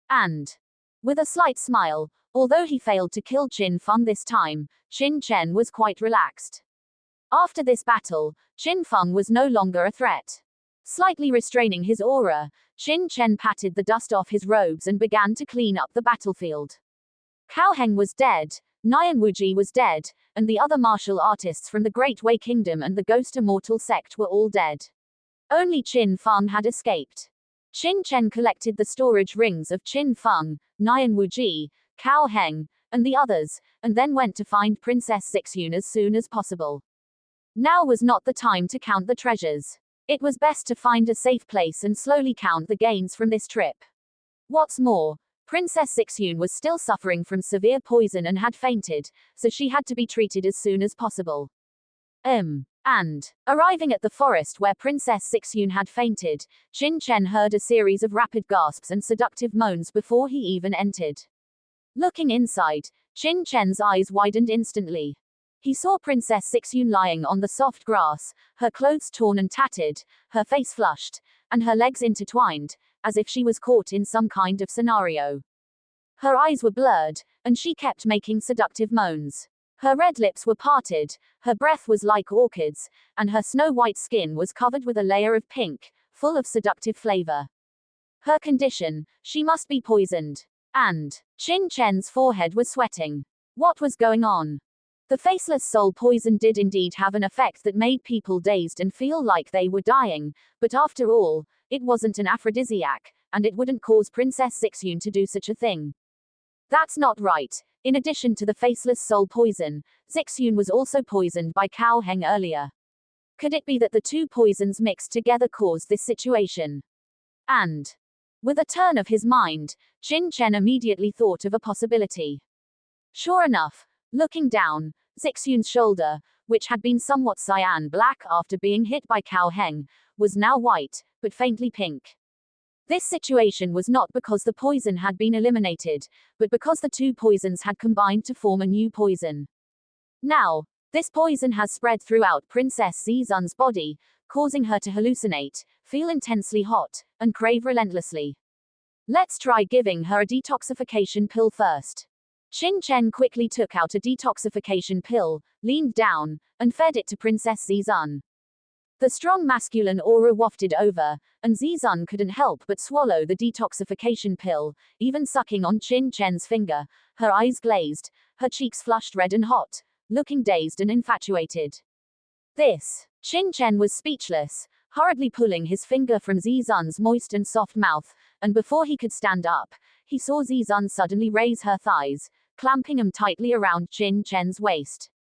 And, with a slight smile, although he failed to kill Qin Feng this time, Qin Chen was quite relaxed. After this battle, Qin Feng was no longer a threat. Slightly restraining his aura, Qin Chen patted the dust off his robes and began to clean up the battlefield. Cao Heng was dead, Nian Wuji was dead, and the other martial artists from the Great Wei Kingdom and the Ghost Immortal sect were all dead. Only Qin Feng had escaped. Qin Chen collected the storage rings of Qin Feng, Nian Wuji, Cao Heng, and the others, and then went to find Princess Zixun as soon as possible. Now was not the time to count the treasures. It was best to find a safe place and slowly count the gains from this trip. What's more, Princess Zixun was still suffering from severe poison and had fainted, so she had to be treated as soon as possible. And, arriving at the forest where Princess Zixun had fainted, Qin Chen heard a series of rapid gasps and seductive moans before he even entered. Looking inside, Qin Chen's eyes widened instantly. He saw Princess Zixun lying on the soft grass, her clothes torn and tattered, her face flushed, and her legs intertwined, as if she was caught in some kind of scenario. Her eyes were blurred, and she kept making seductive moans. Her red lips were parted, her breath was like orchids, and her snow-white skin was covered with a layer of pink, full of seductive flavor. Her condition, she must be poisoned. And Qin Chen's forehead was sweating. What was going on? The faceless soul poison did indeed have an effect that made people dazed and feel like they were dying, but after all, it wasn't an aphrodisiac, and it wouldn't cause Princess Zixun to do such a thing. That's not right. In addition to the faceless soul poison, Zixun was also poisoned by Cao Heng earlier. Could it be that the two poisons mixed together caused this situation? And, with a turn of his mind, Qin Chen immediately thought of a possibility. Sure enough, looking down, Zixun's shoulder, which had been somewhat cyan black after being hit by Cao Heng, was now white, but faintly pink. This situation was not because the poison had been eliminated, but because the two poisons had combined to form a new poison. Now, this poison has spread throughout Princess Zixun's body, causing her to hallucinate, feel intensely hot, and crave relentlessly. Let's try giving her a detoxification pill first. Qin Chen quickly took out a detoxification pill, leaned down, and fed it to Princess Zixun. The strong masculine aura wafted over, and Zixun couldn't help but swallow the detoxification pill, even sucking on Qin Chen's finger, her eyes glazed, her cheeks flushed red and hot, looking dazed and infatuated. Qin Chen was speechless, hurriedly pulling his finger from Zixun's moist and soft mouth, and before he could stand up, he saw Zixun suddenly raise her thighs, clamping them tightly around Qin Chen's waist.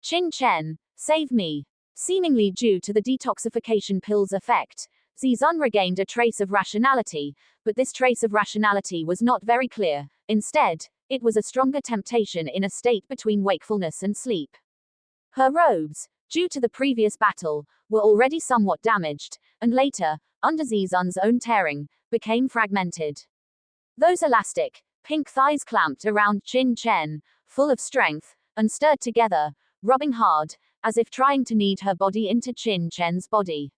Qin Chen, save me. Seemingly due to the detoxification pill's effect, Zixun regained a trace of rationality, but this trace of rationality was not very clear. Instead, it was a stronger temptation in a state between wakefulness and sleep. Her robes, due to the previous battle, were already somewhat damaged, and later, under Zixun's own tearing, became fragmented. Those elastic, pink thighs clamped around Qin Chen, full of strength, and stirred together, rubbing hard, as if trying to knead her body into Qin Chen's body.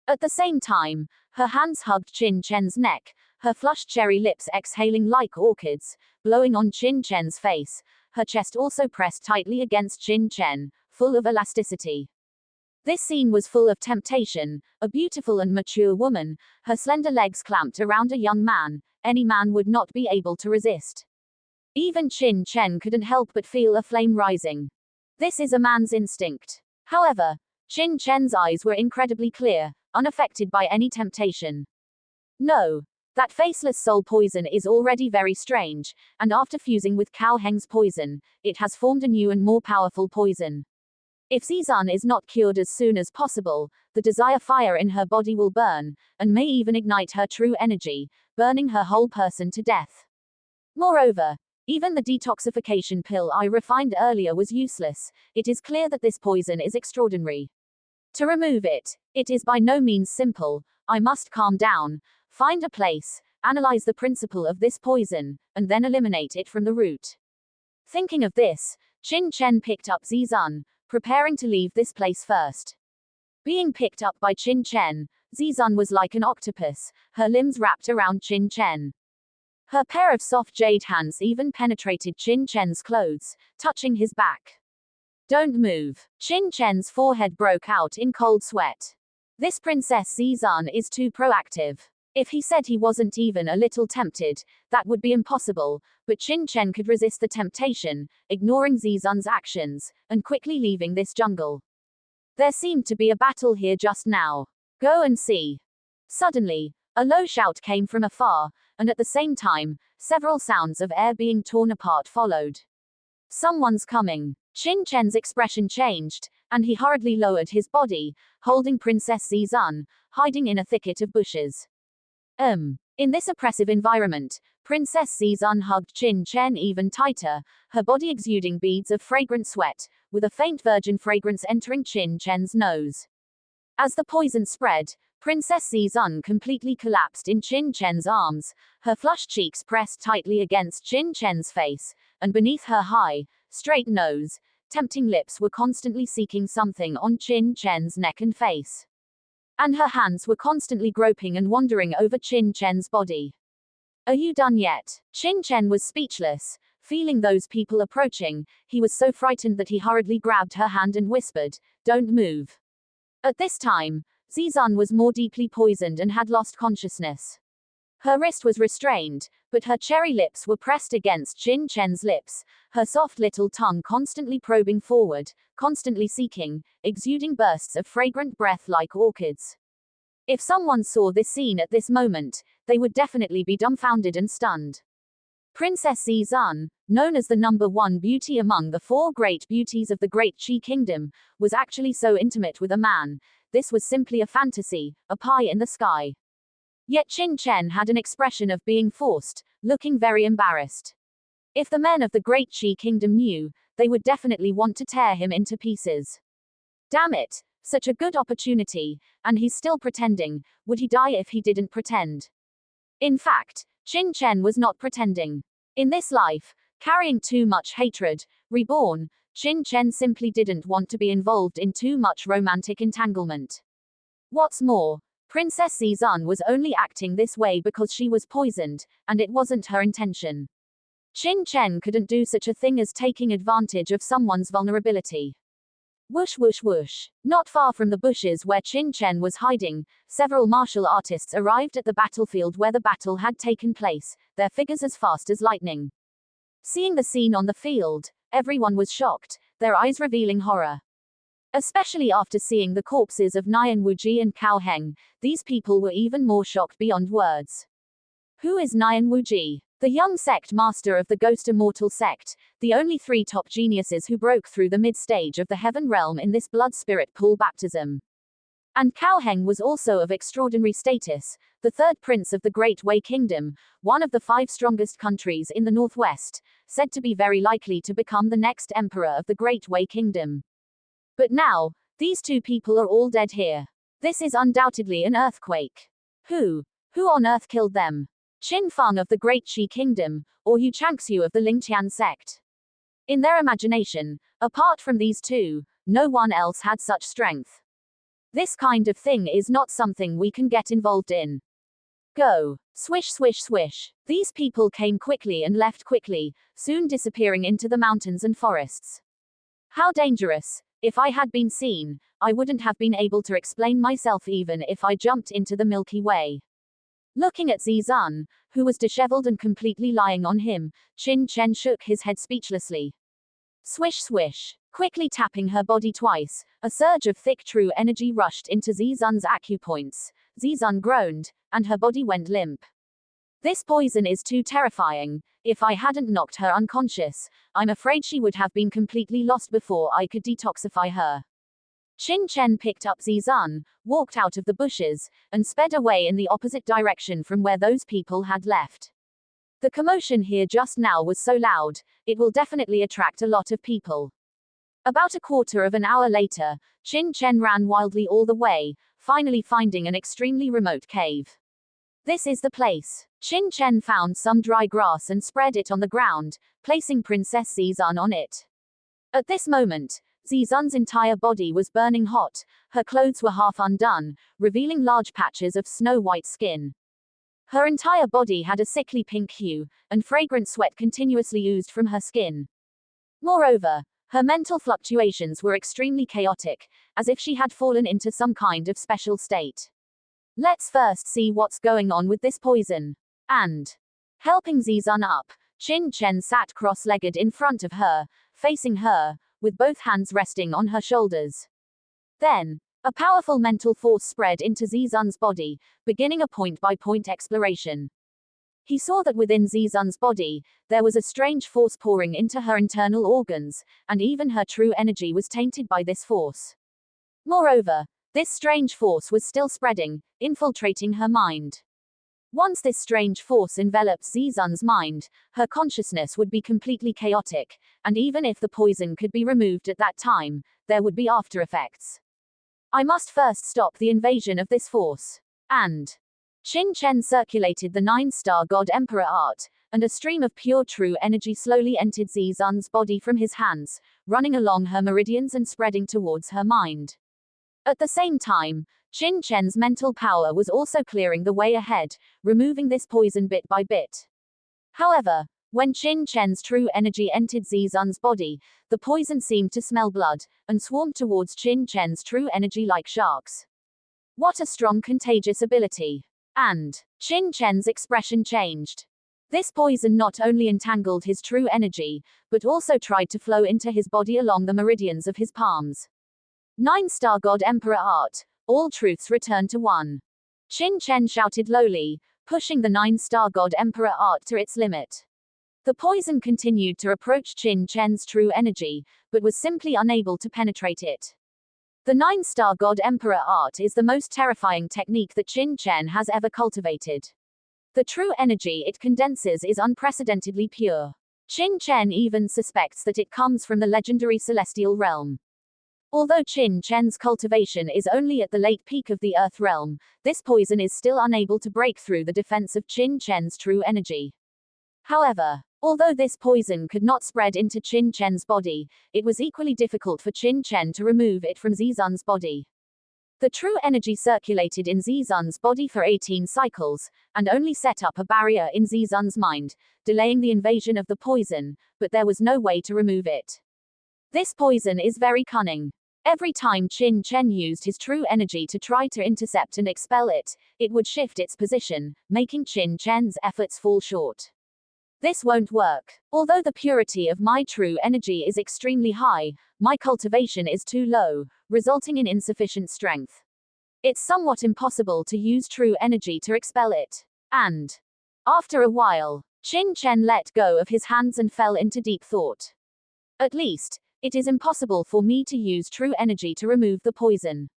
At the same time, her hands hugged Qin Chen's neck, her flushed cherry lips exhaling like orchids, blowing on Qin Chen's face, her chest also pressed tightly against Qin Chen, full of elasticity. This scene was full of temptation, a beautiful and mature woman, her slender legs clamped around a young man, any man would not be able to resist. Even Qin Chen couldn't help but feel a flame rising. This is a man's instinct. However, Qin Chen's eyes were incredibly clear, unaffected by any temptation. No. That faceless soul poison is already very strange, and after fusing with Cao Heng's poison, it has formed a new and more powerful poison. If Zizan is not cured as soon as possible, the desire fire in her body will burn, and may even ignite her true energy, burning her whole person to death. Moreover, even the detoxification pill I refined earlier was useless. It is clear that this poison is extraordinary. To remove it, it is by no means simple. I must calm down, find a place, analyze the principle of this poison, and then eliminate it from the root. Thinking of this, Qin Chen picked up Zizan, preparing to leave this place first. Being picked up by Qin Chen, Zizan was like an octopus, her limbs wrapped around Qin Chen. Her pair of soft jade hands even penetrated Qin Chen's clothes, touching his back. Don't move. Qin Chen's forehead broke out in cold sweat. This Princess Zizan is too proactive. If he said he wasn't even a little tempted, that would be impossible, but Qin Chen could resist the temptation, ignoring Zizan's actions, and quickly leaving this jungle. There seemed to be a battle here just now. Go and see. Suddenly, a low shout came from afar, and at the same time, several sounds of air being torn apart followed. Someone's coming. Qin Chen's expression changed, and he hurriedly lowered his body, holding Princess Zizan, hiding in a thicket of bushes. In this oppressive environment, Princess Zizan hugged Qin Chen even tighter, her body exuding beads of fragrant sweat, with a faint virgin fragrance entering Qin Chen's nose. As the poison spread, Princess Zizan completely collapsed in Qin Chen's arms, her flushed cheeks pressed tightly against Qin Chen's face, and beneath her high, straight nose, tempting lips were constantly seeking something on Qin Chen's neck and face. And her hands were constantly groping and wandering over Qin Chen's body. Are you done yet? Qin Chen was speechless, feeling those people approaching. He was so frightened that he hurriedly grabbed her hand and whispered, "Don't move." At this time, Zizan was more deeply poisoned and had lost consciousness. Her wrist was restrained, but her cherry lips were pressed against Qin Chen's lips, her soft little tongue constantly probing forward, constantly seeking, exuding bursts of fragrant breath like orchids. If someone saw this scene at this moment, they would definitely be dumbfounded and stunned. Princess Zizan, known as the #1 beauty among the 4 great beauties of the Great Qi Kingdom, was actually so intimate with a man. This was simply a fantasy, a pie in the sky. Yet Qin Chen had an expression of being forced, looking very embarrassed. If the men of the Great Qi Kingdom knew, they would definitely want to tear him into pieces. Damn it, such a good opportunity, and he's still pretending. Would he die if he didn't pretend? In fact, Qin Chen was not pretending. In this life, carrying too much hatred, reborn, Qin Chen simply didn't want to be involved in too much romantic entanglement. What's more, Princess Zizan was only acting this way because she was poisoned, and it wasn't her intention. Qin Chen couldn't do such a thing as taking advantage of someone's vulnerability. Whoosh whoosh whoosh. Not far from the bushes where Qin Chen was hiding, several martial artists arrived at the battlefield where the battle had taken place, their figures as fast as lightning. Seeing the scene on the field, everyone was shocked, their eyes revealing horror. Especially after seeing the corpses of Nian Wuji and Cao Heng, these people were even more shocked beyond words. Who is Nian Wuji? The young sect master of the Ghost Immortal sect, the only 3 top geniuses who broke through the mid-stage of the heaven realm in this blood spirit pool baptism. And Cao Heng was also of extraordinary status, the 3rd prince of the Great Wei Kingdom, one of the 5 strongest countries in the northwest, said to be very likely to become the next emperor of the Great Wei Kingdom. But now, these 2 people are all dead here. This is undoubtedly an earthquake. Who on earth killed them? Qin Feng of the Great Qi Kingdom, or Yu Changxiu of the Lingtian sect? In their imagination, apart from these 2, no one else had such strength. This kind of thing is not something we can get involved in. Go. Swish swish swish. These people came quickly and left quickly, soon disappearing into the mountains and forests. How dangerous. If I had been seen, I wouldn't have been able to explain myself even if I jumped into the Milky Way. Looking at Zizan, who was disheveled and completely lying on him. Qin Chen shook his head speechlessly. Swish swish. Quickly tapping her body twice, a surge of thick true energy rushed into Zizun's acupoints. Zizun groaned, and her body went limp. This poison is too terrifying. If I hadn't knocked her unconscious, I'm afraid she would have been completely lost before I could detoxify her. Qin Chen picked up Zizun, walked out of the bushes, and sped away in the opposite direction from where those people had left. The commotion here just now was so loud, it will definitely attract a lot of people. About a quarter of an hour later, Qin Chen ran wildly all the way, finally finding an extremely remote cave. This is the place. Qin Chen found some dry grass and spread it on the ground, placing Princess Zizun on it. At this moment, Zizun's entire body was burning hot, her clothes were half undone, revealing large patches of snow-white skin. Her entire body had a sickly pink hue, and fragrant sweat continuously oozed from her skin. Moreover, her mental fluctuations were extremely chaotic, as if she had fallen into some kind of special state. Let's first see what's going on with this poison. And, helping Zizun up, Qin Chen sat cross-legged in front of her, facing her, with both hands resting on her shoulders. Then, a powerful mental force spread into Zizun's body, beginning a point-by-point exploration. He saw that within Zizun's body, there was a strange force pouring into her internal organs, and even her true energy was tainted by this force. Moreover, this strange force was still spreading, infiltrating her mind. Once this strange force enveloped Zizun's mind, her consciousness would be completely chaotic, and even if the poison could be removed at that time, there would be after effects. I must first stop the invasion of this force. And Qin Chen circulated the 9-star God Emperor art, and a stream of pure true energy slowly entered Zizun's body from his hands, running along her meridians and spreading towards her mind. At the same time, Qin Chen's mental power was also clearing the way ahead, removing this poison bit by bit. However, when Qin Chen's true energy entered Zizun's body, the poison seemed to smell blood, and swarmed towards Qin Chen's true energy like sharks. What a strong contagious ability! And Qin Chen's expression changed. This poison not only entangled his true energy, but also tried to flow into his body along the meridians of his palms. 9-star God Emperor art, all truths return to one. Qin Chen shouted lowly, pushing the 9-star God Emperor art to its limit. The poison continued to approach Qin Chen's true energy, but was simply unable to penetrate it. The 9-star God Emperor art is the most terrifying technique that Qin Chen has ever cultivated. The true energy it condenses is unprecedentedly pure. Qin Chen even suspects that it comes from the legendary celestial realm. Although Qin Chen's cultivation is only at the late peak of the Earth realm, this poison is still unable to break through the defense of Qin Chen's true energy. However, although this poison could not spread into Qin Chen's body, it was equally difficult for Qin Chen to remove it from Zizun's body. The true energy circulated in Zizun's body for 18 cycles, and only set up a barrier in Zizun's mind, delaying the invasion of the poison, but there was no way to remove it. This poison is very cunning. Every time Qin Chen used his true energy to try to intercept and expel it, it would shift its position, making Qin Chen's efforts fall short. This won't work. Although the purity of my true energy is extremely high, my cultivation is too low, resulting in insufficient strength. It's somewhat impossible to use true energy to expel it. And after a while, Qin Chen let go of his hands and fell into deep thought. At least, it is impossible for me to use true energy to remove the poison.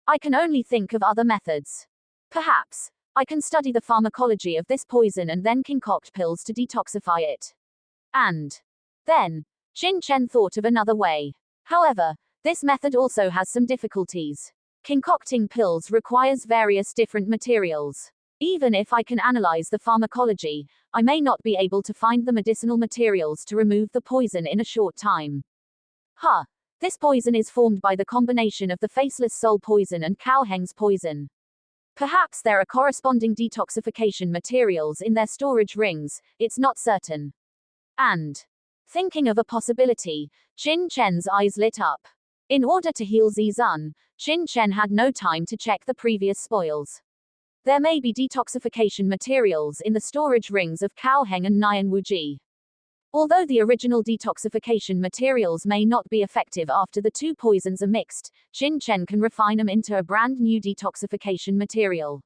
I can only think of other methods. Perhaps I can study the pharmacology of this poison and then concoct pills to detoxify it. And then, Qin Chen thought of another way. However, this method also has some difficulties. Concocting pills requires various different materials. Even if I can analyze the pharmacology, I may not be able to find the medicinal materials to remove the poison in a short time. This poison is formed by the combination of the faceless soul poison and Cowheng's poison. Perhaps there are corresponding detoxification materials in their storage rings, it's not certain. And thinking of a possibility, Qin Chen's eyes lit up. In order to heal Zizun, Qin Chen had no time to check the previous spoils. There may be detoxification materials in the storage rings of Kaoheng and Nianwuji. Although the original detoxification materials may not be effective after the two poisons are mixed, Qin Chen can refine them into a brand new detoxification material.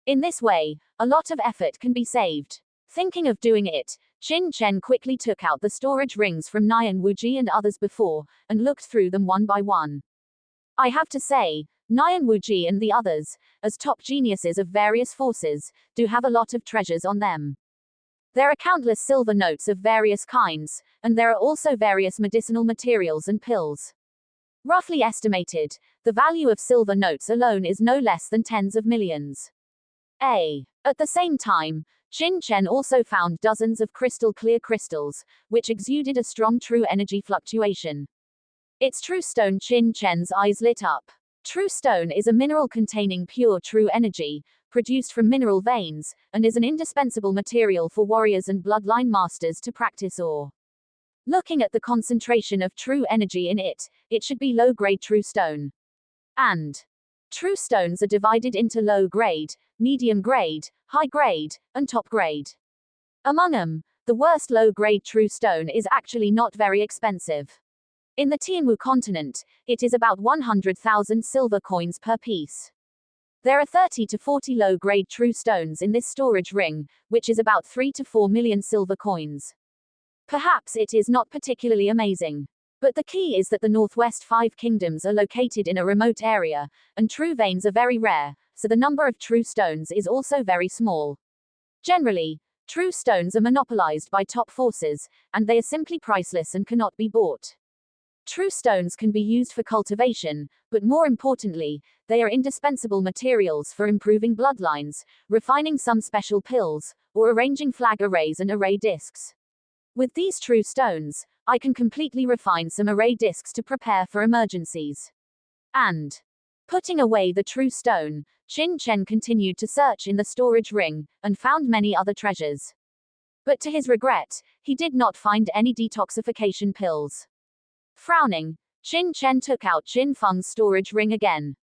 In this way, a lot of effort can be saved. Thinking of doing it, Qin Chen quickly took out the storage rings from Nianwuji and others before, and looked through them one by one. I have to say, Nianwuji and the others, as top geniuses of various forces, do have a lot of treasures on them. There are countless silver notes of various kinds, and there are also various medicinal materials and pills. Roughly estimated, the value of silver notes alone is no less than tens of millions. At the same time, Qin Chen also found dozens of crystal clear crystals, which exuded a strong true energy fluctuation. Its true stone. Qin Chen's eyes lit up. True stone is a mineral containing pure true energy, produced from mineral veins, and is an indispensable material for warriors and bloodline masters to practice or. Looking at the concentration of true energy in it, it should be low-grade true stone. And true stones are divided into low-grade, medium-grade, high-grade, and top-grade. Among them, the worst low-grade true stone is actually not very expensive. In the Tianwu Continent, it is about 100,000 silver coins per piece. There are 30 to 40 low-grade true stones in this storage ring, which is about 3 to 4 million silver coins. Perhaps it is not particularly amazing. But the key is that the Northwest 5 kingdoms are located in a remote area, and true veins are very rare, so the number of true stones is also very small. Generally, true stones are monopolized by top forces, and they are simply priceless and cannot be bought. True stones can be used for cultivation, but more importantly, they are indispensable materials for improving bloodlines, refining some special pills, or arranging flag arrays and array discs. With these true stones, I can completely refine some array discs to prepare for emergencies. And putting away the true stone, Qin Chen continued to search in the storage ring, and found many other treasures. But to his regret, he did not find any detoxification pills. Frowning, Qin Chen took out Qin Feng's storage ring again.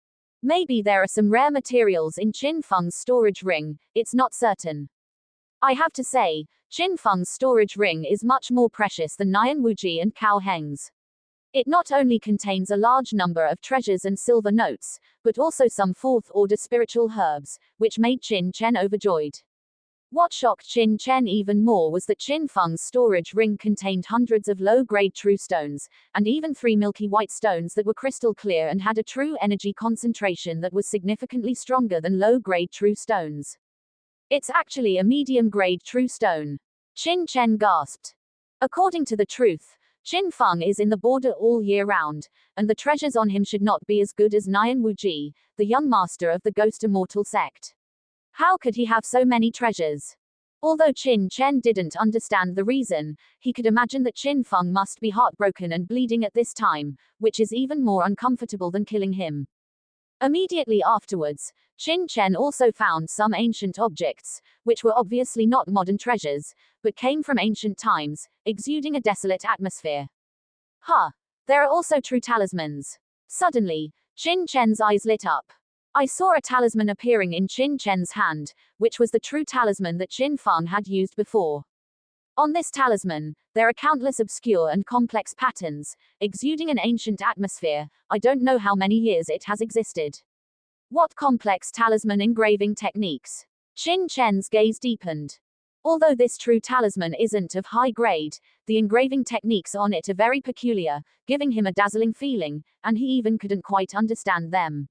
Maybe there are some rare materials in Qin Feng's storage ring, it's not certain. I have to say, Qin Feng's storage ring is much more precious than Nianwuji and Kaoheng's. It not only contains a large number of treasures and silver notes, but also some fourth-order spiritual herbs, which made Qin Chen overjoyed. What shocked Qin Chen even more was that Qin Feng's storage ring contained hundreds of low-grade true stones, and even 3 milky white stones that were crystal clear and had a true energy concentration that was significantly stronger than low-grade true stones. It's actually a medium-grade true stone. Qin Chen gasped. According to the truth, Qin Feng is in the border all year round, and the treasures on him should not be as good as Nianwuji, the young master of the Ghost Immortal sect. How could he have so many treasures? Although Qin Chen didn't understand the reason, he could imagine that Qin Feng must be heartbroken and bleeding at this time, which is even more uncomfortable than killing him. Immediately afterwards, Qin Chen also found some ancient objects, which were obviously not modern treasures, but came from ancient times, exuding a desolate atmosphere. There are also true talismans. Suddenly, Qin Chen's eyes lit up. I saw a talisman appearing in Qin Chen's hand, which was the true talisman that Qin Feng had used before. On this talisman, there are countless obscure and complex patterns, exuding an ancient atmosphere. I don't know how many years it has existed. What complex talisman engraving techniques? Qin Chen's gaze deepened. Although this true talisman isn't of high grade, the engraving techniques on it are very peculiar, giving him a dazzling feeling, and he even couldn't quite understand them.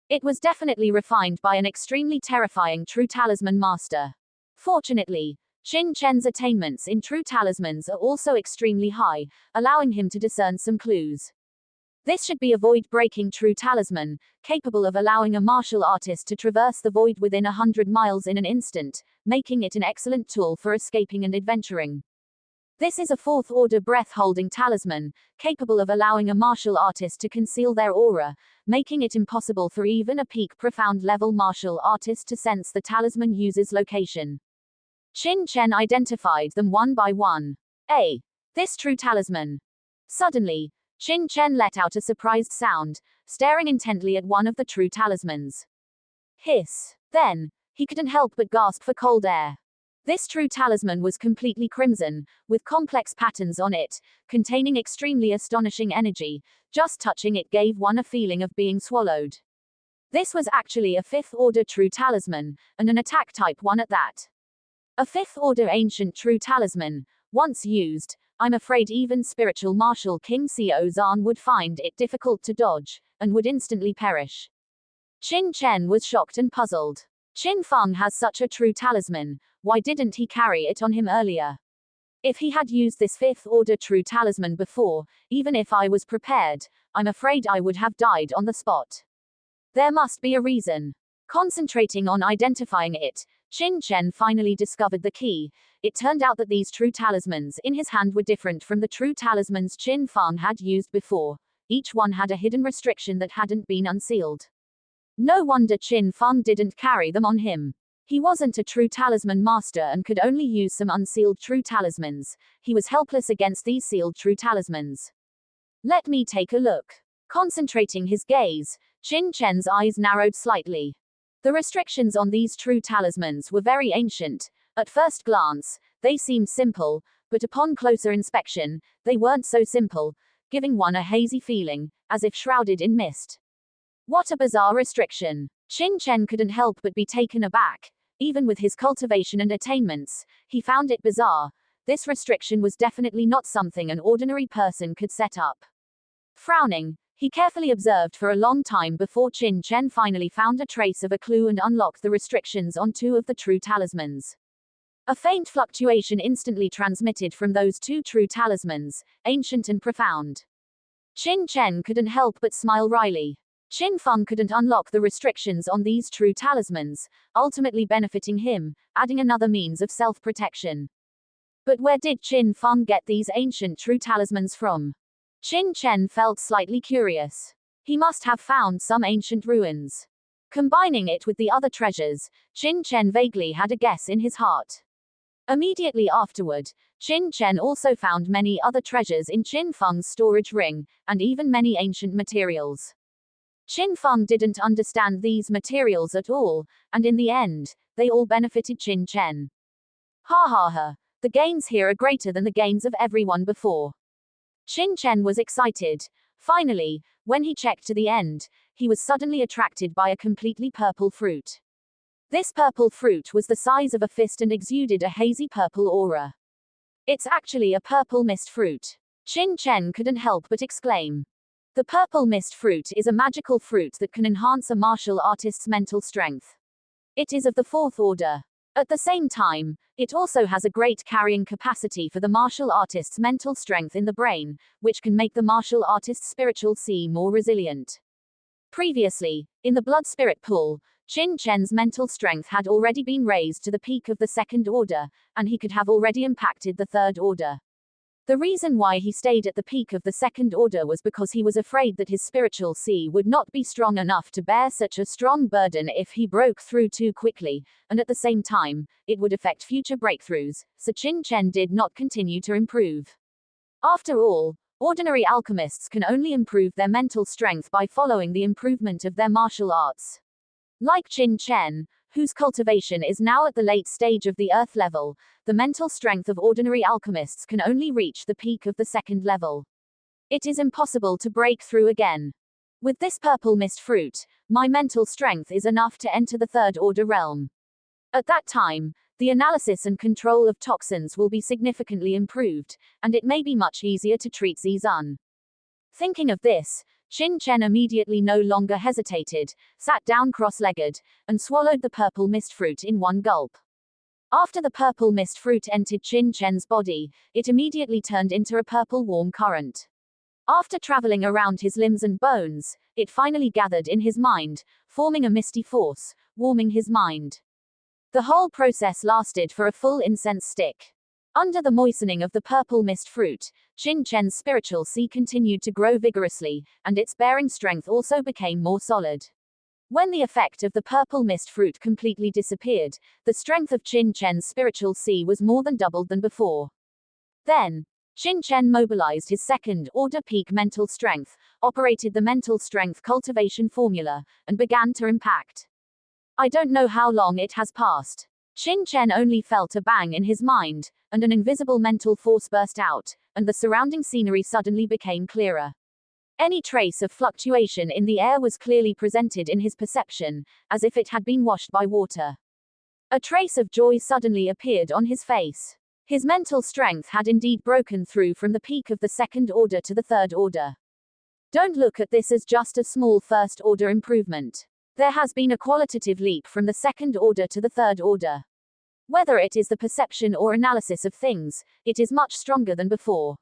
It was definitely refined by an extremely terrifying true talisman master. Fortunately, Qin Chen's attainments in true talismans are also extremely high, allowing him to discern some clues. This should be a void-breaking true talisman, capable of allowing a martial artist to traverse the void within 100 miles in an instant, making it an excellent tool for escaping and adventuring. This is a fourth-order breath-holding talisman, capable of allowing a martial artist to conceal their aura, making it impossible for even a peak profound-level martial artist to sense the talisman user's location. Qin Chen identified them one by one. This true talisman. Suddenly, Qin Chen let out a surprised sound, staring intently at one of the true talismans. Hiss. Then, he couldn't help but gasp for cold air. This true talisman was completely crimson, with complex patterns on it, containing extremely astonishing energy. Just touching it gave one a feeling of being swallowed. This was actually a 5th order true talisman, and an attack type 1 at that. A 5th order ancient true talisman, once used, I'm afraid even spiritual martial King Xiaozan would find it difficult to dodge, and would instantly perish. Qin Chen was shocked and puzzled. Qin Feng has such a true talisman, why didn't he carry it on him earlier? If he had used this 5th order true talisman before, even if I was prepared, I'm afraid I would have died on the spot. There must be a reason. Concentrating on identifying it, Qin Chen finally discovered the key. It turned out that these true talismans in his hand were different from the true talismans Qin Feng had used before. Each one had a hidden restriction that hadn't been unsealed. No wonder Qin Feng didn't carry them on him. He wasn't a true talisman master and could only use some unsealed true talismans. He was helpless against these sealed true talismans. Let me take a look. Concentrating his gaze, Qin Chen's eyes narrowed slightly. The restrictions on these true talismans were very ancient. At first glance, they seemed simple, but upon closer inspection, they weren't so simple, giving one a hazy feeling, as if shrouded in mist. What a bizarre restriction. Qin Chen couldn't help but be taken aback. Even with his cultivation and attainments, he found it bizarre. This restriction was definitely not something an ordinary person could set up. Frowning, he carefully observed for a long time before Qin Chen finally found a trace of a clue and unlocked the restrictions on 2 of the true talismans. A faint fluctuation instantly transmitted from those 2 true talismans, ancient and profound. Qin Chen couldn't help but smile wryly. Qin Feng couldn't unlock the restrictions on these true talismans, ultimately benefiting him, adding another means of self-protection. But where did Qin Feng get these ancient true talismans from? Qin Chen felt slightly curious. He must have found some ancient ruins. Combining it with the other treasures, Qin Chen vaguely had a guess in his heart. Immediately afterward, Qin Chen also found many other treasures in Qin Feng's storage ring, and even many ancient materials. Qin Feng didn't understand these materials at all, and in the end, they all benefited Qin Chen. Ha ha ha, the gains here are greater than the gains of everyone before. Qin Chen was excited. Finally, when he checked to the end, he was suddenly attracted by a completely purple fruit. This purple fruit was the size of a fist and exuded a hazy purple aura. It's actually a purple mist fruit. Qin Chen couldn't help but exclaim. The purple mist fruit is a magical fruit that can enhance a martial artist's mental strength. It is of the 4th order. At the same time, it also has a great carrying capacity for the martial artist's mental strength in the brain, which can make the martial artist's spiritual C more resilient. Previously, in the blood spirit pool, Qin Chen's mental strength had already been raised to the peak of the 2nd order, and he could have already impacted the 3rd order. The reason why he stayed at the peak of the 2nd order was because he was afraid that his spiritual C would not be strong enough to bear such a strong burden if he broke through too quickly, and at the same time, it would affect future breakthroughs, so Qin Chen did not continue to improve. After all, ordinary alchemists can only improve their mental strength by following the improvement of their martial arts. Like Qin Chen, whose cultivation is now at the late stage of the earth level, the mental strength of ordinary alchemists can only reach the peak of the 2nd level. It is impossible to break through again. With this purple mist fruit, my mental strength is enough to enter the 3rd order realm. At that time, the analysis and control of toxins will be significantly improved, and it may be much easier to treat Zizun. Thinking of this, Qin Chen immediately no longer hesitated, sat down cross-legged, and swallowed the purple mist fruit in one gulp. After the purple mist fruit entered Qin Chen's body, it immediately turned into a purple warm current. After traveling around his limbs and bones, it finally gathered in his mind, forming a misty force, warming his mind. The whole process lasted for a full incense stick. Under the moistening of the purple mist fruit, Qin Chen's spiritual C continued to grow vigorously, and its bearing strength also became more solid. When the effect of the purple mist fruit completely disappeared, the strength of Qin Chen's spiritual C was more than doubled than before. Then, Qin Chen mobilized his 2nd order peak mental strength, operated the mental strength cultivation formula, and began to impact. I don't know how long it has passed. Qin Chen only felt a bang in his mind, and an invisible mental force burst out, and the surrounding scenery suddenly became clearer. Any trace of fluctuation in the air was clearly presented in his perception, as if it had been washed by water. A trace of joy suddenly appeared on his face. His mental strength had indeed broken through from the peak of the second order to the third order. Don't look at this as just a small first order improvement. There has been a qualitative leap from the second order to the third order. Whether it is the perception or analysis of things, it is much stronger than before.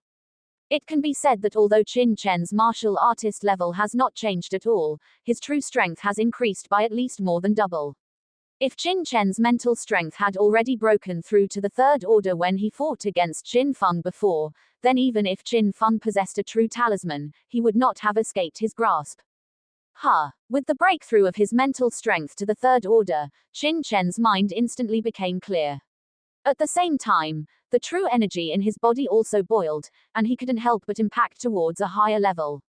It can be said that although Qin Chen's martial artist level has not changed at all, his true strength has increased by at least more than double. If Qin Chen's mental strength had already broken through to the third order when he fought against Qin Feng before, then even if Qin Feng possessed a true talisman, he would not have escaped his grasp. With the breakthrough of his mental strength to the third order, Qin Chen's mind instantly became clear. At the same time, the true energy in his body also boiled, and he couldn't help but impact towards a higher level.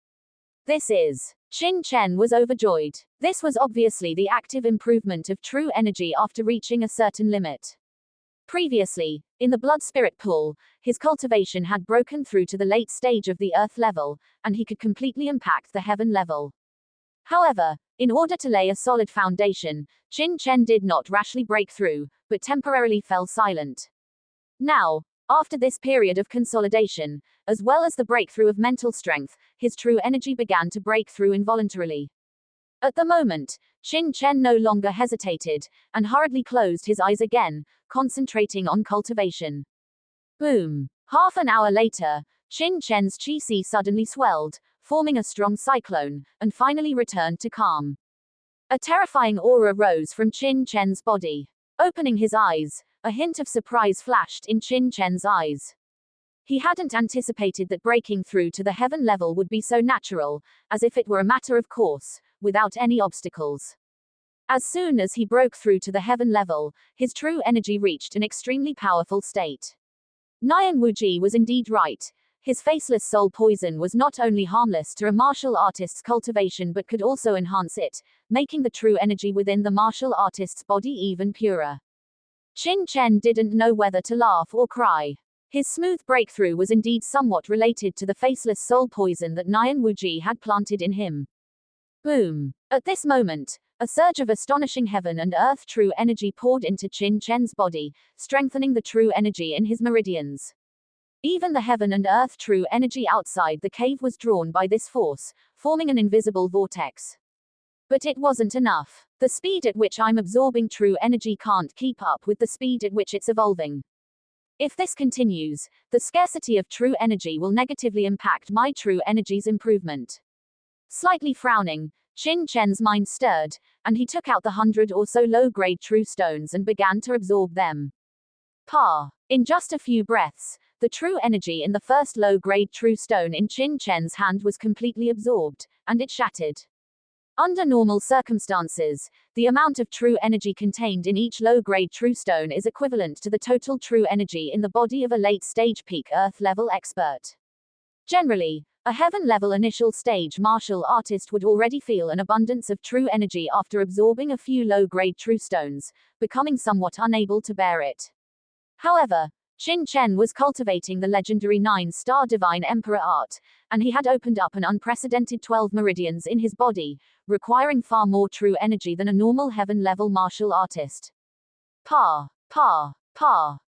Qin Chen was overjoyed. This was obviously the active improvement of true energy after reaching a certain limit. Previously, in the blood spirit pool, his cultivation had broken through to the late stage of the earth level, and he could completely impact the heaven level. However, in order to lay a solid foundation, Qin Chen did not rashly break through, but temporarily fell silent. Now, after this period of consolidation, as well as the breakthrough of mental strength, his true energy began to break through involuntarily. At the moment, Qin Chen no longer hesitated, and hurriedly closed his eyes again, concentrating on cultivation. Boom! Half an hour later, Qin Chen's qi suddenly swelled, forming a strong cyclone, and finally returned to calm. A terrifying aura rose from Qin Chen's body. Opening his eyes, a hint of surprise flashed in Qin Chen's eyes. He hadn't anticipated that breaking through to the heaven level would be so natural, as if it were a matter of course, without any obstacles. As soon as he broke through to the heaven level, his true energy reached an extremely powerful state. Nian Wuji was indeed right. His faceless soul poison was not only harmless to a martial artist's cultivation but could also enhance it, making the true energy within the martial artist's body even purer. Qin Chen didn't know whether to laugh or cry. His smooth breakthrough was indeed somewhat related to the faceless soul poison that Nian Wuji had planted in him. Boom! At this moment, a surge of astonishing heaven and earth true energy poured into Qin Chen's body, strengthening the true energy in his meridians. Even the heaven and earth true energy outside the cave was drawn by this force, forming an invisible vortex. But it wasn't enough. The speed at which I'm absorbing true energy can't keep up with the speed at which it's evolving. If this continues, the scarcity of true energy will negatively impact my true energy's improvement. Slightly frowning, Qin Chen's mind stirred, and he took out the 100 or so low-grade true stones and began to absorb them. In just a few breaths, the true energy in the first low-grade true stone in Qin Chen's hand was completely absorbed, and it shattered. Under normal circumstances, the amount of true energy contained in each low-grade true stone is equivalent to the total true energy in the body of a late-stage peak Earth-level expert. Generally, a heaven-level initial stage martial artist would already feel an abundance of true energy after absorbing a few low-grade true stones, becoming somewhat unable to bear it. However, Qin Chen was cultivating the legendary 9-star Divine Emperor art, and he had opened up an unprecedented 12 meridians in his body, requiring far more true energy than a normal heaven-level martial artist.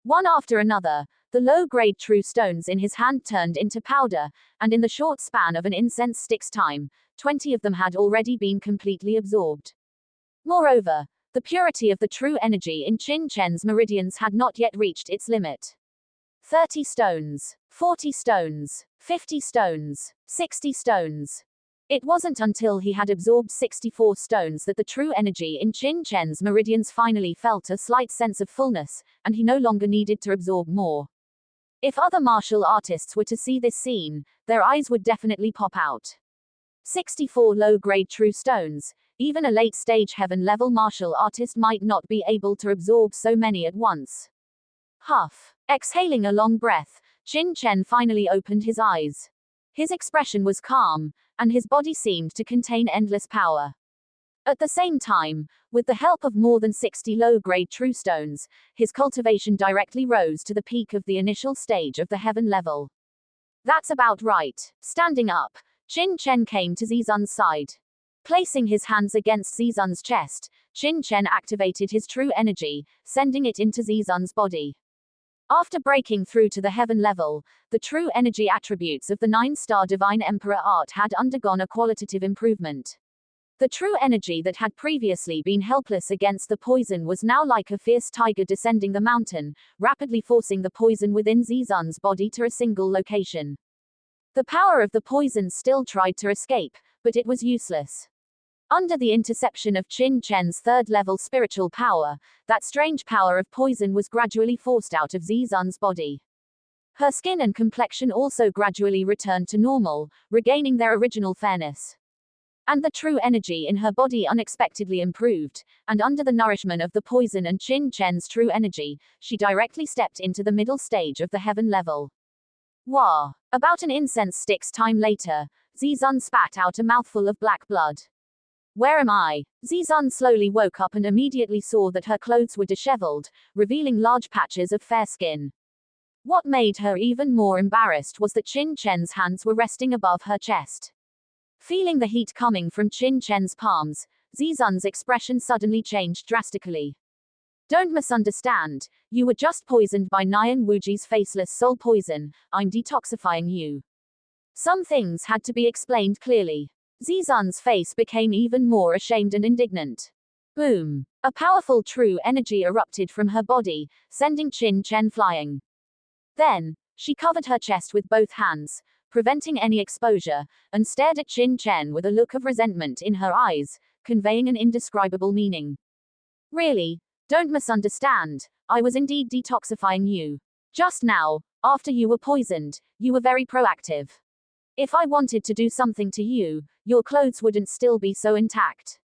One after another, the low-grade true stones in his hand turned into powder, and in the short span of an incense stick's time, 20 of them had already been completely absorbed. Moreover, the purity of the true energy in Qin Chen's meridians had not yet reached its limit. 30 stones, 40 stones, 50 stones, 60 stones. It wasn't until he had absorbed 64 stones that the true energy in Qin Chen's meridians finally felt a slight sense of fullness, and he no longer needed to absorb more. If other martial artists were to see this scene, their eyes would definitely pop out. 64 low-grade true stones. Even a late-stage heaven-level martial artist might not be able to absorb so many at once. Exhaling a long breath, Qin Chen finally opened his eyes. His expression was calm, and his body seemed to contain endless power. At the same time, with the help of more than 60 low-grade true stones, his cultivation directly rose to the peak of the initial stage of the heaven level. That's about right. Standing up, Qin Chen came to Zizan's side. Placing his hands against Zizan's chest, Qin Chen activated his true energy, sending it into Zizan's body. After breaking through to the heaven level, the true energy attributes of the 9-star Divine Emperor art had undergone a qualitative improvement. The true energy that had previously been helpless against the poison was now like a fierce tiger descending the mountain, rapidly forcing the poison within Zizan's body to a single location. The power of the poison still tried to escape, but it was useless. Under the interception of Qin Chen's third-level spiritual power, that strange power of poison was gradually forced out of Zizan's body. Her skin and complexion also gradually returned to normal, regaining their original fairness. And the true energy in her body unexpectedly improved, and under the nourishment of the poison and Qin Chen's true energy, she directly stepped into the middle stage of the heaven level. Wah! About an incense stick's time later, Zizan spat out a mouthful of black blood. Where am I? Zizan slowly woke up and immediately saw that her clothes were disheveled, revealing large patches of fair skin. What made her even more embarrassed was that Qin Chen's hands were resting above her chest. Feeling the heat coming from Qin Chen's palms, Zizan's expression suddenly changed drastically. Don't misunderstand, you were just poisoned by Nian Wuji's faceless soul poison, I'm detoxifying you. Some things had to be explained clearly. Zizan's face became even more ashamed and indignant. Boom! A powerful true energy erupted from her body, sending Qin Chen flying. Then, she covered her chest with both hands, preventing any exposure, and stared at Qin Chen with a look of resentment in her eyes, conveying an indescribable meaning. Really, don't misunderstand, I was indeed detoxifying you. Just now, after you were poisoned, you were very proactive. If I wanted to do something to you, your clothes wouldn't still be so intact.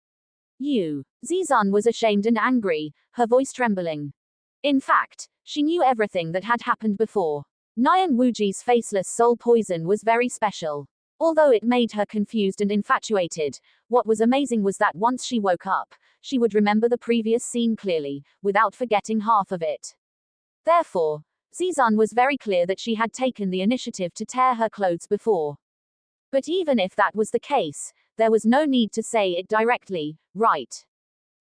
You. Zizan was ashamed and angry, her voice trembling. In fact, she knew everything that had happened before. Nian Wuji's faceless soul poison was very special. Although it made her confused and infatuated, what was amazing was that once she woke up, she would remember the previous scene clearly, without forgetting half of it. Therefore, Zizan was very clear that she had taken the initiative to tear her clothes before. But even if that was the case, there was no need to say it directly, right?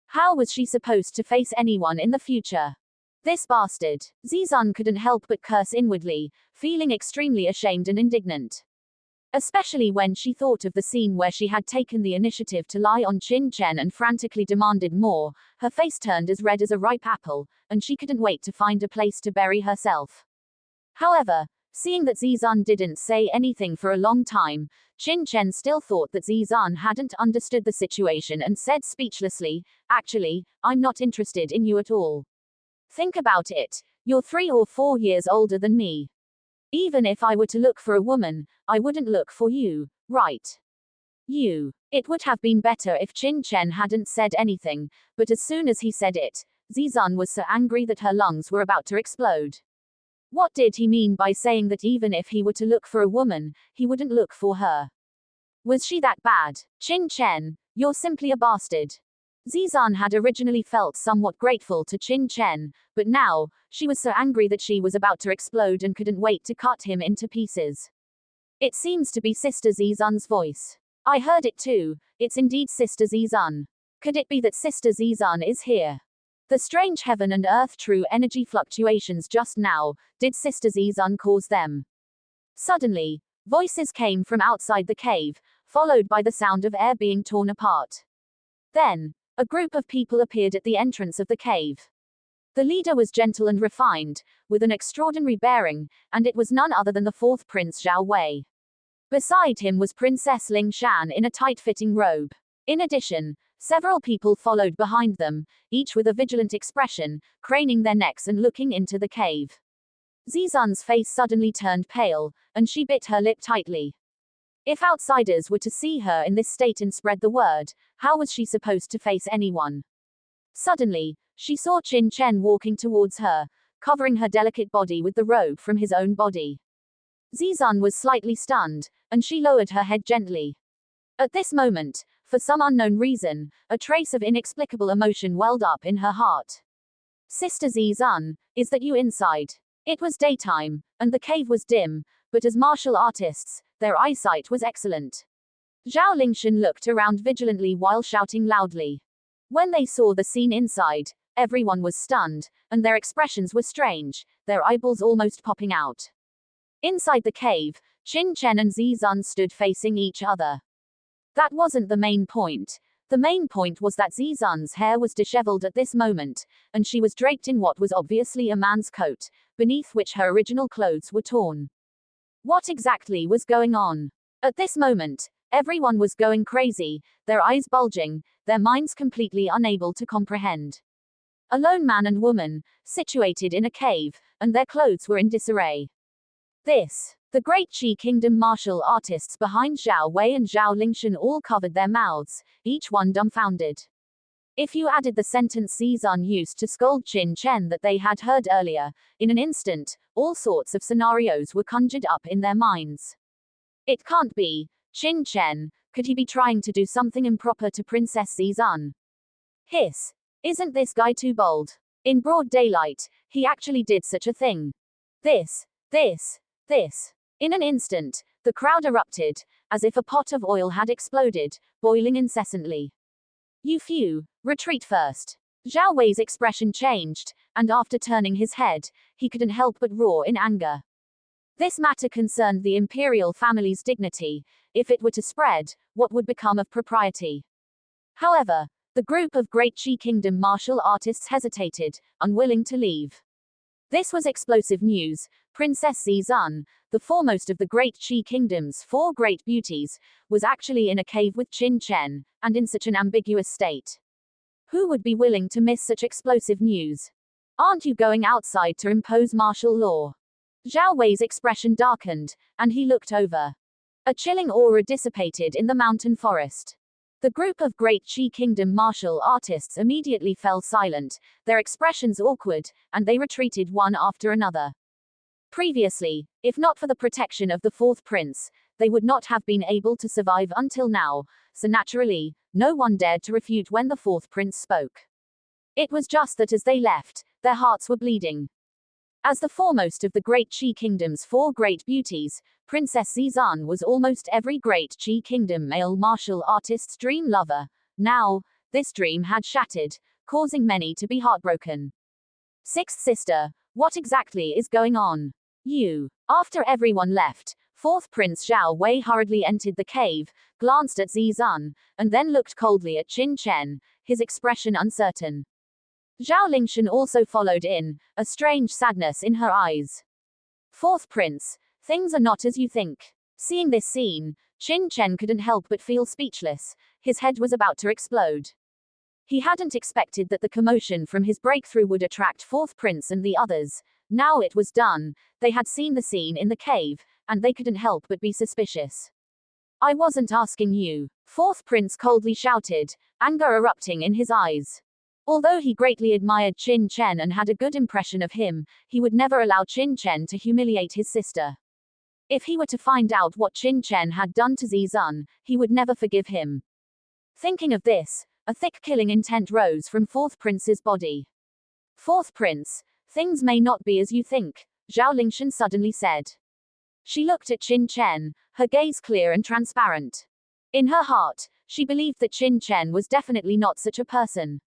How was she supposed to face anyone in the future? This bastard. Zizan couldn't help but curse inwardly, feeling extremely ashamed and indignant. Especially when she thought of the scene where she had taken the initiative to lie on Qin Chen and frantically demanded more, her face turned as red as a ripe apple, and she couldn't wait to find a place to bury herself. However, seeing that Zizan didn't say anything for a long time, Qin Chen still thought that Zizan hadn't understood the situation and said speechlessly, actually, I'm not interested in you at all. Think about it, you're 3 or 4 years older than me. Even if I were to look for a woman, I wouldn't look for you, right? You. It would have been better if Qin Chen hadn't said anything, but as soon as he said it, Zizan was so angry that her lungs were about to explode. What did he mean by saying that even if he were to look for a woman, he wouldn't look for her? Was she that bad? Qin Chen, you're simply a bastard. Zizan had originally felt somewhat grateful to Qin Chen, but now, she was so angry that she was about to explode and couldn't wait to cut him into pieces. It seems to be Sister Zizan's voice. I heard it too, it's indeed Sister Zizan. Could it be that Sister Zizan is here? The strange heaven and earth true energy fluctuations just now, did Sister Zizan cause them? Suddenly, voices came from outside the cave, followed by the sound of air being torn apart. Then, a group of people appeared at the entrance of the cave. The leader was gentle and refined, with an extraordinary bearing, and it was none other than the 4th Prince Zhao Wei. Beside him was Princess Ling Shan in a tight-fitting robe. In addition, several people followed behind them, each with a vigilant expression, craning their necks and looking into the cave. Zizan's face suddenly turned pale, and she bit her lip tightly. If outsiders were to see her in this state and spread the word, how was she supposed to face anyone? Suddenly, she saw Qin Chen walking towards her, covering her delicate body with the robe from his own body. Zizan was slightly stunned, and she lowered her head gently. At this moment, For some unknown reason, a trace of inexplicable emotion welled up in her heart. Sister Zizun, is that you inside? It was daytime, and the cave was dim, but as martial artists, their eyesight was excellent. Zhao Lingshan looked around vigilantly while shouting loudly. When they saw the scene inside, everyone was stunned, and their expressions were strange, their eyeballs almost popping out. Inside the cave, Qin Chen and Zizun stood facing each other. That wasn't the main point. The main point was that Zizun's hair was disheveled at this moment, and she was draped in what was obviously a man's coat, beneath which her original clothes were torn. What exactly was going on? At this moment, everyone was going crazy, their eyes bulging, their minds completely unable to comprehend. A lone man and woman, situated in a cave, and their clothes were in disarray. The great Qi Kingdom martial artists behind Zhao Wei and Zhao Lingshan all covered their mouths, each one dumbfounded. If you added the sentence Zizun used to scold Qin Chen that they had heard earlier, in an instant, all sorts of scenarios were conjured up in their minds. It can't be. Qin Chen, could he be trying to do something improper to Princess Zizun? Hiss. Isn't this guy too bold? In broad daylight, he actually did such a thing. This. In an instant, the crowd erupted, as if a pot of oil had exploded, boiling incessantly. You few, retreat first. Zhao Wei's expression changed, and after turning his head, he couldn't help but roar in anger. This matter concerned the imperial family's dignity. If it were to spread, what would become of propriety? However, the group of Great Qi Kingdom martial artists hesitated, unwilling to leave. This was explosive news. Princess Zizun, the foremost of the Great Qi Kingdom's 4 great beauties, was actually in a cave with Qin Chen, and in such an ambiguous state. Who would be willing to miss such explosive news? Aren't you going outside to impose martial law? Zhao Wei's expression darkened, and he looked over. A chilling aura dissipated in the mountain forest. The group of Great Qi Kingdom martial artists immediately fell silent, their expressions awkward, and they retreated one after another. Previously, if not for the protection of the 4th prince, they would not have been able to survive until now, so naturally, no one dared to refute when the 4th prince spoke. It was just that as they left, their hearts were bleeding. As the foremost of the Great Qi Kingdom's 4 great beauties, Princess Zizun was almost every Great Qi Kingdom male martial artist's dream lover. Now, this dream had shattered, causing many to be heartbroken. 6th sister, what exactly is going on? After everyone left, 4th Prince Zhao Wei hurriedly entered the cave, glanced at Zizun, and then looked coldly at Qin Chen, his expression uncertain. Zhao Lingshan also followed in, a strange sadness in her eyes. 4th Prince, things are not as you think. Seeing this scene, Qin Chen couldn't help but feel speechless, his head was about to explode. He hadn't expected that the commotion from his breakthrough would attract 4th Prince and the others. Now it was done, they had seen the scene in the cave, and they couldn't help but be suspicious. I wasn't asking you. 4th Prince coldly shouted, anger erupting in his eyes. Although he greatly admired Qin Chen and had a good impression of him, he would never allow Qin Chen to humiliate his sister. If he were to find out what Qin Chen had done to Zizun, he would never forgive him. Thinking of this, a thick killing intent rose from 4th Prince's body. 4th Prince, things may not be as you think, Zhao Lingshan suddenly said. She looked at Qin Chen, her gaze clear and transparent. In her heart, she believed that Qin Chen was definitely not such a person.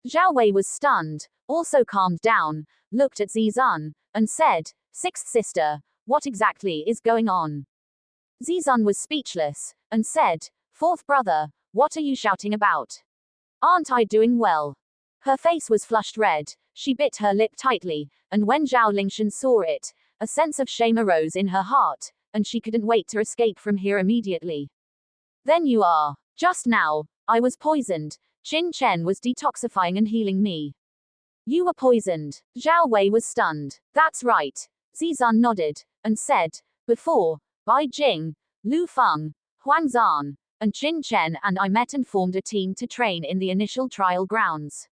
Zhao Wei was stunned, also calmed down, looked at Zizun, and said, 6th sister, what exactly is going on? Zizun was speechless, and said, 4th brother, what are you shouting about? Aren't I doing well? Her face was flushed red, she bit her lip tightly, and when Zhao Lingshan saw it, a sense of shame arose in her heart, and she couldn't wait to escape from here immediately. Then you are. Just now, I was poisoned. Qin Chen was detoxifying and healing me. You were poisoned. Zhao Wei was stunned. That's right. Zizun nodded, and said, before, Bai Jing, Lu Feng, Huang Zan, and Qin Chen and I met and formed a team to train in the initial trial grounds.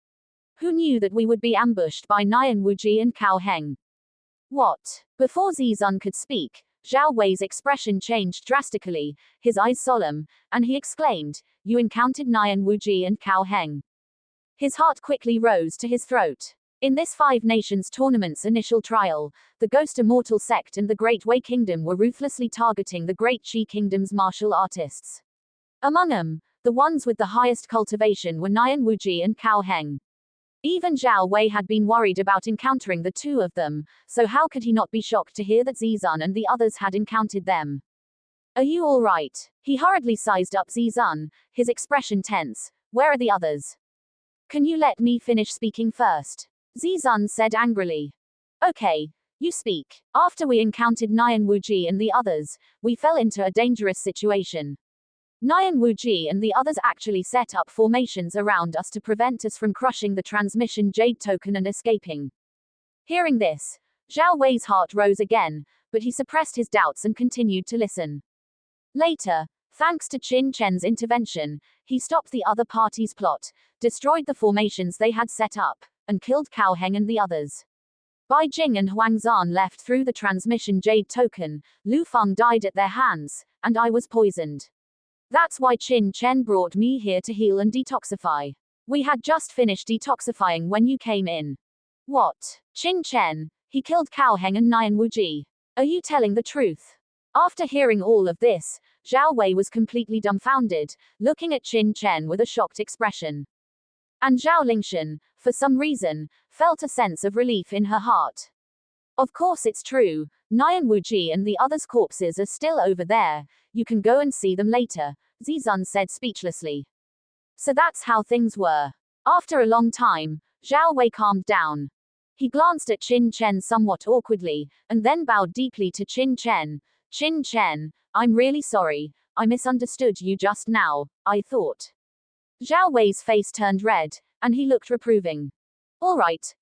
Who knew that we would be ambushed by Nian Wuji and Cao Heng? What? Before Zizun could speak, Zhao Wei's expression changed drastically, his eyes solemn, and he exclaimed, "You encountered Nian Wuji and Cao Heng." His heart quickly rose to his throat. In this Five Nations tournament's initial trial, the Ghost Immortal sect and the Great Wei Kingdom were ruthlessly targeting the Great Qi Kingdom's martial artists. Among them, the ones with the highest cultivation were Nian Wuji and Cao Heng. Even Zhao Wei had been worried about encountering the two of them, so how could he not be shocked to hear that Zizun and the others had encountered them? "Are you all right?" He hurriedly sized up Zizun, his expression tense. "Where are the others? Can you let me finish speaking first?" Zizun said angrily. "Okay, you speak. After we encountered Nian Wuji and the others, we fell into a dangerous situation. Nian Wuji and the others actually set up formations around us to prevent us from crushing the transmission jade token and escaping." Hearing this, Zhao Wei's heart rose again, but he suppressed his doubts and continued to listen. Later, thanks to Qin Chen's intervention, he stopped the other party's plot, destroyed the formations they had set up, and killed Cao Heng and the others. Bai Jing and Huang Zan left through the transmission jade token, Lu Feng died at their hands, and I was poisoned. That's why Qin Chen brought me here to heal and detoxify. We had just finished detoxifying when you came in." "What? Qin Chen? He killed Cao Heng and Nian Wuji. Are you telling the truth?" After hearing all of this, Zhao Wei was completely dumbfounded, looking at Qin Chen with a shocked expression. And Zhao Lingshan, for some reason, felt a sense of relief in her heart. "Of course it's true. Nian Wuji and the others' corpses are still over there. You can go and see them later," Zizun said speechlessly. So that's how things were. After a long time, Zhao Wei calmed down. He glanced at Qin Chen somewhat awkwardly, and then bowed deeply to Qin Chen. "Qin Chen, I'm really sorry. I misunderstood you just now, I thought." Zhao Wei's face turned red, and he looked reproving. All right,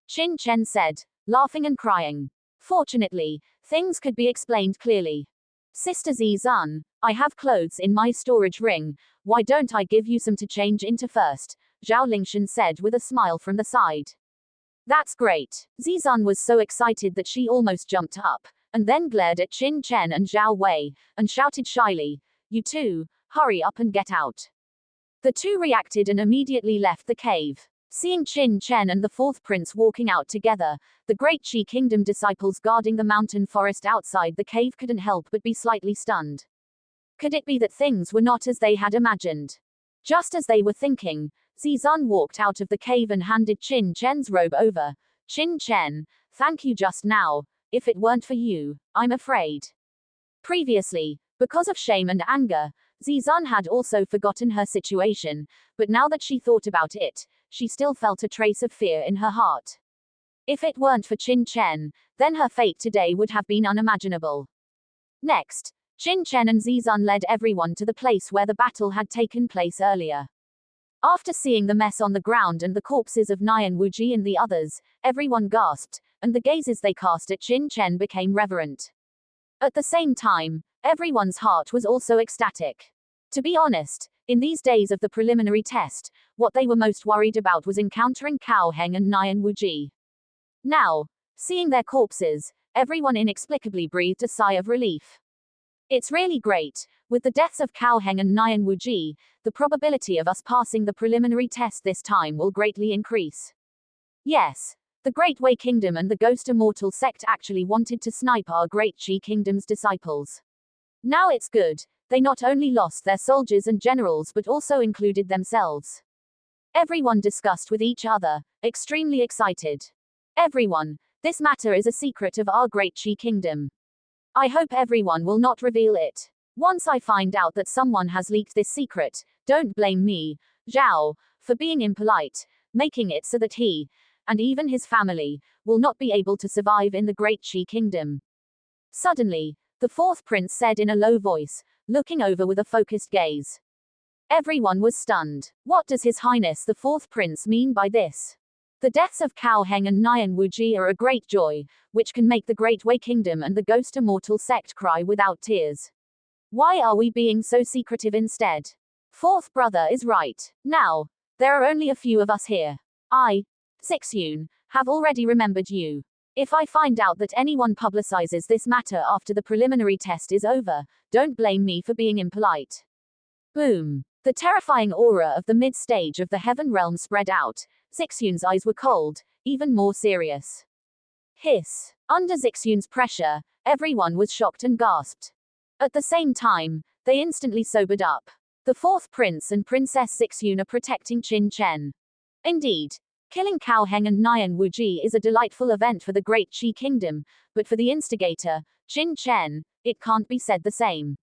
Qin Chen said, laughing and crying. Fortunately, things could be explained clearly. "Sister Zizun, I have clothes in my storage ring. Why don't I give you some to change into first?" Zhao Lingshan said with a smile from the side. "That's great." Zizun was so excited that she almost jumped up, and then glared at Qin Chen and Zhao Wei, and shouted shyly, "You two, hurry up and get out." The two reacted and immediately left the cave. Seeing Qin Chen and the fourth prince walking out together, the Great Qi Kingdom disciples guarding the mountain forest outside the cave couldn't help but be slightly stunned. Could it be that things were not as they had imagined? Just as they were thinking, Zizun walked out of the cave and handed Qin Chen's robe over. "Qin Chen, thank you just now. If it weren't for you, I'm afraid." Previously, because of shame and anger, Zizun had also forgotten her situation, but now that she thought about it, she still felt a trace of fear in her heart. If it weren't for Qin Chen, then her fate today would have been unimaginable. Next, Qin Chen and Zizun led everyone to the place where the battle had taken place earlier. After seeing the mess on the ground and the corpses of Nian Wuji and the others, everyone gasped, and the gazes they cast at Qin Chen became reverent. At the same time, everyone's heart was also ecstatic. To be honest, in these days of the preliminary test, what they were most worried about was encountering Cao Heng and Nian Wuji. Now, seeing their corpses, everyone inexplicably breathed a sigh of relief. It's really great. With the deaths of Cao Heng and Nian Wuji, the probability of us passing the preliminary test this time will greatly increase. Yes, the Great Wei Kingdom and the Ghost Immortal sect actually wanted to snipe our Great Qi Kingdom's disciples. Now it's good. They not only lost their soldiers and generals but also included themselves. Everyone discussed with each other, extremely excited. "Everyone, this matter is a secret of our Great Qi Kingdom. I hope everyone will not reveal it. Once I find out that someone has leaked this secret, don't blame me, Zhao, for being impolite, making it so that he, and even his family, will not be able to survive in the Great Qi Kingdom." Suddenly, the fourth prince said in a low voice, looking over with a focused gaze. Everyone was stunned. What does His Highness the fourth prince mean by this? The deaths of Cao Heng and Nian Wuji are a great joy, which can make the Great Wei Kingdom and the Ghost Immortal sect cry without tears. Why are we being so secretive instead? Fourth brother is right. Now, there are only a few of us here. I, Zixyun, have already remembered you. If I find out that anyone publicizes this matter after the preliminary test is over, don't blame me for being impolite. Boom. The terrifying aura of the mid-stage of the heaven realm spread out. Zixuan's eyes were cold, even more serious. Hiss. Under Zixuan's pressure, everyone was shocked and gasped. At the same time, they instantly sobered up. The fourth prince and Princess Zixuan are protecting Qin Chen. Indeed, killing Cao Heng and Nian Wuji is a delightful event for the Great Qi Kingdom, but for the instigator, Qin Chen, it can't be said the same.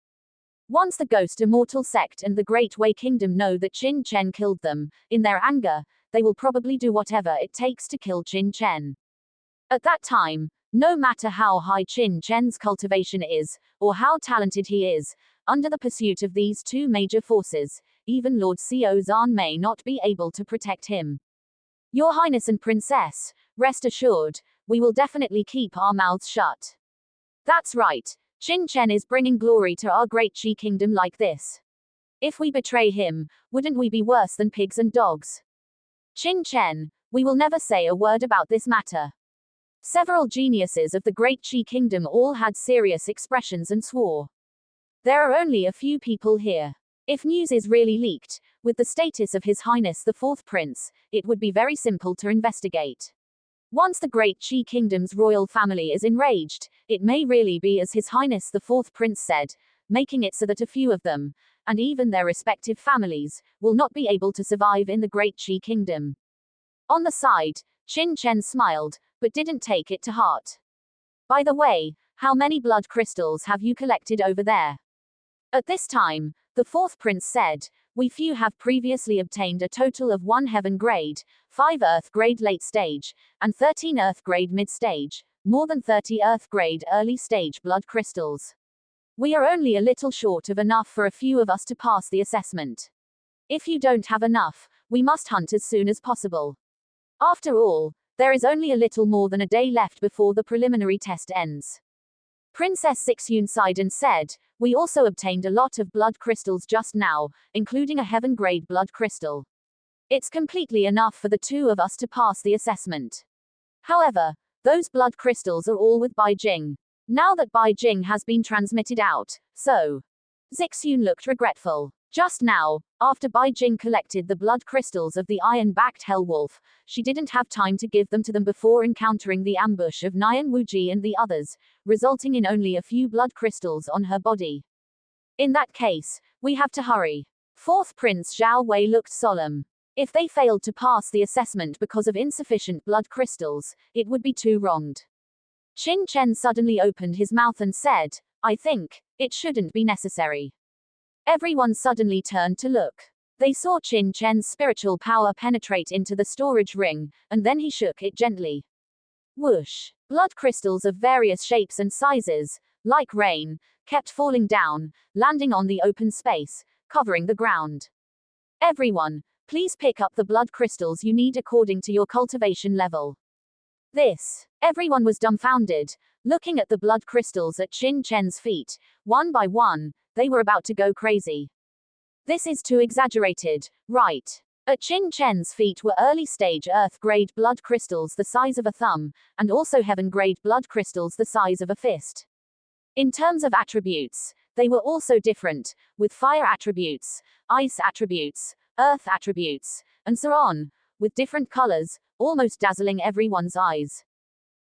Once the Ghost Immortal Sect and the Great Wei Kingdom know that Qin Chen killed them, in their anger, they will probably do whatever it takes to kill Qin Chen. At that time, no matter how high Qin Chen's cultivation is, or how talented he is, under the pursuit of these two major forces, even Lord Xiao Zhan may not be able to protect him. Your Highness and Princess, rest assured, we will definitely keep our mouths shut. That's right, Qin Chen is bringing glory to our great Qi kingdom like this. If we betray him, wouldn't we be worse than pigs and dogs? Qin Chen, we will never say a word about this matter. Several geniuses of the great Qi kingdom all had serious expressions and swore. There are only a few people here. If news is really leaked, with the status of His Highness the Fourth Prince, it would be very simple to investigate. Once the great Qi kingdom's royal family is enraged, it may really be as His Highness the Fourth Prince said, making it so that a few of them, and even their respective families, will not be able to survive in the great Qi kingdom. On the side, Qin Chen smiled, but didn't take it to heart. By the way, how many blood crystals have you collected over there? At this time, the fourth prince said, we few have previously obtained a total of 1 heaven grade, 5 earth grade late stage, and 13 earth grade mid stage, more than 30 earth grade early stage blood crystals. We are only a little short of enough for a few of us to pass the assessment. If you don't have enough, we must hunt as soon as possible. After all, there is only a little more than a day left before the preliminary test ends. Princess Zixuan sighed and said, we also obtained a lot of blood crystals just now, including a heaven-grade blood crystal. It's completely enough for the two of us to pass the assessment. However, those blood crystals are all with Bai Jing. Now that Bai Jing has been transmitted out, so. Zixuan looked regretful. Just now, after Bai Jing collected the blood crystals of the iron-backed hell wolf, she didn't have time to give them to them before encountering the ambush of Nian Wuji and the others, resulting in only a few blood crystals on her body. In that case, we have to hurry. Fourth Prince Zhao Wei looked solemn. If they failed to pass the assessment because of insufficient blood crystals, it would be too wronged. Qin Chen suddenly opened his mouth and said, I think, it shouldn't be necessary. Everyone suddenly turned to look. They saw Qin Chen's spiritual power penetrate into the storage ring, and then he shook it gently. Whoosh! Blood crystals of various shapes and sizes, like rain, kept falling down, landing on the open space, covering the ground. Everyone, please pick up the blood crystals you need according to your cultivation level. Everyone was dumbfounded, looking at the blood crystals at Qin Chen's feet. One by one, they were about to go crazy. This is too exaggerated, right? At Qin Chen's feet were early-stage earth-grade blood crystals the size of a thumb, and also heaven-grade blood crystals the size of a fist. In terms of attributes, they were also different, with fire attributes, ice attributes, earth attributes, and so on, with different colors, almost dazzling everyone's eyes.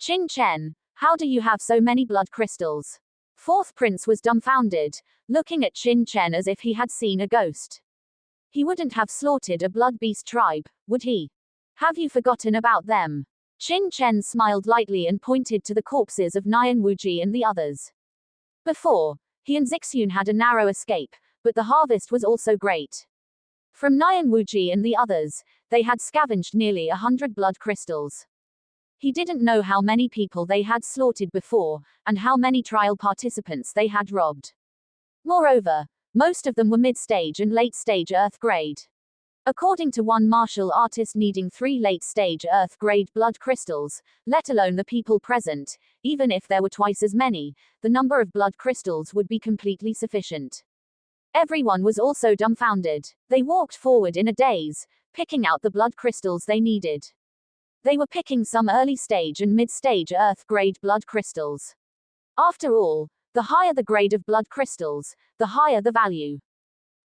Qin Chen, how do you have so many blood crystals? Fourth Prince was dumbfounded, looking at Qin Chen as if he had seen a ghost. He wouldn't have slaughtered a blood beast tribe, would he? Have you forgotten about them? Qin Chen smiled lightly and pointed to the corpses of Nian Wuji and the others. Before, he and Zixuan had a narrow escape, but the harvest was also great. From Nian Wuji and the others, they had scavenged nearly 100 blood crystals. He didn't know how many people they had slaughtered before, and how many trial participants they had robbed. Moreover, most of them were mid-stage and late-stage earth grade. According to one martial artist needing 3 late-stage earth grade blood crystals, let alone the people present, even if there were twice as many, the number of blood crystals would be completely sufficient. Everyone was also dumbfounded. They walked forward in a daze, picking out the blood crystals they needed. They were picking some early-stage and mid-stage Earth-grade blood crystals. After all, the higher the grade of blood crystals, the higher the value.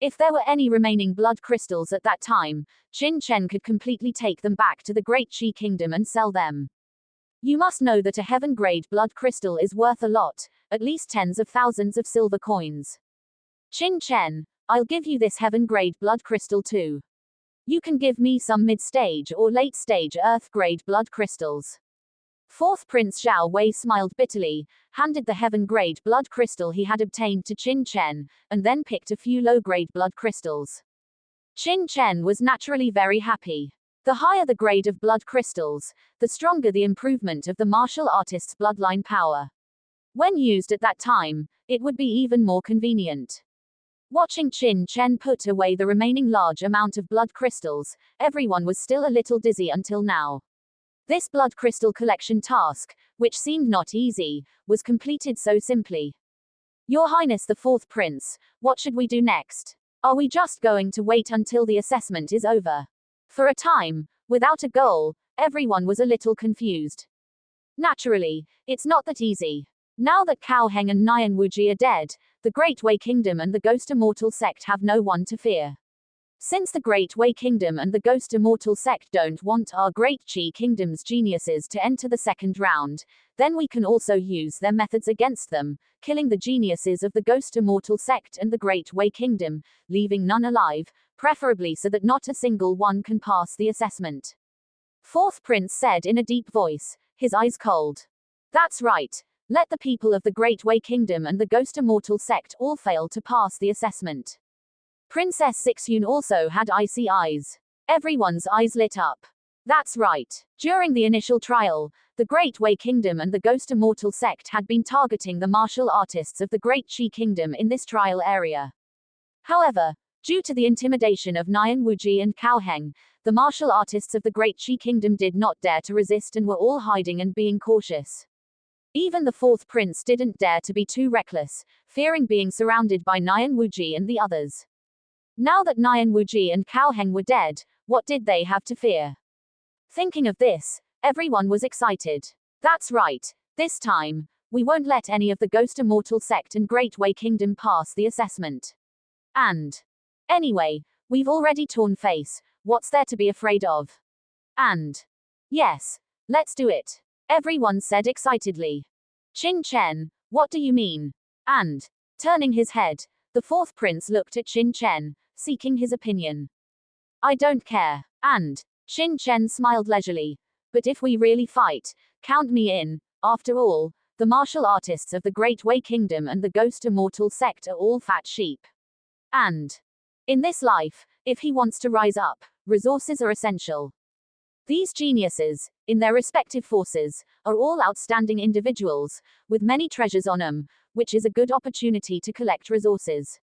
If there were any remaining blood crystals at that time, Qin Chen could completely take them back to the Great Qi Kingdom and sell them. You must know that a heaven-grade blood crystal is worth a lot, at least tens of thousands of silver coins. Qin Chen, I'll give you this heaven-grade blood crystal too. You can give me some mid-stage or late-stage Earth-grade blood crystals. Fourth Prince Zhao Wei smiled bitterly, handed the heaven-grade blood crystal he had obtained to Qin Chen, and then picked a few low-grade blood crystals. Qin Chen was naturally very happy. The higher the grade of blood crystals, the stronger the improvement of the martial artist's bloodline power. When used at that time, it would be even more convenient. Watching Qin Chen put away the remaining large amount of blood crystals, everyone was still a little dizzy until now. This blood crystal collection task, which seemed not easy, was completed so simply. Your Highness the Fourth Prince, what should we do next? Are we just going to wait until the assessment is over? For a time, without a goal, everyone was a little confused. Naturally, it's not that easy. Now that Cao Heng and Nian Wuji are dead, the Great Wei Kingdom and the Ghost Immortal Sect have no one to fear. Since the Great Wei Kingdom and the Ghost Immortal Sect don't want our Great Qi Kingdom's geniuses to enter the second round, then we can also use their methods against them, killing the geniuses of the Ghost Immortal Sect and the Great Wei Kingdom, leaving none alive, preferably so that not a single one can pass the assessment. Fourth Prince said in a deep voice, his eyes cold. That's right. Let the people of the Great Wei Kingdom and the Ghost Immortal Sect all fail to pass the assessment. Princess Xixun also had icy eyes. Everyone's eyes lit up. That's right. During the initial trial, the Great Wei Kingdom and the Ghost Immortal Sect had been targeting the martial artists of the Great Qi Kingdom in this trial area. However, due to the intimidation of Nian Wuji and Cao Heng, the martial artists of the Great Qi Kingdom did not dare to resist and were all hiding and being cautious. Even the Fourth Prince didn't dare to be too reckless, fearing being surrounded by Nian Wuji and the others. Now that Nian Wuji and Cao Heng were dead, what did they have to fear? Thinking of this, everyone was excited. That's right. This time, we won't let any of the Ghost Immortal Sect and Great Wei Kingdom pass the assessment. And anyway, we've already torn face, what's there to be afraid of? And yes, let's do it. Everyone said excitedly. Qin Chen, what do you mean? And turning his head, the Fourth Prince looked at Qin Chen, seeking his opinion. I don't care. And Qin Chen smiled leisurely. But if we really fight, count me in. After all, the martial artists of the Great Wei Kingdom and the Ghost Immortal Sect are all fat sheep. And in this life, if he wants to rise up, resources are essential. These geniuses, in their respective forces, are all outstanding individuals, with many treasures on them, which is a good opportunity to collect resources.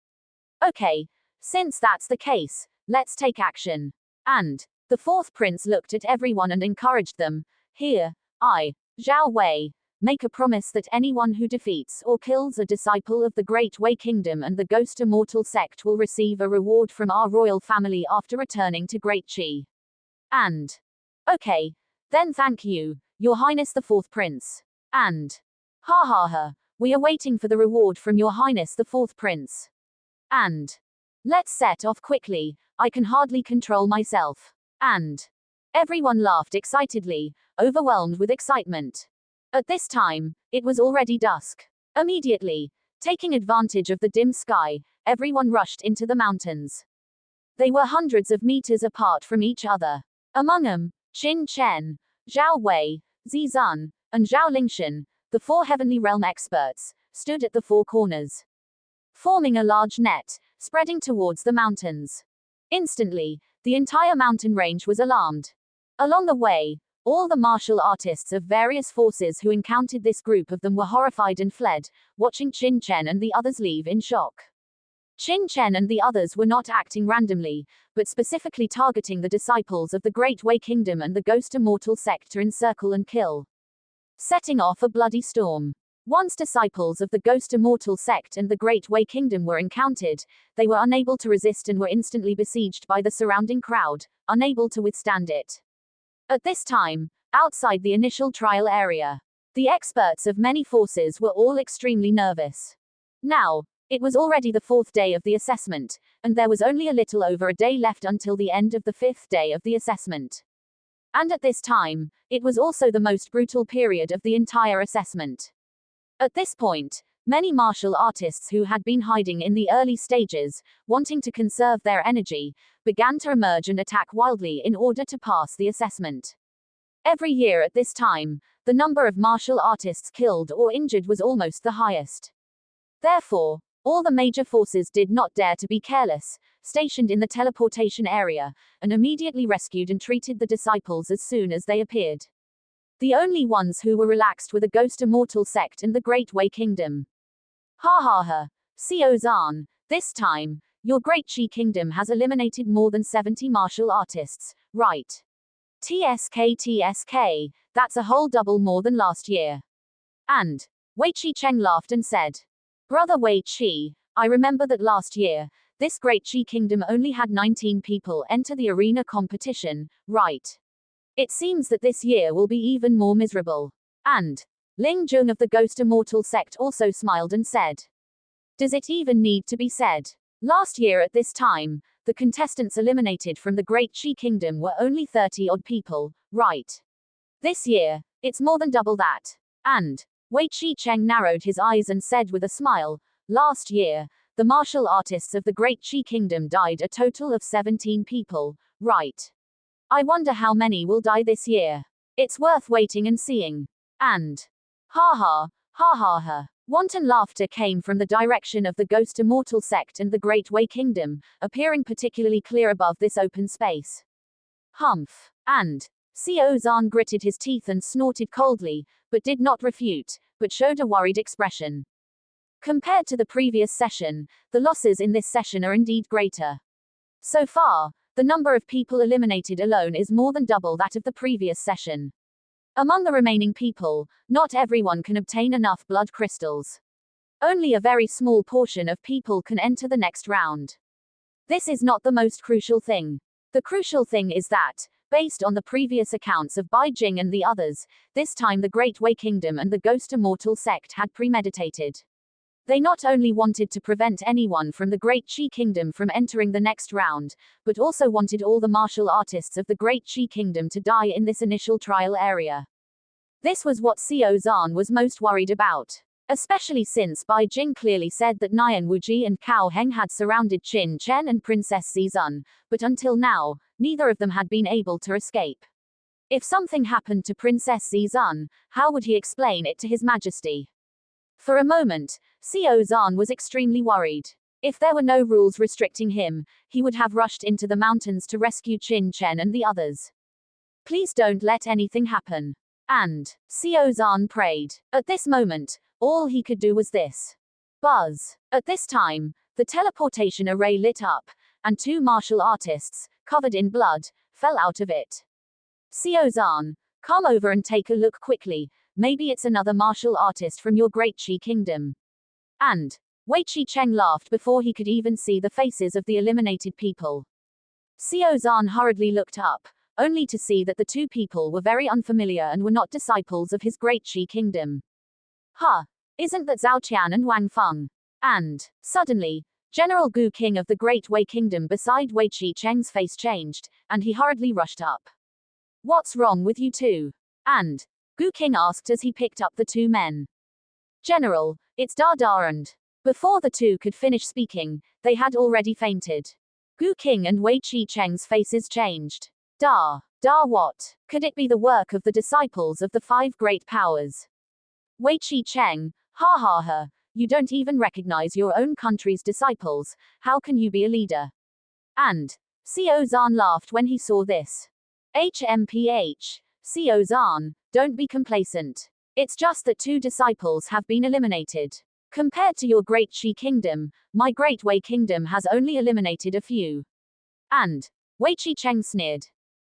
Okay, since that's the case, let's take action. And the Fourth Prince looked at everyone and encouraged them. Here, I, Zhao Wei, make a promise that anyone who defeats or kills a disciple of the Great Wei Kingdom and the Ghost Immortal Sect will receive a reward from our royal family after returning to Great Qi. And okay, then thank you, Your Highness the Fourth Prince. And ha ha ha, we are waiting for the reward from Your Highness the Fourth Prince. And let's set off quickly, I can hardly control myself. And everyone laughed excitedly, overwhelmed with excitement. At this time, it was already dusk. Immediately, taking advantage of the dim sky, everyone rushed into the mountains. They were hundreds of meters apart from each other. Among them, Qin Chen, Zhao Wei, Zizun, and Zhao Lingshan, the four heavenly realm experts, stood at the four corners, forming a large net, spreading towards the mountains. Instantly, the entire mountain range was alarmed. Along the way, all the martial artists of various forces who encountered this group of them were horrified and fled, watching Qin Chen and the others leave in shock. Qin Chen and the others were not acting randomly, but specifically targeting the disciples of the Great Wei Kingdom and the Ghost Immortal Sect to encircle and kill, setting off a bloody storm. Once disciples of the Ghost Immortal Sect and the Great Wei Kingdom were encountered, they were unable to resist and were instantly besieged by the surrounding crowd, unable to withstand it. At this time, outside the initial trial area. The experts of many forces were all extremely nervous. Now, it was already the 4th day of the assessment, and there was only a little over a day left until the end of the 5th day of the assessment. And at this time, it was also the most brutal period of the entire assessment. At this point, many martial artists who had been hiding in the early stages, wanting to conserve their energy, began to emerge and attack wildly in order to pass the assessment. Every year at this time, the number of martial artists killed or injured was almost the highest. Therefore, all the major forces did not dare to be careless, stationed in the teleportation area, and immediately rescued and treated the disciples as soon as they appeared. The only ones who were relaxed were the Ghost Immortal sect and the Great Wei Kingdom. Ha ha ha. Xiao Zhan, this time, your Great Qi Kingdom has eliminated more than 70 martial artists, right? TSK, that's a whole double more than last year. And Wei Qi Cheng laughed and said, Brother Wei Qi, I remember that last year, this Great Qi Kingdom only had 19 people enter the arena competition, right? It seems that this year will be even more miserable. And Ling Jung of the Ghost Immortal sect also smiled and said, Does it even need to be said? Last year at this time, the contestants eliminated from the Great Qi Kingdom were only 30-odd people, right? This year, it's more than double that. And Wei Qi Cheng narrowed his eyes and said with a smile, Last year, the martial artists of the Great Qi Kingdom died a total of 17 people, right? I wonder how many will die this year. It's worth waiting and seeing. And ha ha, ha ha ha. Wanton laughter came from the direction of the Ghost Immortal sect and the Great Wei Kingdom, appearing particularly clear above this open space. Humph. And Xiao Zhan gritted his teeth and snorted coldly, but did not refute, but showed a worried expression. Compared to the previous session, the losses in this session are indeed greater. So far, the number of people eliminated alone is more than double that of the previous session. Among the remaining people, not everyone can obtain enough blood crystals. Only a very small portion of people can enter the next round. This is not the most crucial thing. The crucial thing is that, based on the previous accounts of Bai Jing and the others, this time the Great Wei Kingdom and the Ghost Immortal sect had premeditated. They not only wanted to prevent anyone from the Great Qi Kingdom from entering the next round, but also wanted all the martial artists of the Great Qi Kingdom to die in this initial trial area. This was what Xiao Zhan was most worried about. Especially since Bai Jing clearly said that Nian Wuji and Cao Heng had surrounded Qin Chen and Princess Zizun, but until now, neither of them had been able to escape. If something happened to Princess Zizun, how would he explain it to His Majesty? For a moment, Xiao Zhan was extremely worried. If there were no rules restricting him, he would have rushed into the mountains to rescue Qin Chen and the others. Please don't let anything happen. And Xiao Zhan prayed. At this moment, all he could do was this. Buzz. At this time, the teleportation array lit up, and 2 martial artists, covered in blood, fell out of it. Xiao Zhan, come over and take a look quickly. Maybe it's another martial artist from your Great Qi Kingdom. And Wei Qi Cheng laughed before he could even see the faces of the eliminated people. Xiao Zhan hurriedly looked up, only to see that the 2 people were very unfamiliar and were not disciples of his Great Qi Kingdom. Huh, isn't that Zhao Qian and Wang Feng? And suddenly, General Gu King of the Great Wei Kingdom beside Wei Qi Cheng's face changed, and he hurriedly rushed up. What's wrong with you two? And Gu King asked as he picked up the 2 men. General, it's Da Da, and before the 2 could finish speaking, they had already fainted. Gu King and Wei Qi Cheng's faces changed. Da what? Could it be the work of the disciples of the 5 great powers? Wei Qi Cheng, ha ha ha, you don't even recognize your own country's disciples, how can you be a leader? And Xiao Zhan laughed when he saw this. HMPH, Xiao Zhan, don't be complacent. It's just that 2 disciples have been eliminated. Compared to your Great Qi Kingdom, my Great Wei Kingdom has only eliminated a few. And Wei Qi Cheng sneered.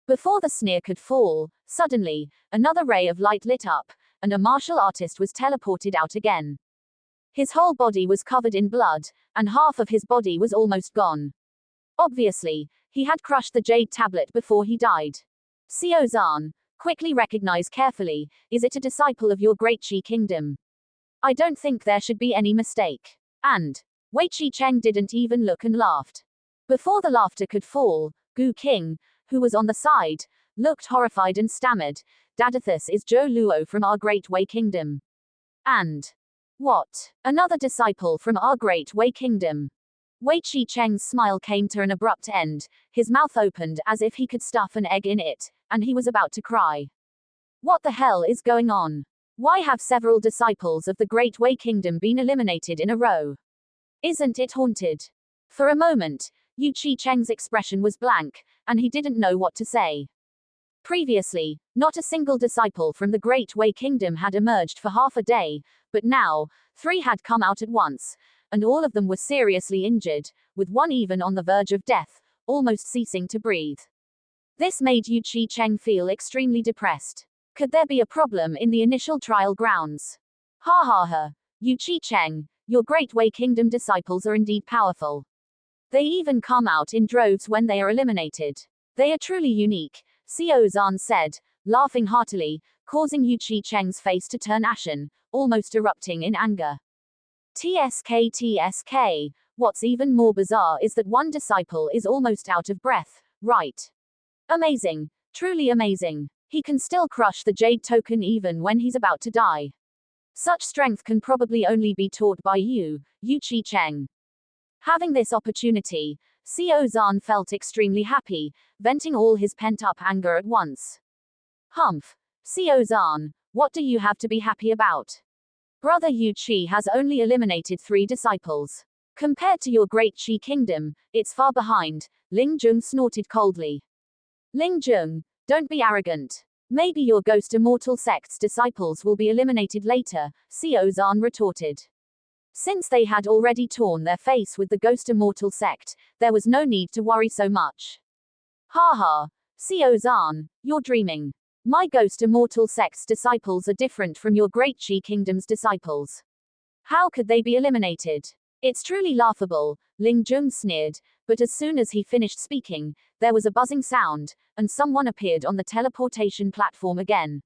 Before the sneer could fall, suddenly, another ray of light lit up, and a martial artist was teleported out again. His whole body was covered in blood, and half of his body was almost gone. Obviously, he had crushed the jade tablet before he died. Xiao Zhan, Quickly recognize carefully, is it a disciple of your great Qi kingdom? I don't think there should be any mistake. And Wei Qi Cheng didn't even look and laughed. Before the laughter could fall, Gu King, who was on the side, looked horrified and stammered, Dadathus is Zhou Luo from our great Wei kingdom. And what? Another disciple from our great Wei kingdom? Wei Qi Cheng's smile came to an abrupt end, his mouth opened as if he could stuff an egg in it, and he was about to cry. What the hell is going on? Why have several disciples of the great Wei kingdom been eliminated in a row? Isn't it haunted? For a moment, Yu Qi Cheng's expression was blank, and he didn't know what to say. Previously, not a single disciple from the great Wei kingdom had emerged for half a day, but now, 3 had come out at once, and all of them were seriously injured, with one even on the verge of death, almost ceasing to breathe. This made Yu Qi Cheng feel extremely depressed. Could there be a problem in the initial trial grounds? Ha ha ha. Yu Qi Cheng, your great Wei kingdom disciples are indeed powerful. They even come out in droves when they are eliminated. They are truly unique, Xiao Zhan said, laughing heartily, causing Yu Qi Cheng's face to turn ashen, almost erupting in anger. TSK. What's even more bizarre is that one disciple is almost out of breath, right? Amazing. Truly amazing. He can still crush the jade token even when he's about to die. Such strength can probably only be taught by Yu Qi Cheng. Having this opportunity, Xiao Zhan felt extremely happy, venting all his pent-up anger at once. Humph. Xiao Zhan, what do you have to be happy about? Brother Yu Qi has only eliminated 3 disciples. Compared to your great Qi kingdom, it's far behind, Ling Zheng snorted coldly. Ling Zheng, don't be arrogant. Maybe your ghost immortal sect's disciples will be eliminated later, Xiao Zhan retorted. Since they had already torn their face with the ghost immortal sect, there was no need to worry so much. Ha ha. Xiao Zhan, you're dreaming. My ghost immortal sect's disciples are different from your great Qi kingdom's disciples. How could they be eliminated? It's truly laughable, Ling Zheng sneered, but as soon as he finished speaking, there was a buzzing sound, and someone appeared on the teleportation platform again.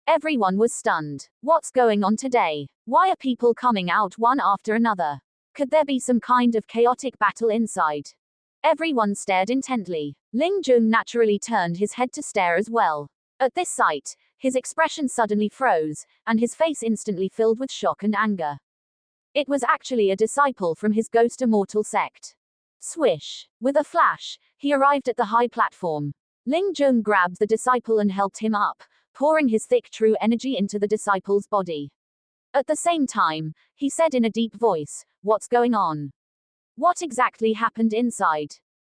Everyone was stunned. What's going on today? Why are people coming out one after another? Could there be some kind of chaotic battle inside? Everyone stared intently. Ling Zheng naturally turned his head to stare as well. At this sight, his expression suddenly froze, and his face instantly filled with shock and anger. It was actually a disciple from his ghost immortal sect. Swish. With a flash, he arrived at the high platform. Ling Zheng grabbed the disciple and helped him up, pouring his thick true energy into the disciple's body. At the same time, he said in a deep voice, "What's going on? What exactly happened inside?"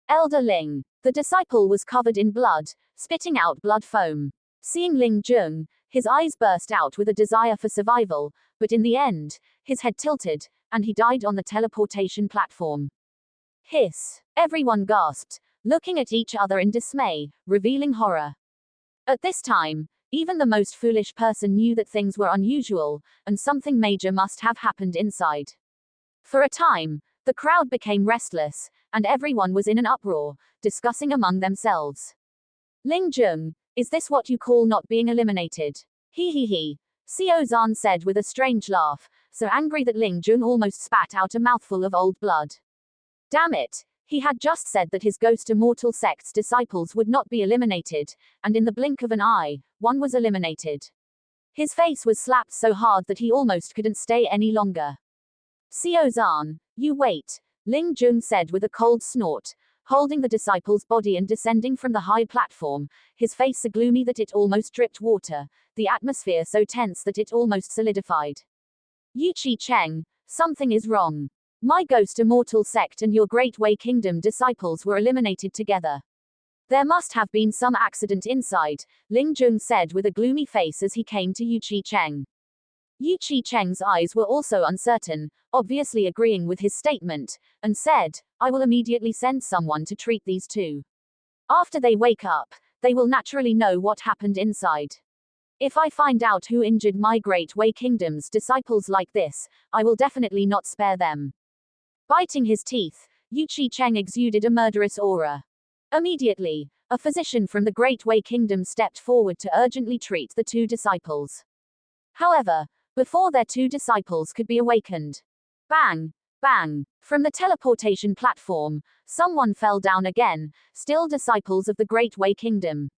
Elder Ling. The disciple was covered in blood, spitting out blood foam. Seeing Ling Zheng, his eyes burst out with a desire for survival, but in the end, his head tilted, and he died on the teleportation platform. Hiss. Everyone gasped, looking at each other in dismay, revealing horror. At this time, even the most foolish person knew that things were unusual, and something major must have happened inside. For a time, the crowd became restless, and everyone was in an uproar, discussing among themselves. Ling Zheng, is this what you call not being eliminated? He. Xiao Zhan said with a strange laugh, so angry that Ling Zheng almost spat out a mouthful of old blood. Damn it. He had just said that his ghost immortal sect's disciples would not be eliminated, and in the blink of an eye, one was eliminated. His face was slapped so hard that he almost couldn't stay any longer. Xiao Zhan, you wait, Ling Zheng said with a cold snort, holding the disciple's body and descending from the high platform, his face so gloomy that it almost dripped water, the atmosphere so tense that it almost solidified. Yu Qi Cheng, something is wrong. My ghost immortal sect and your great Wei kingdom disciples were eliminated together. There must have been some accident inside, Ling Zheng said with a gloomy face as he came to Yu Qi Cheng. Yu Qi Cheng's eyes were also uncertain, obviously agreeing with his statement, and said, I will immediately send someone to treat these 2. After they wake up, they will naturally know what happened inside. If I find out who injured my great Wei kingdom's disciples like this, I will definitely not spare them. Biting his teeth, Yu Qi Cheng exuded a murderous aura. Immediately, a physician from the Great Wei Kingdom stepped forward to urgently treat the two disciples. However, before their two disciples could be awakened, bang, bang, from the teleportation platform, someone fell down again, still disciples of the Great Wei Kingdom.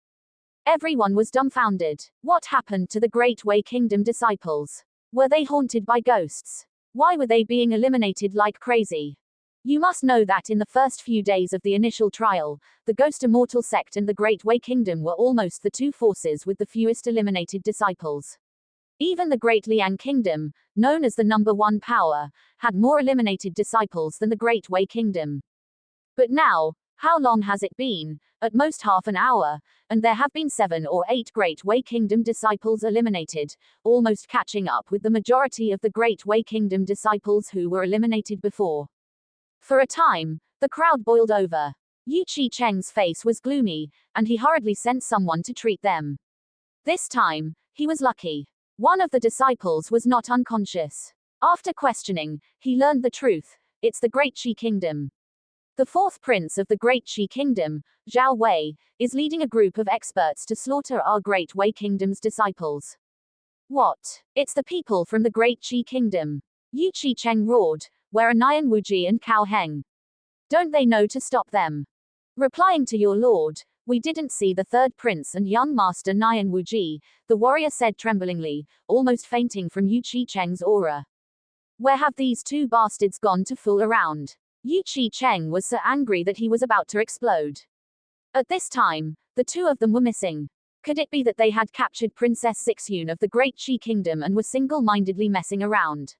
Everyone was dumbfounded. What happened to the Great Wei Kingdom disciples? Were they haunted by ghosts? Why were they being eliminated like crazy? You must know that in the first few days of the initial trial, the Ghost Immortal sect and the Great Wei Kingdom were almost the two forces with the fewest eliminated disciples. Even the Great Liang Kingdom, known as the number one power, had more eliminated disciples than the Great Wei Kingdom. But now, how long has it been? At most half an hour, and there have been 7 or 8 Great Wei Kingdom disciples eliminated, almost catching up with the majority of the Great Wei Kingdom disciples who were eliminated before. For a time, the crowd boiled over. Qin Chen's face was gloomy, and he hurriedly sent someone to treat them. This time, he was lucky. One of the disciples was not unconscious. After questioning, he learned the truth. It's the Great Qi Kingdom. The fourth prince of the Great Qi Kingdom, Zhao Wei, is leading a group of experts to slaughter our Great Wei Kingdom's disciples. What? It's the people from the Great Qi Kingdom. Qin Chen roared. Where are Nian Wuji and Cao Heng? Don't they know to stop them? Replying to your lord, we didn't see the third prince and young master Nian Wuji, the warrior said tremblingly, almost fainting from Qin Chen's aura. Where have these two bastards gone to fool around? Qin Chen was so angry that he was about to explode. At this time, the two of them were missing. Could it be that they had captured Princess Sixyun of the Great Qi Kingdom and were single-mindedly messing around?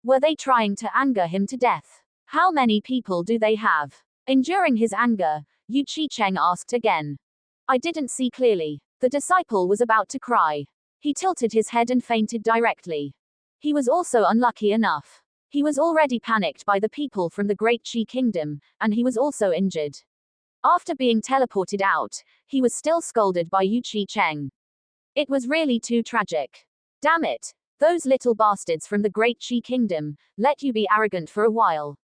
Were they trying to anger him to death? How many people do they have? Enduring his anger, Qin Chen asked again. I didn't see clearly. The disciple was about to cry. He tilted his head and fainted directly. He was also unlucky enough. He was already panicked by the people from the Great Qi Kingdom, and he was also injured. After being teleported out, he was still scolded by Qin Chen. It was really too tragic. Damn it! Those little bastards from the Great Qi Kingdom, let you be arrogant for a while.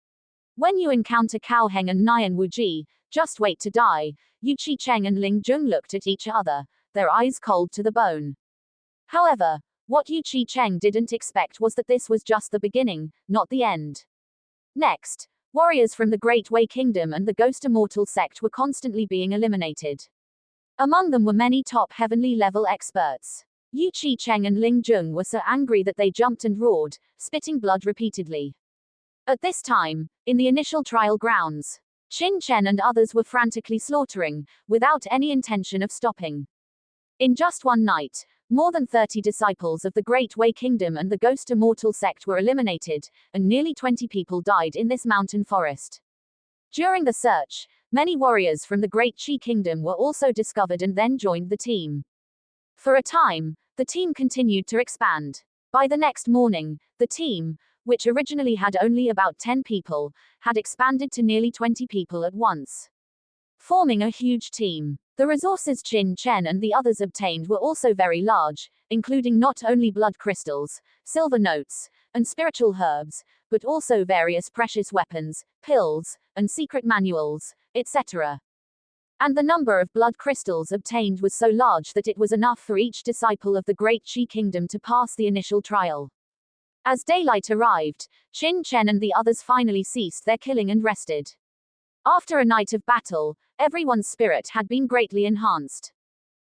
When you encounter Cao Heng and Nian Wuji, just wait to die. Qin Chen and Ling Jun looked at each other, their eyes cold to the bone. However, what Qin Chen didn't expect was that this was just the beginning, not the end. Next, warriors from the Great Wei Kingdom and the Ghost Immortal sect were constantly being eliminated. Among them were many top heavenly level experts. Qin Chen and Ling Jun were so angry that they jumped and roared, spitting blood repeatedly. At this time, in the initial trial grounds, Qin Chen and others were frantically slaughtering, without any intention of stopping. In just one night, more than 30 disciples of the Great Wei Kingdom and the Ghost Immortal sect were eliminated, and nearly 20 people died in this mountain forest. During the search, many warriors from the Great Qi Kingdom were also discovered and then joined the team. For a time, the team continued to expand. By the next morning, the team, which originally had only about 10 people, had expanded to nearly 20 people at once, forming a huge team. The resources Qin Chen and the others obtained were also very large, including not only blood crystals, silver notes, and spiritual herbs, but also various precious weapons, pills, and secret manuals, etc. And the number of blood crystals obtained was so large that it was enough for each disciple of the Great Qi Kingdom to pass the initial trial. As daylight arrived, Qin Chen and the others finally ceased their killing and rested. After a night of battle, everyone's spirit had been greatly enhanced.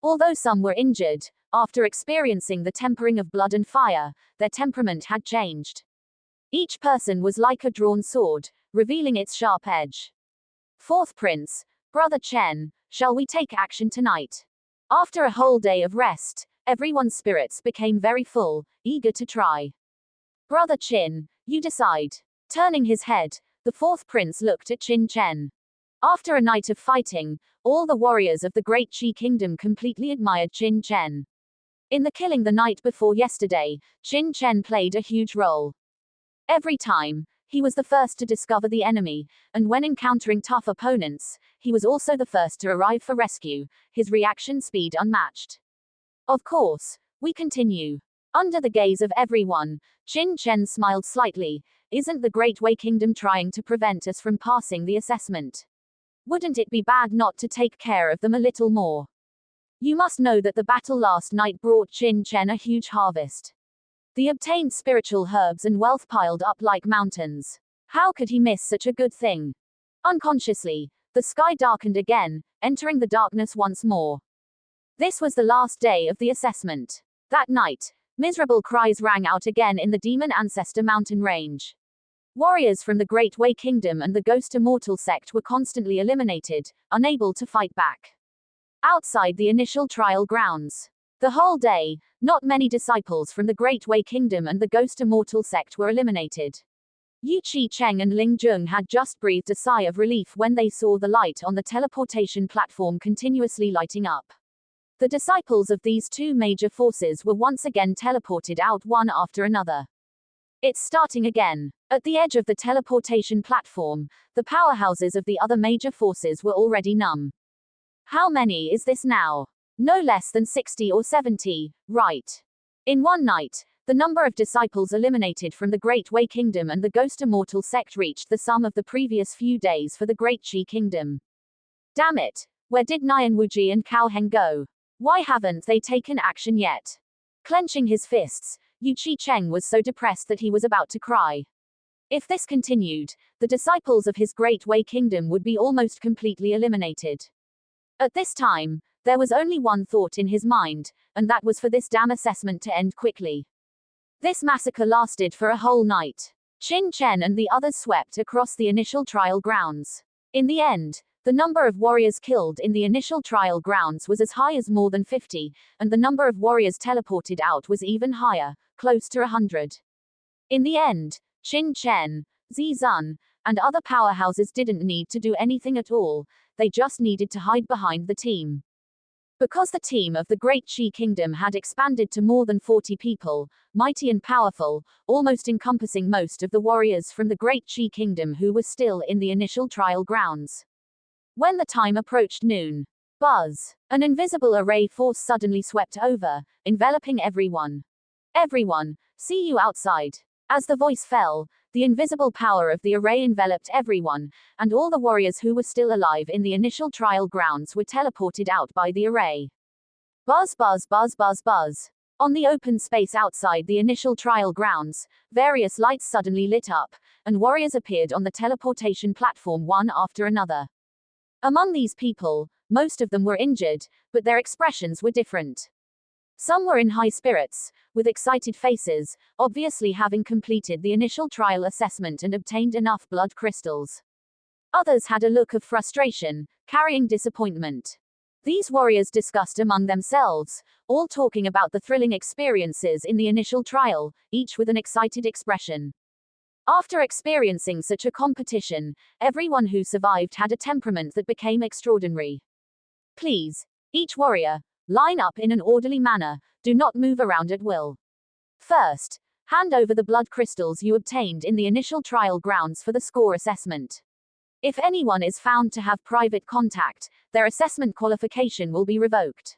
Although some were injured, after experiencing the tempering of blood and fire, their temperament had changed. Each person was like a drawn sword, revealing its sharp edge. Fourth Prince, Brother Chen, shall we take action tonight? After a whole day of rest, everyone's spirits became very full, eager to try. Brother Qin, you decide. Turning his head, the fourth prince looked at Qin Chen. After a night of fighting, all the warriors of the Great Qi Kingdom completely admired Qin Chen. In the killing the night before yesterday, Qin Chen played a huge role. Every time, he was the first to discover the enemy, and when encountering tough opponents, he was also the first to arrive for rescue, his reaction speed unmatched. Of course, we continue. Under the gaze of everyone, Qin Chen smiled slightly. Isn't the Great Wei Kingdom trying to prevent us from passing the assessment? Wouldn't it be bad not to take care of them a little more? You must know that the battle last night brought Qin Chen a huge harvest. The obtained spiritual herbs and wealth piled up like mountains. How could he miss such a good thing? Unconsciously, the sky darkened again, entering the darkness once more. This was the last day of the assessment. That night, miserable cries rang out again in the Demon Ancestor mountain range. Warriors from the Great Wei Kingdom and the Ghost Immortal sect were constantly eliminated, unable to fight back. Outside the initial trial grounds. The whole day, not many disciples from the Great Wei Kingdom and the Ghost Immortal sect were eliminated. Yu Qi-Cheng and Ling Jung had just breathed a sigh of relief when they saw the light on the teleportation platform continuously lighting up. The disciples of these two major forces were once again teleported out one after another. It's starting again. At the edge of the teleportation platform, the powerhouses of the other major forces were already numb. How many is this now? No less than 60 or 70, right? In one night, the number of disciples eliminated from the Great Wei Kingdom and the Ghost Immortal sect reached the sum of the previous few days for the Great Qi Kingdom. Damn it! Where did Nian Wuji and Cao Heng go? Why haven't they taken action yet? Clenching his fists, Yu Qi-Cheng was so depressed that he was about to cry. If this continued, the disciples of his Great Wei Kingdom would be almost completely eliminated. At this time, there was only one thought in his mind, and that was for this damn assessment to end quickly. This massacre lasted for a whole night. Qin Chen and the others swept across the initial trial grounds. In the end, the number of warriors killed in the initial trial grounds was as high as more than 50, and the number of warriors teleported out was even higher, close to 100. In the end, Qin Chen, Zi Zun, and other powerhouses didn't need to do anything at all, they just needed to hide behind the team. Because the team of the Great Qi Kingdom had expanded to more than 40 people, mighty and powerful, almost encompassing most of the warriors from the Great Qi Kingdom who were still in the initial trial grounds. When the time approached noon, buzz, an invisible array force suddenly swept over, enveloping everyone. Everyone, see you outside. As the voice fell, the invisible power of the array enveloped everyone, and all the warriors who were still alive in the initial trial grounds were teleported out by the array. Buzz, buzz, buzz, buzz, buzz. On the open space outside the initial trial grounds, various lights suddenly lit up, and warriors appeared on the teleportation platform one after another. Among these people, most of them were injured, but their expressions were different. Some were in high spirits, with excited faces, obviously having completed the initial trial assessment and obtained enough blood crystals. Others had a look of frustration, carrying disappointment. These warriors discussed among themselves, all talking about the thrilling experiences in the initial trial, each with an excited expression. After experiencing such a competition, everyone who survived had a temperament that became extraordinary. Please, each warrior, line up in an orderly manner, do not move around at will. First, hand over the blood crystals you obtained in the initial trial grounds for the score assessment. If anyone is found to have private contact, their assessment qualification will be revoked.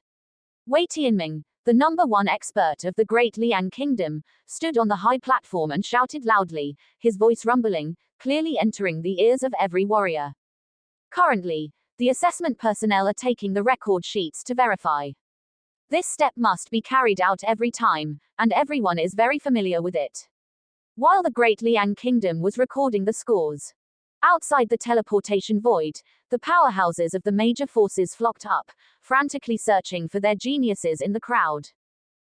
Wei Tianming, the #1 expert of the Great Liang Kingdom, stood on the high platform and shouted loudly, his voice rumbling, clearly entering the ears of every warrior. Currently, the assessment personnel are taking the record sheets to verify. This step must be carried out every time, and everyone is very familiar with it. While the Great Liang Kingdom was recording the scores, outside the teleportation void, the powerhouses of the major forces flocked up, frantically searching for their geniuses in the crowd.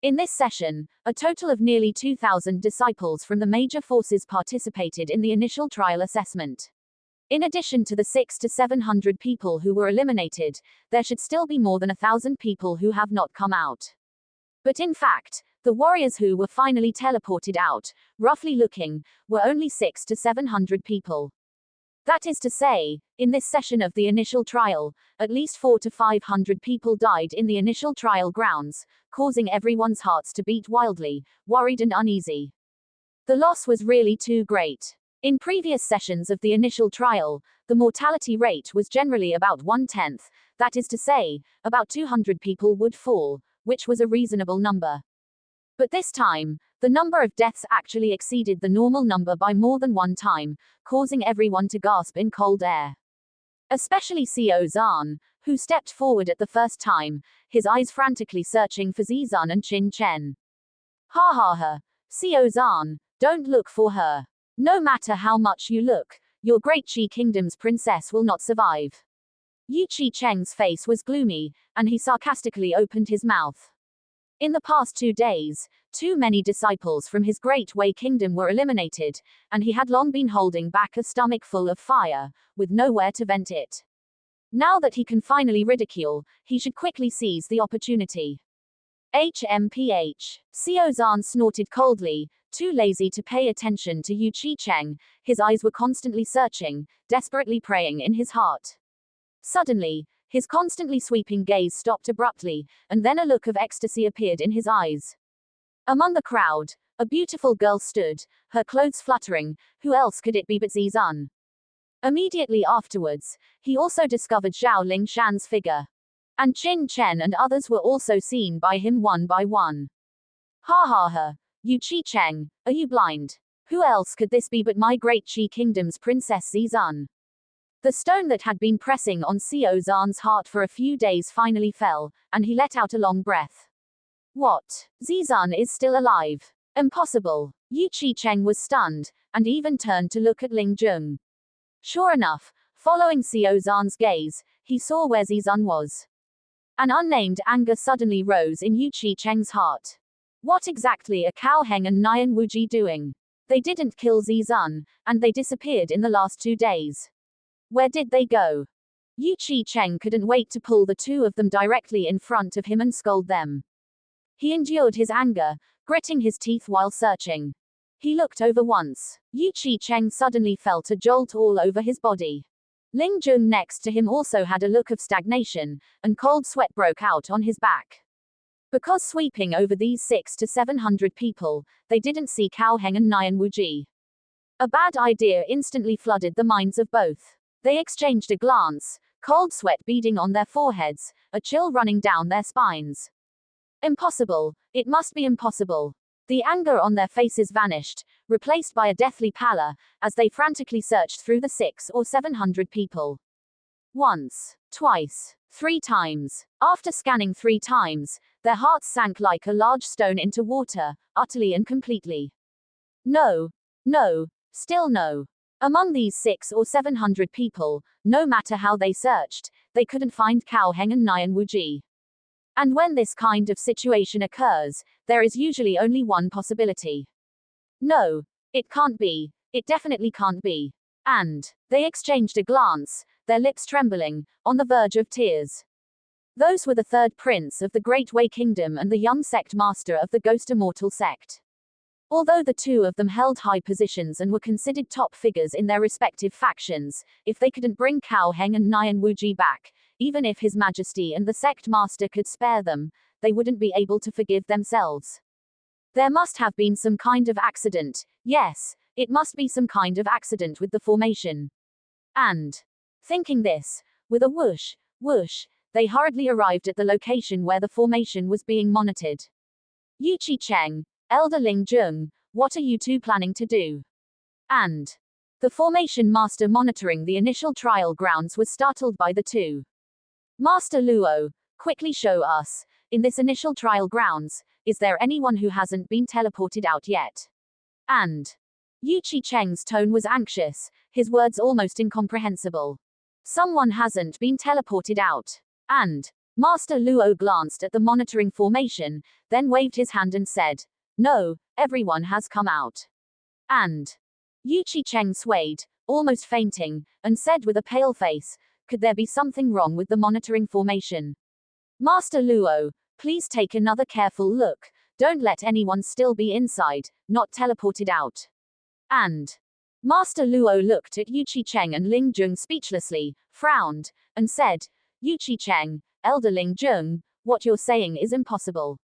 In this session, a total of nearly 2,000 disciples from the major forces participated in the initial trial assessment. In addition to the 600 to 700 people who were eliminated, there should still be more than 1,000 people who have not come out. But in fact, the warriors who were finally teleported out, roughly looking, were only 600 to 700 people. That is to say, in this session of the initial trial, at least 400 to 500 people died in the initial trial grounds, causing everyone's hearts to beat wildly, worried and uneasy. The loss was really too great. In previous sessions of the initial trial, the mortality rate was generally about 1/10, that is to say, about 200 people would fall, which was a reasonable number. But this time, the number of deaths actually exceeded the normal number by more than one time, causing everyone to gasp in cold air. Especially Xiao Zhan, who stepped forward at the first time, his eyes frantically searching for Zizun and Qin Chen. Ha ha ha. Xiao Zhan, don't look for her. No matter how much you look, your great Qi kingdom's princess will not survive. Yu Qicheng's face was gloomy, and he sarcastically opened his mouth. In the past 2 days, too many disciples from his great Wei kingdom were eliminated, and he had long been holding back a stomach full of fire, with nowhere to vent it. Now that he can finally ridicule, he should quickly seize the opportunity. HMPH. Xiao Zhan snorted coldly, too lazy to pay attention to Yu Qicheng. His eyes were constantly searching, desperately praying in his heart. Suddenly, his constantly sweeping gaze stopped abruptly, and then a look of ecstasy appeared in his eyes. Among the crowd, a beautiful girl stood, her clothes fluttering. Who else could it be but Zizun? Immediately afterwards, he also discovered Zhao Lingshan's figure. And Qin Chen and others were also seen by him one by one. Ha ha ha. Yu Qicheng, are you blind? Who else could this be but my great Qi kingdom's princess Zizun? The stone that had been pressing on Xiao Zhan's heart for a few days finally fell, and he let out a long breath. What? Zizun is still alive. Impossible. Yu Qicheng was stunned, and even turned to look at Ling Jung. Sure enough, following Xiao Zhan's gaze, he saw where Zizun was. An unnamed anger suddenly rose in Yu Qicheng's heart. What exactly are Cao Heng and Nian Wuji doing? They didn't kill Zizun, and they disappeared in the last 2 days. Where did they go? Yu Qicheng couldn't wait to pull the two of them directly in front of him and scold them. He endured his anger, gritting his teeth while searching. He looked over once. Yu Qicheng suddenly felt a jolt all over his body. Ling Jung next to him also had a look of stagnation, and cold sweat broke out on his back. Because sweeping over these 600 to 700 people, they didn't see Cao Heng and Nian Wuji. A bad idea instantly flooded the minds of both. They exchanged a glance, cold sweat beading on their foreheads, a chill running down their spines. Impossible. It must be impossible. The anger on their faces vanished, replaced by a deathly pallor, as they frantically searched through the 600 or 700 people. Once, twice, 3 times. After scanning 3 times, their hearts sank like a large stone into water, utterly and completely. No. No. Still no. Among these 600 or 700 people, no matter how they searched, they couldn't find Cao Heng and Nian Wuji. And when this kind of situation occurs, there is usually only one possibility. No. It can't be. It definitely can't be. And they exchanged a glance, their lips trembling, on the verge of tears. Those were the 3rd prince of the Great Wei Kingdom and the young sect master of the Ghost Immortal sect. Although the two of them held high positions and were considered top figures in their respective factions, if they couldn't bring Cao Heng and Nian Wuji back, even if His Majesty and the sect master could spare them, they wouldn't be able to forgive themselves. There must have been some kind of accident. Yes, it must be some kind of accident with the formation. And, thinking this, with a whoosh, whoosh, they hurriedly arrived at the location where the formation was being monitored. Yu Qicheng, Elder Ling Jung, what are you two planning to do? And the formation master monitoring the initial trial grounds was startled by the two. Master Luo, quickly show us, in this initial trial grounds, is there anyone who hasn't been teleported out yet? And Yu Qicheng's tone was anxious, his words almost incomprehensible. Someone hasn't been teleported out. And Master Luo glanced at the monitoring formation, then waved his hand and said, no, everyone has come out. And Yu Qicheng swayed, almost fainting, and said with a pale face, could there be something wrong with the monitoring formation? Master Luo, please take another careful look, don't let anyone still be inside, not teleported out. And Master Luo looked at Yu Qicheng and Ling Jung speechlessly, frowned, and said, Yu Qicheng, Elder Ling Jung, what you're saying is impossible.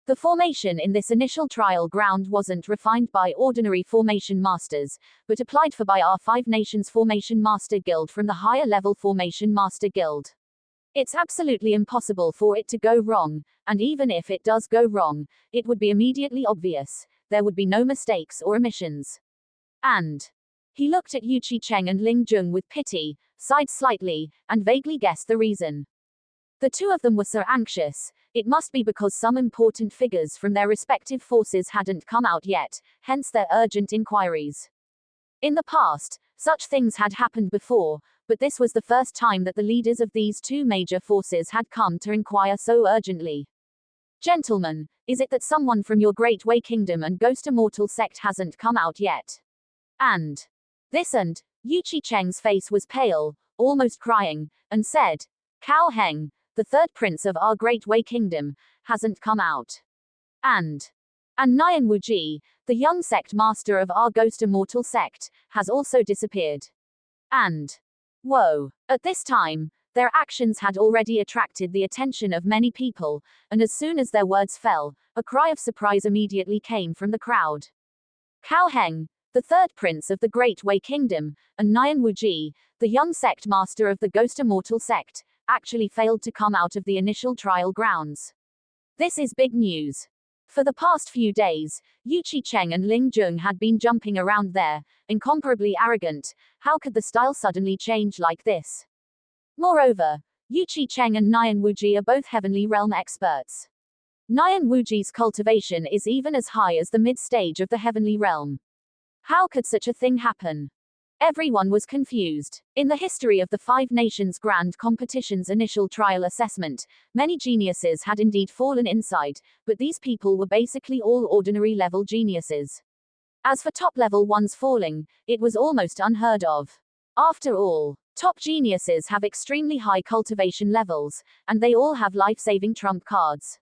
The formation in this initial trial ground wasn't refined by ordinary formation masters, but applied for by our 5 Nations Formation Master Guild from the higher level Formation Master Guild. It's absolutely impossible for it to go wrong, and even if it does go wrong, it would be immediately obvious, there would be no mistakes or omissions. And He looked at Yu Qicheng and Ling Jung with pity, sighed slightly, and vaguely guessed the reason. The two of them were so anxious. It must be because some important figures from their respective forces hadn't come out yet, hence their urgent inquiries. In the past, such things had happened before, but this was the first time that the leaders of these two major forces had come to inquire so urgently. Gentlemen, is it that someone from your Great Wei Kingdom and Ghost Immortal sect hasn't come out yet? And Yu Qicheng's face was pale, almost crying, and said, Cao Heng, the third prince of our Great Wei Kingdom, hasn't come out. And Nian Wuji, the young sect master of our Ghost Immortal sect, has also disappeared. And whoa! At this time, their actions had already attracted the attention of many people, and as soon as their words fell, a cry of surprise immediately came from the crowd. Cao Heng, the third prince of the Great Wei Kingdom, and Nian Wuji, the young sect master of the Ghost Immortal sect, actually failed to come out of the initial trial grounds. This is big news. For the past few days, Yu Qicheng and Ling Jung had been jumping around there, incomparably arrogant. How could the style suddenly change like this? Moreover, Yu Qicheng and Nian Wuji are both heavenly realm experts. Nian Wuji's cultivation is even as high as the mid-stage of the heavenly realm. How could such a thing happen? Everyone was confused. In the history of the Five Nations Grand Competition's initial trial assessment, many geniuses had indeed fallen inside, but these people were basically all ordinary level geniuses. As for top-level ones falling, it was almost unheard of. After all, top geniuses have extremely high cultivation levels, and they all have life-saving trump cards.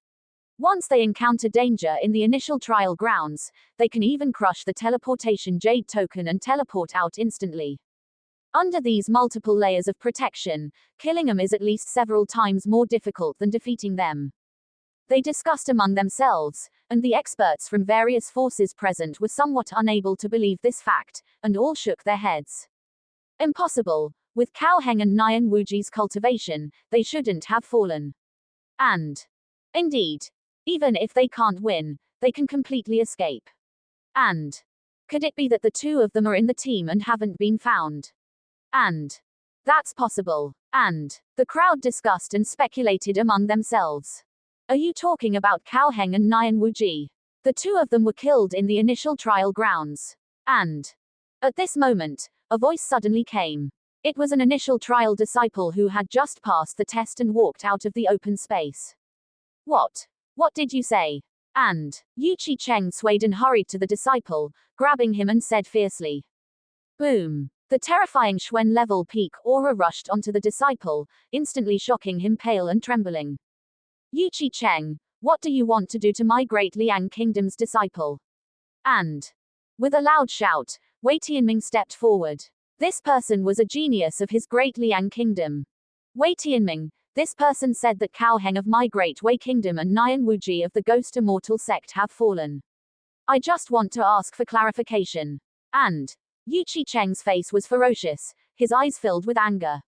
Once they encounter danger in the initial trial grounds, they can even crush the teleportation jade token and teleport out instantly. Under these multiple layers of protection, killing them is at least several times more difficult than defeating them. They discussed among themselves, and the experts from various forces present were somewhat unable to believe this fact, and all shook their heads. Impossible. With Cao Heng and Nian Wuji's cultivation, they shouldn't have fallen. And indeed, even if they can't win, they can completely escape. And could it be that the two of them are in the team and haven't been found? And that's possible. And the crowd discussed and speculated among themselves. Are you talking about Cao Heng and Nian Wuji? The two of them were killed in the initial trial grounds. And at this moment, a voice suddenly came. It was an initial trial disciple who had just passed the test and walked out of the open space. What did you say? And Yu Qicheng swayed and hurried to the disciple, grabbing him and said fiercely. Boom! The terrifying Xuan level peak aura rushed onto the disciple, instantly shocking him pale and trembling. Yu Qicheng, what do you want to do to my great Liang Kingdom's disciple? And with a loud shout, Wei Tianming stepped forward. This person was a genius of his great Liang Kingdom. Wei Tianming, this person said that Cao Heng of my Great Wei Kingdom and Nian Wuji of the Ghost Immortal sect have fallen. I just want to ask for clarification. And Yu Qicheng's face was ferocious, his eyes filled with anger.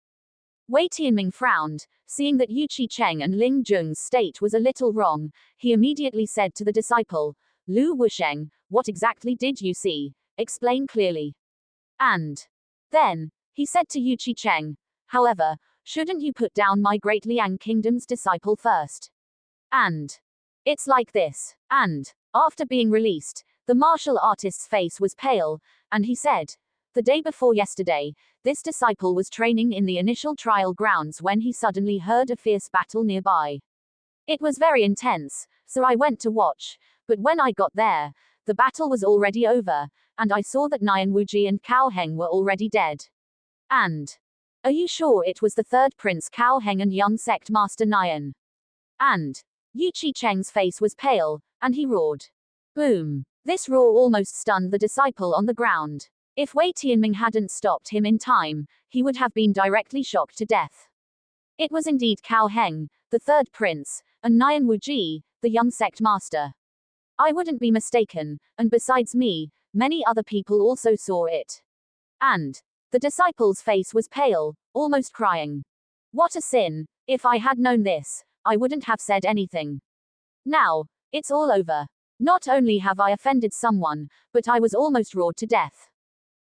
Wei Tianming frowned, seeing that Yu Qicheng and Ling Jung's state was a little wrong. He immediately said to the disciple, Lu Wusheng, what exactly did you see? Explain clearly. And then he said to Yu Qicheng, however, shouldn't you put down my great Liang Kingdom's disciple first? And it's like this. And after being released, the martial artist's face was pale, and he said, the day before yesterday, this disciple was training in the initial trial grounds when he suddenly heard a fierce battle nearby. It was very intense, so I went to watch, but when I got there, the battle was already over, and I saw that Nian Wuji and Cao Heng were already dead. And are you sure it was the third prince Cao Heng and young sect master Nian? And Yu Qicheng's face was pale, and he roared. Boom! This roar almost stunned the disciple on the ground. If Wei Tianming hadn't stopped him in time, he would have been directly shocked to death. It was indeed Cao Heng, the third prince, and Nian Wuji, the young sect master. I wouldn't be mistaken, and besides me, many other people also saw it. And the disciple's face was pale, almost crying. What a sin! If I had known this, I wouldn't have said anything. Now, it's all over. Not only have I offended someone, but I was almost roared to death.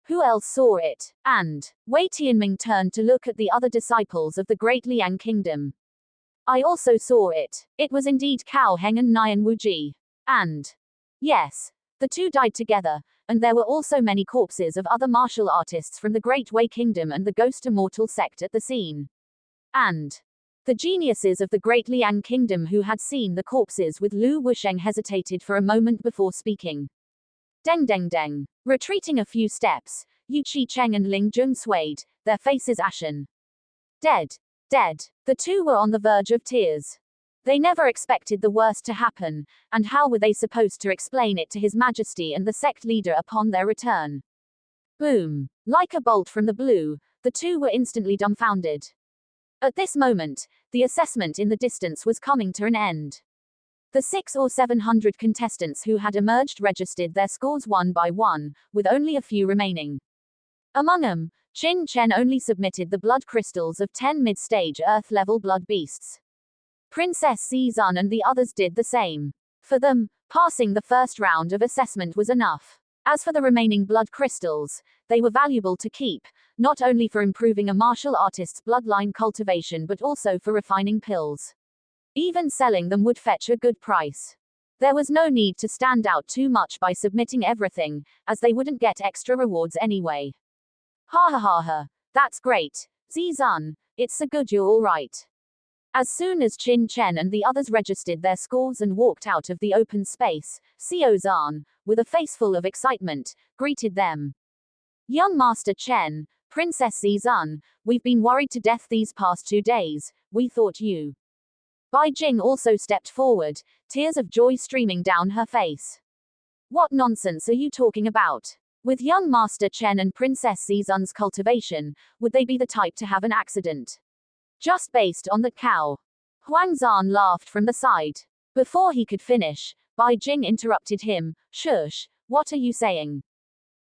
Who else saw it? And Wei Tianming turned to look at the other disciples of the Great Liang Kingdom. I also saw it. It was indeed Cao Heng and Nian Wuji. And yes, the two died together, and there were also many corpses of other martial artists from the Great Wei Kingdom and the Ghost Immortal sect at the scene. And the geniuses of the Great Liang Kingdom who had seen the corpses with Lu Wusheng hesitated for a moment before speaking. Deng deng deng. Retreating a few steps, Yu Qicheng and Ling Jun swayed, their faces ashen. Dead. Dead. The two were on the verge of tears. They never expected the worst to happen, and how were they supposed to explain it to His Majesty and the sect leader upon their return? Boom. Like a bolt from the blue, the two were instantly dumbfounded. At this moment, the assessment in the distance was coming to an end. The 600 or 700 contestants who had emerged registered their scores one by one, with only a few remaining. Among them, Qin Chen only submitted the blood crystals of 10 mid-stage Earth-level blood beasts. Princess Zizun and the others did the same. For them, passing the first round of assessment was enough. As for the remaining blood crystals, they were valuable to keep, not only for improving a martial artist's bloodline cultivation but also for refining pills. Even selling them would fetch a good price. There was no need to stand out too much by submitting everything, as they wouldn't get extra rewards anyway. Ha ha ha ha, that's great, Zizun, it's so good you're alright. As soon as Qin Chen and the others registered their scores and walked out of the open space, Xiao Zan, with a face full of excitement, greeted them. Young Master Chen, Princess Zizun, we've been worried to death these past 2 days, we thought you. Bai Jing also stepped forward, tears of joy streaming down her face. What nonsense are you talking about? With young Master Chen and Princess Zizun's cultivation, would they be the type to have an accident? Just based on that cow. Huang Zan laughed from the side. Before he could finish, Bai Jing interrupted him. Shush, what are you saying?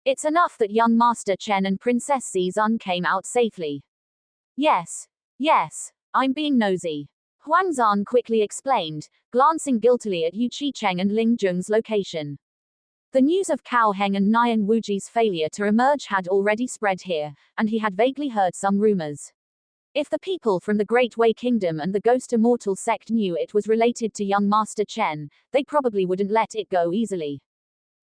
It's enough that young Master Chen and Princess Zizun came out safely. Yes, I'm being nosy. Huang Zan quickly explained, glancing guiltily at Yu Qicheng and Ling Jung's location. The news of Cao Heng and Nian Wuji's failure to emerge had already spread here, and he had vaguely heard some rumors. If the people from the Great Wei Kingdom and the Ghost Immortal sect knew it was related to young Master Chen, they probably wouldn't let it go easily.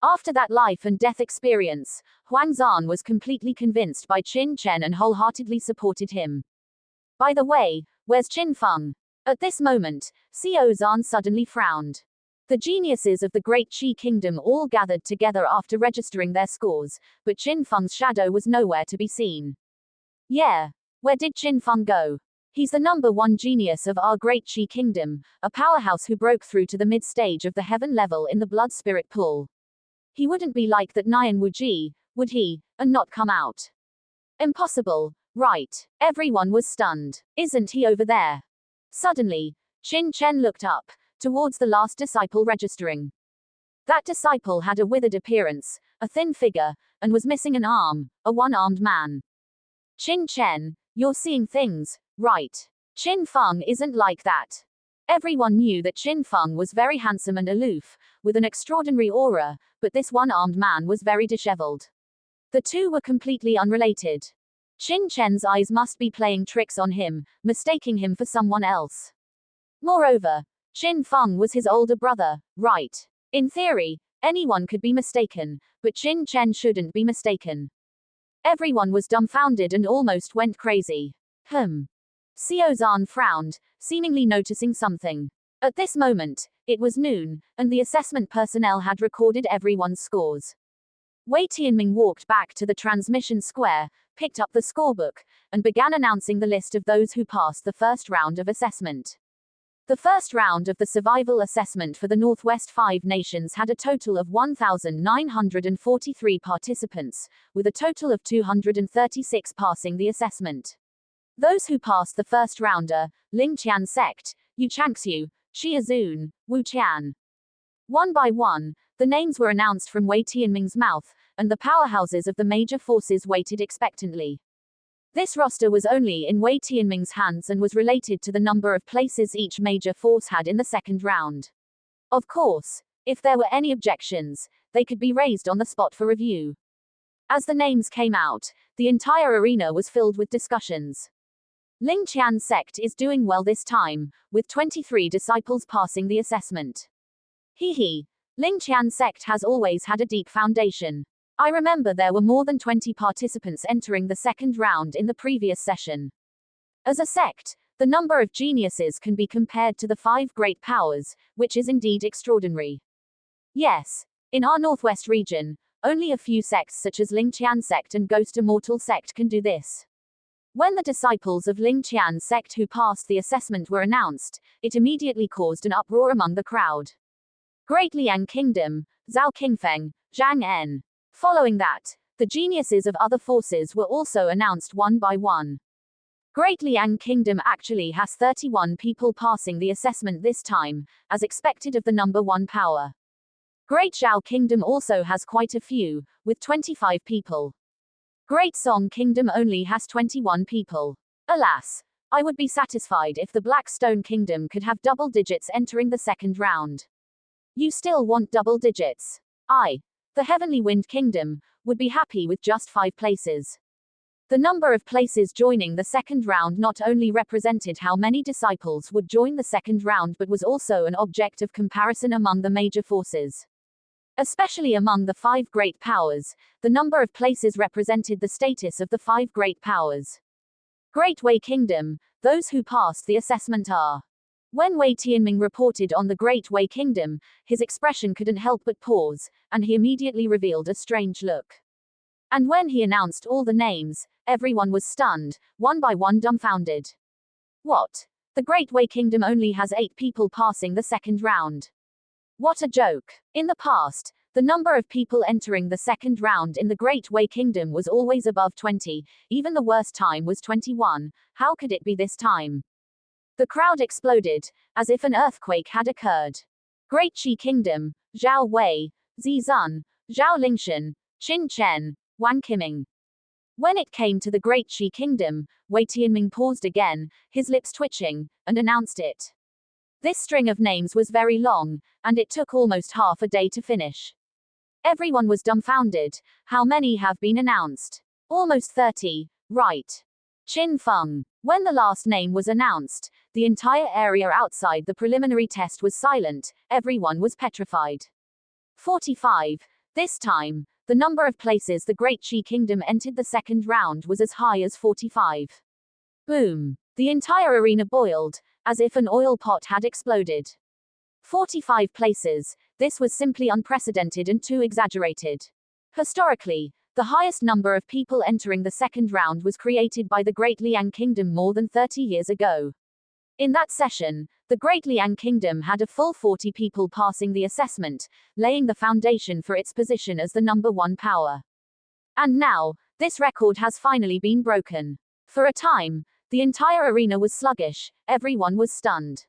After that life and death experience, Huang Zan was completely convinced by Qin Chen and wholeheartedly supported him. By the way, where's Qin Feng? At this moment, Xiao Zan suddenly frowned. The geniuses of the Great Qi Kingdom all gathered together after registering their scores, but Qin Feng's shadow was nowhere to be seen. Yeah. Where did Qin Feng go? He's the #1 genius of our Great Qi Kingdom, a powerhouse who broke through to the mid-stage of the heaven level in the blood spirit pool. He wouldn't be like that Nian Wuji, would he, and not come out? Impossible, right? Everyone was stunned. Isn't he over there? Suddenly, Qin Chen looked up, towards the last disciple registering. That disciple had a withered appearance, a thin figure, and was missing an arm, a one-armed man. Qin Chen, you're seeing things, right? Qin Feng isn't like that. Everyone knew that Qin Feng was very handsome and aloof, with an extraordinary aura, but this one-armed man was very disheveled. The two were completely unrelated. Qin Chen's eyes must be playing tricks on him, mistaking him for someone else. Moreover, Qin Feng was his older brother, right? In theory, anyone could be mistaken, but Qin Chen shouldn't be mistaken. Everyone was dumbfounded and almost went crazy. Xiao Zan frowned, seemingly noticing something. At this moment, it was noon, and the assessment personnel had recorded everyone's scores. Wei Tianming walked back to the transmission square, picked up the scorebook, and began announcing the list of those who passed the first round of assessment. The first round of the survival assessment for the Northwest 5 nations had a total of 1,943 participants, with a total of 236 passing the assessment. Those who passed the first round are Ling Qian sect, Yu Changxiu, Xia Zun, Wu Qian. One by one, the names were announced from Wei Tianming's mouth, and the powerhouses of the major forces waited expectantly. This roster was only in Wei Tianming's hands and was related to the number of places each major force had in the second round. Of course, if there were any objections, they could be raised on the spot for review. As the names came out, the entire arena was filled with discussions. Ling Qian sect is doing well this time, with 23 disciples passing the assessment. Hee. Ling Qian sect has always had a deep foundation. I remember there were more than 20 participants entering the second round in the previous session. As a sect, the number of geniuses can be compared to the 5 great powers, which is indeed extraordinary. Yes, in our northwest region, only a few sects such as Ling Qian sect and Ghost Immortal sect can do this. When the disciples of Ling Qian sect who passed the assessment were announced, it immediately caused an uproar among the crowd. Great Liang Kingdom, Zhao Qingfeng, Zhang En. Following that, the geniuses of other forces were also announced one by one. Great Liang Kingdom actually has 31 people passing the assessment this time, as expected of the number 1 power. Great Zhao Kingdom also has quite a few, with 25 people. Great Song Kingdom only has 21 people. Alas, I would be satisfied if the Black Stone Kingdom could have double digits entering the second round. You still want double digits? The Heavenly Wind Kingdom, would be happy with just 5 places. The number of places joining the second round not only represented how many disciples would join the second round but was also an object of comparison among the major forces. Especially among the 5 great powers, the number of places represented the status of the 5 great powers. Great Wei Kingdom, those who passed the assessment are. When Wei Tianming reported on the Great Wei Kingdom, his expression couldn't help but pause, and he immediately revealed a strange look. And when he announced all the names, everyone was stunned, one by one dumbfounded. What? The Great Wei Kingdom only has 8 people passing the second round. What a joke. In the past, the number of people entering the second round in the Great Wei Kingdom was always above 20, even the worst time was 21, how could it be this time? The crowd exploded, as if an earthquake had occurred. Great Qi Kingdom, Zhao Wei, Zi Zun, Zhao Lingshan, Qin Chen, Wang Qiming. When it came to the Great Qi Kingdom, Wei Tianming paused again, his lips twitching, and announced it. This string of names was very long, and it took almost half a day to finish. Everyone was dumbfounded. How many have been announced? Almost 30, right? Qin Feng. When the last name was announced, the entire area outside the preliminary test was silent, everyone was petrified. 45. This time, the number of places the Great Qi Kingdom entered the second round was as high as 45. Boom. The entire arena boiled, as if an oil pot had exploded. 45 places, this was simply unprecedented and too exaggerated. Historically, the highest number of people entering the second round was created by the Great Liang Kingdom more than 30 years ago. In that session, the Great Liang Kingdom had a full 40 people passing the assessment, laying the foundation for its position as the number 1 power. And now, this record has finally been broken. For a time, the entire arena was sluggish, everyone was stunned.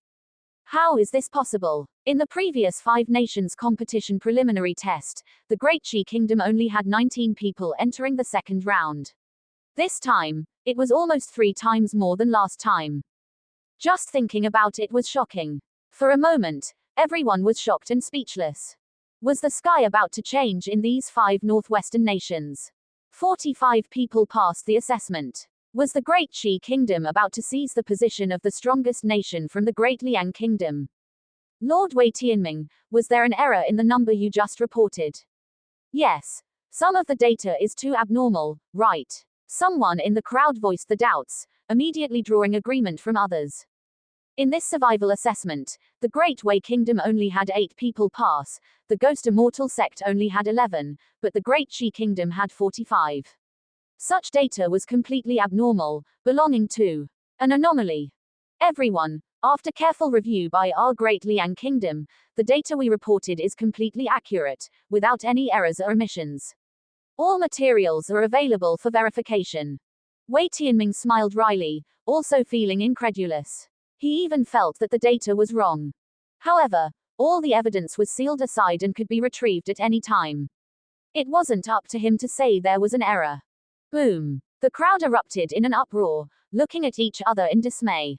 How is this possible? In the previous 5 nations competition preliminary test, the Great Qi Kingdom only had 19 people entering the second round. This time, it was almost 3 times more than last time. Just thinking about it was shocking. For a moment, everyone was shocked and speechless. Was the sky about to change in these 5 northwestern nations? 45 people passed the assessment. Was the Great Qi Kingdom about to seize the position of the strongest nation from the Great Liang Kingdom? Lord Wei Tianming, was there an error in the number you just reported? Yes. Some of the data is too abnormal, right? Someone in the crowd voiced the doubts, immediately drawing agreement from others. In this survival assessment, the Great Wei Kingdom only had 8 people pass, the Ghost Immortal sect only had 11, but the Great Qi Kingdom had 45. Such data was completely abnormal, belonging to an anomaly. Everyone, after careful review by our Great Liang Kingdom, the data we reported is completely accurate, without any errors or omissions. All materials are available for verification. Wei Tianming smiled wryly, also feeling incredulous. He even felt that the data was wrong. However, all the evidence was sealed aside and could be retrieved at any time. It wasn't up to him to say there was an error. Boom. The crowd erupted in an uproar, looking at each other in dismay.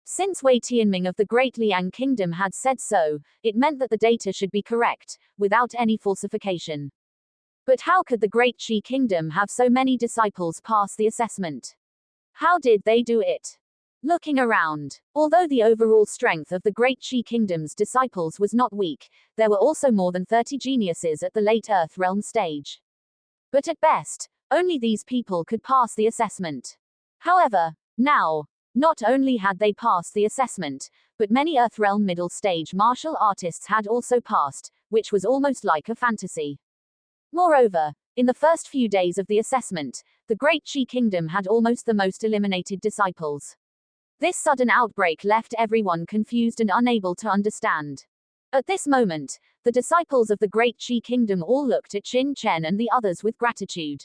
Since Wei Tianming of the Great Liang Kingdom had said so, it meant that the data should be correct, without any falsification. But how could the Great Qi Kingdom have so many disciples pass the assessment? How did they do it? Looking around, although the overall strength of the Great Qi Kingdom's disciples was not weak, there were also more than 30 geniuses at the late Earth realm stage. But at best, only these people could pass the assessment. However, now, not only had they passed the assessment, but many Earthrealm middle stage martial artists had also passed, which was almost like a fantasy. Moreover, in the first few days of the assessment, the Great Qi Kingdom had almost the most eliminated disciples. This sudden outbreak left everyone confused and unable to understand. At this moment, the disciples of the Great Qi Kingdom all looked at Qin Chen and the others with gratitude.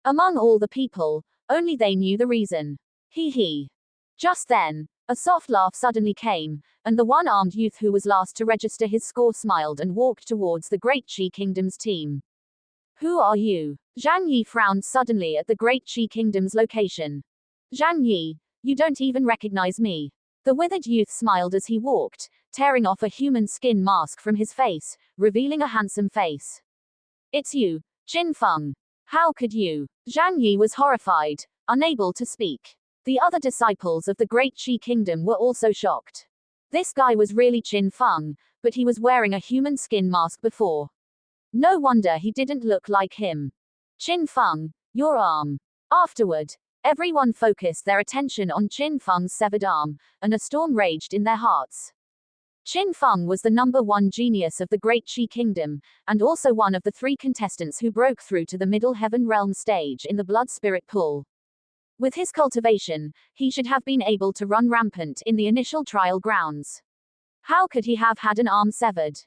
Among all the people, only they knew the reason. He. Just then, a soft laugh suddenly came, and the one-armed youth who was last to register his score smiled and walked towards the Great Qi Kingdom's team. Who are you? Zhang Yi frowned suddenly at the Great Qi Kingdom's location. Zhang Yi, you don't even recognize me. The withered youth smiled as he walked, tearing off a human skin mask from his face, revealing a handsome face. It's you, Qin Feng. How could you? Zhang Yi was horrified, unable to speak. The other disciples of the Great Qi Kingdom were also shocked. This guy was really Qin Feng, but he was wearing a human skin mask before. No wonder he didn't look like him. Qin Feng, your arm. Afterward, everyone focused their attention on Qin Feng's severed arm, and a storm raged in their hearts. Qin Feng was the #1 genius of the Great Qi Kingdom, and also one of the 3 contestants who broke through to the Middle Heaven Realm stage in the Blood Spirit Pool. With his cultivation, he should have been able to run rampant in the initial trial grounds. How could he have had an arm severed?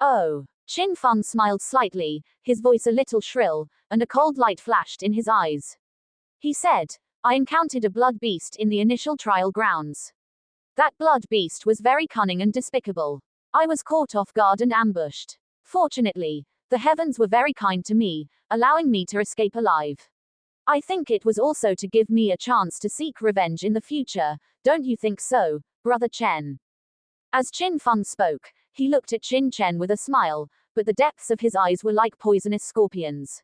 Oh. Qin Feng smiled slightly, his voice a little shrill, and a cold light flashed in his eyes. He said, I encountered a blood beast in the initial trial grounds. That blood beast was very cunning and despicable. I was caught off guard and ambushed. Fortunately, the heavens were very kind to me, allowing me to escape alive. I think it was also to give me a chance to seek revenge in the future, don't you think so, Brother Chen? As Qin Feng spoke, he looked at Qin Chen with a smile, but the depths of his eyes were like poisonous scorpions.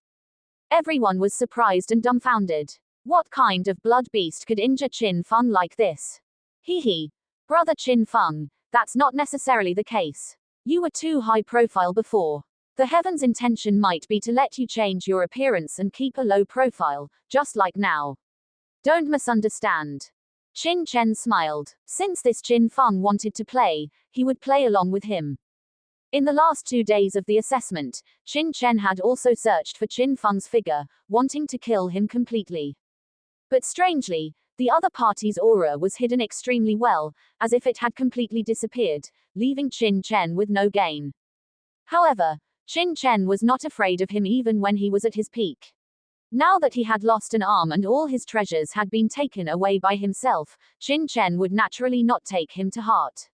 Everyone was surprised and dumbfounded. What kind of blood beast could injure Qin Feng like this? Brother Qin Feng, that's not necessarily the case. You were too high profile before. The heaven's intention might be to let you change your appearance and keep a low profile, just like now. Don't misunderstand. Qin Chen smiled. Since this Qin Feng wanted to play, he would play along with him. In the last 2 days of the assessment, Qin Chen had also searched for Qin Feng's figure, wanting to kill him completely. But strangely, the other party's aura was hidden extremely well, as if it had completely disappeared, leaving Qin Chen with no gain. However, Qin Chen was not afraid of him even when he was at his peak. Now that he had lost an arm and all his treasures had been taken away by himself, Qin Chen would naturally not take him to heart.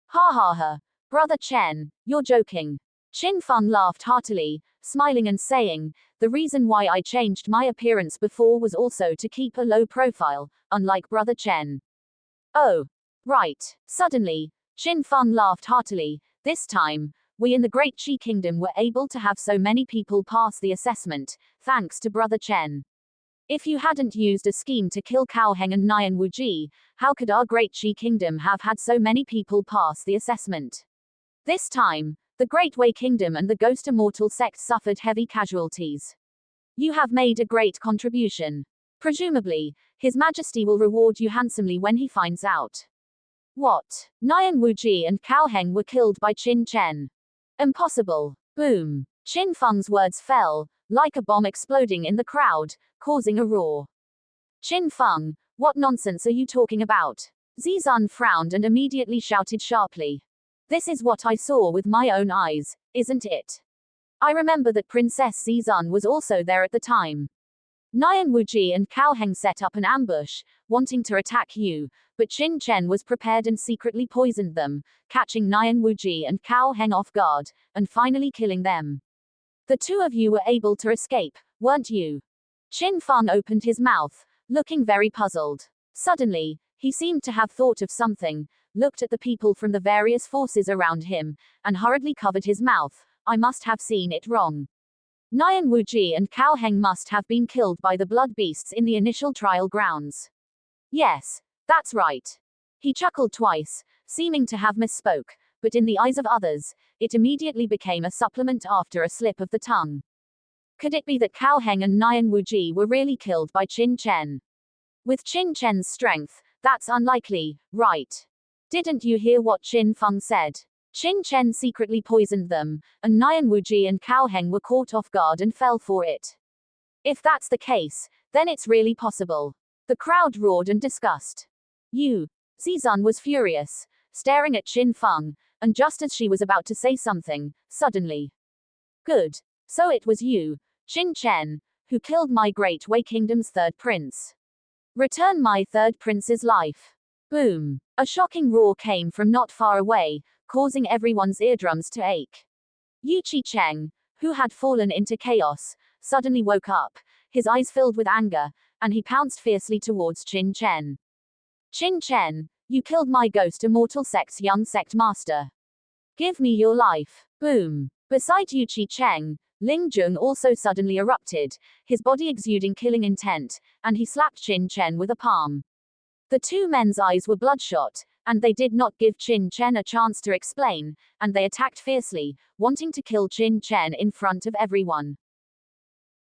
Ha. Brother Chen, you're joking. Qin Feng laughed heartily, smiling and saying, the reason why I changed my appearance before was also to keep a low profile, unlike Brother Chen. Oh. Right. Suddenly, Qin Feng laughed heartily. This time, we in the Great Qi Kingdom were able to have so many people pass the assessment, thanks to Brother Chen. If you hadn't used a scheme to kill Cao Heng and Nian Wuji, how could our Great Qi Kingdom have had so many people pass the assessment? This time, the Great Wei Kingdom and the Ghost Immortal sect suffered heavy casualties. You have made a great contribution. Presumably, His Majesty will reward you handsomely when he finds out. What? Nian Wuji and Cao Heng were killed by Qin Chen. Impossible. Boom. Qin Feng's words fell, like a bomb exploding in the crowd, causing a roar. Qin Feng, what nonsense are you talking about? Zizan frowned and immediately shouted sharply. This is what I saw with my own eyes, isn't it? I remember that Princess Zizan was also there at the time. Nian Wuji and Cao Heng set up an ambush, wanting to attack you, but Qin Chen was prepared and secretly poisoned them, catching Nian Wuji and Cao Heng off guard, and finally killing them. The 2 of you were able to escape, weren't you? Qin Feng opened his mouth, looking very puzzled. Suddenly, he seemed to have thought of something, looked at the people from the various forces around him, and hurriedly covered his mouth. I must have seen it wrong. Nian Wuji and Cao Heng must have been killed by the blood beasts in the initial trial grounds. Yes, that's right. He chuckled twice, seeming to have misspoke, but in the eyes of others, it immediately became a supplement after a slip of the tongue. Could it be that Cao Heng and Nian Wuji were really killed by Qin Chen? With Qin Chen's strength, that's unlikely, right? Didn't you hear what Qin Feng said? Qin Chen secretly poisoned them, and Nian Wuji and Cao Heng were caught off guard and fell for it. If that's the case, then it's really possible. The crowd roared in disgust. You. Zizun was furious, staring at Qin Feng, and just as she was about to say something, suddenly. Good. So it was you, Qin Chen, who killed my Great Wei Kingdom's third prince. Return my third prince's life. Boom. A shocking roar came from not far away, causing everyone's eardrums to ache. Yu Qicheng, who had fallen into chaos, suddenly woke up, his eyes filled with anger, and he pounced fiercely towards Qin Chen. Qin Chen, you killed my ghost immortal sect's young sect master. Give me your life. Boom. Beside Yu Qicheng, Ling Jung also suddenly erupted, his body exuding killing intent, and he slapped Qin Chen with a palm. The two men's eyes were bloodshot, and they did not give Qin Chen a chance to explain, and they attacked fiercely, wanting to kill Qin Chen in front of everyone.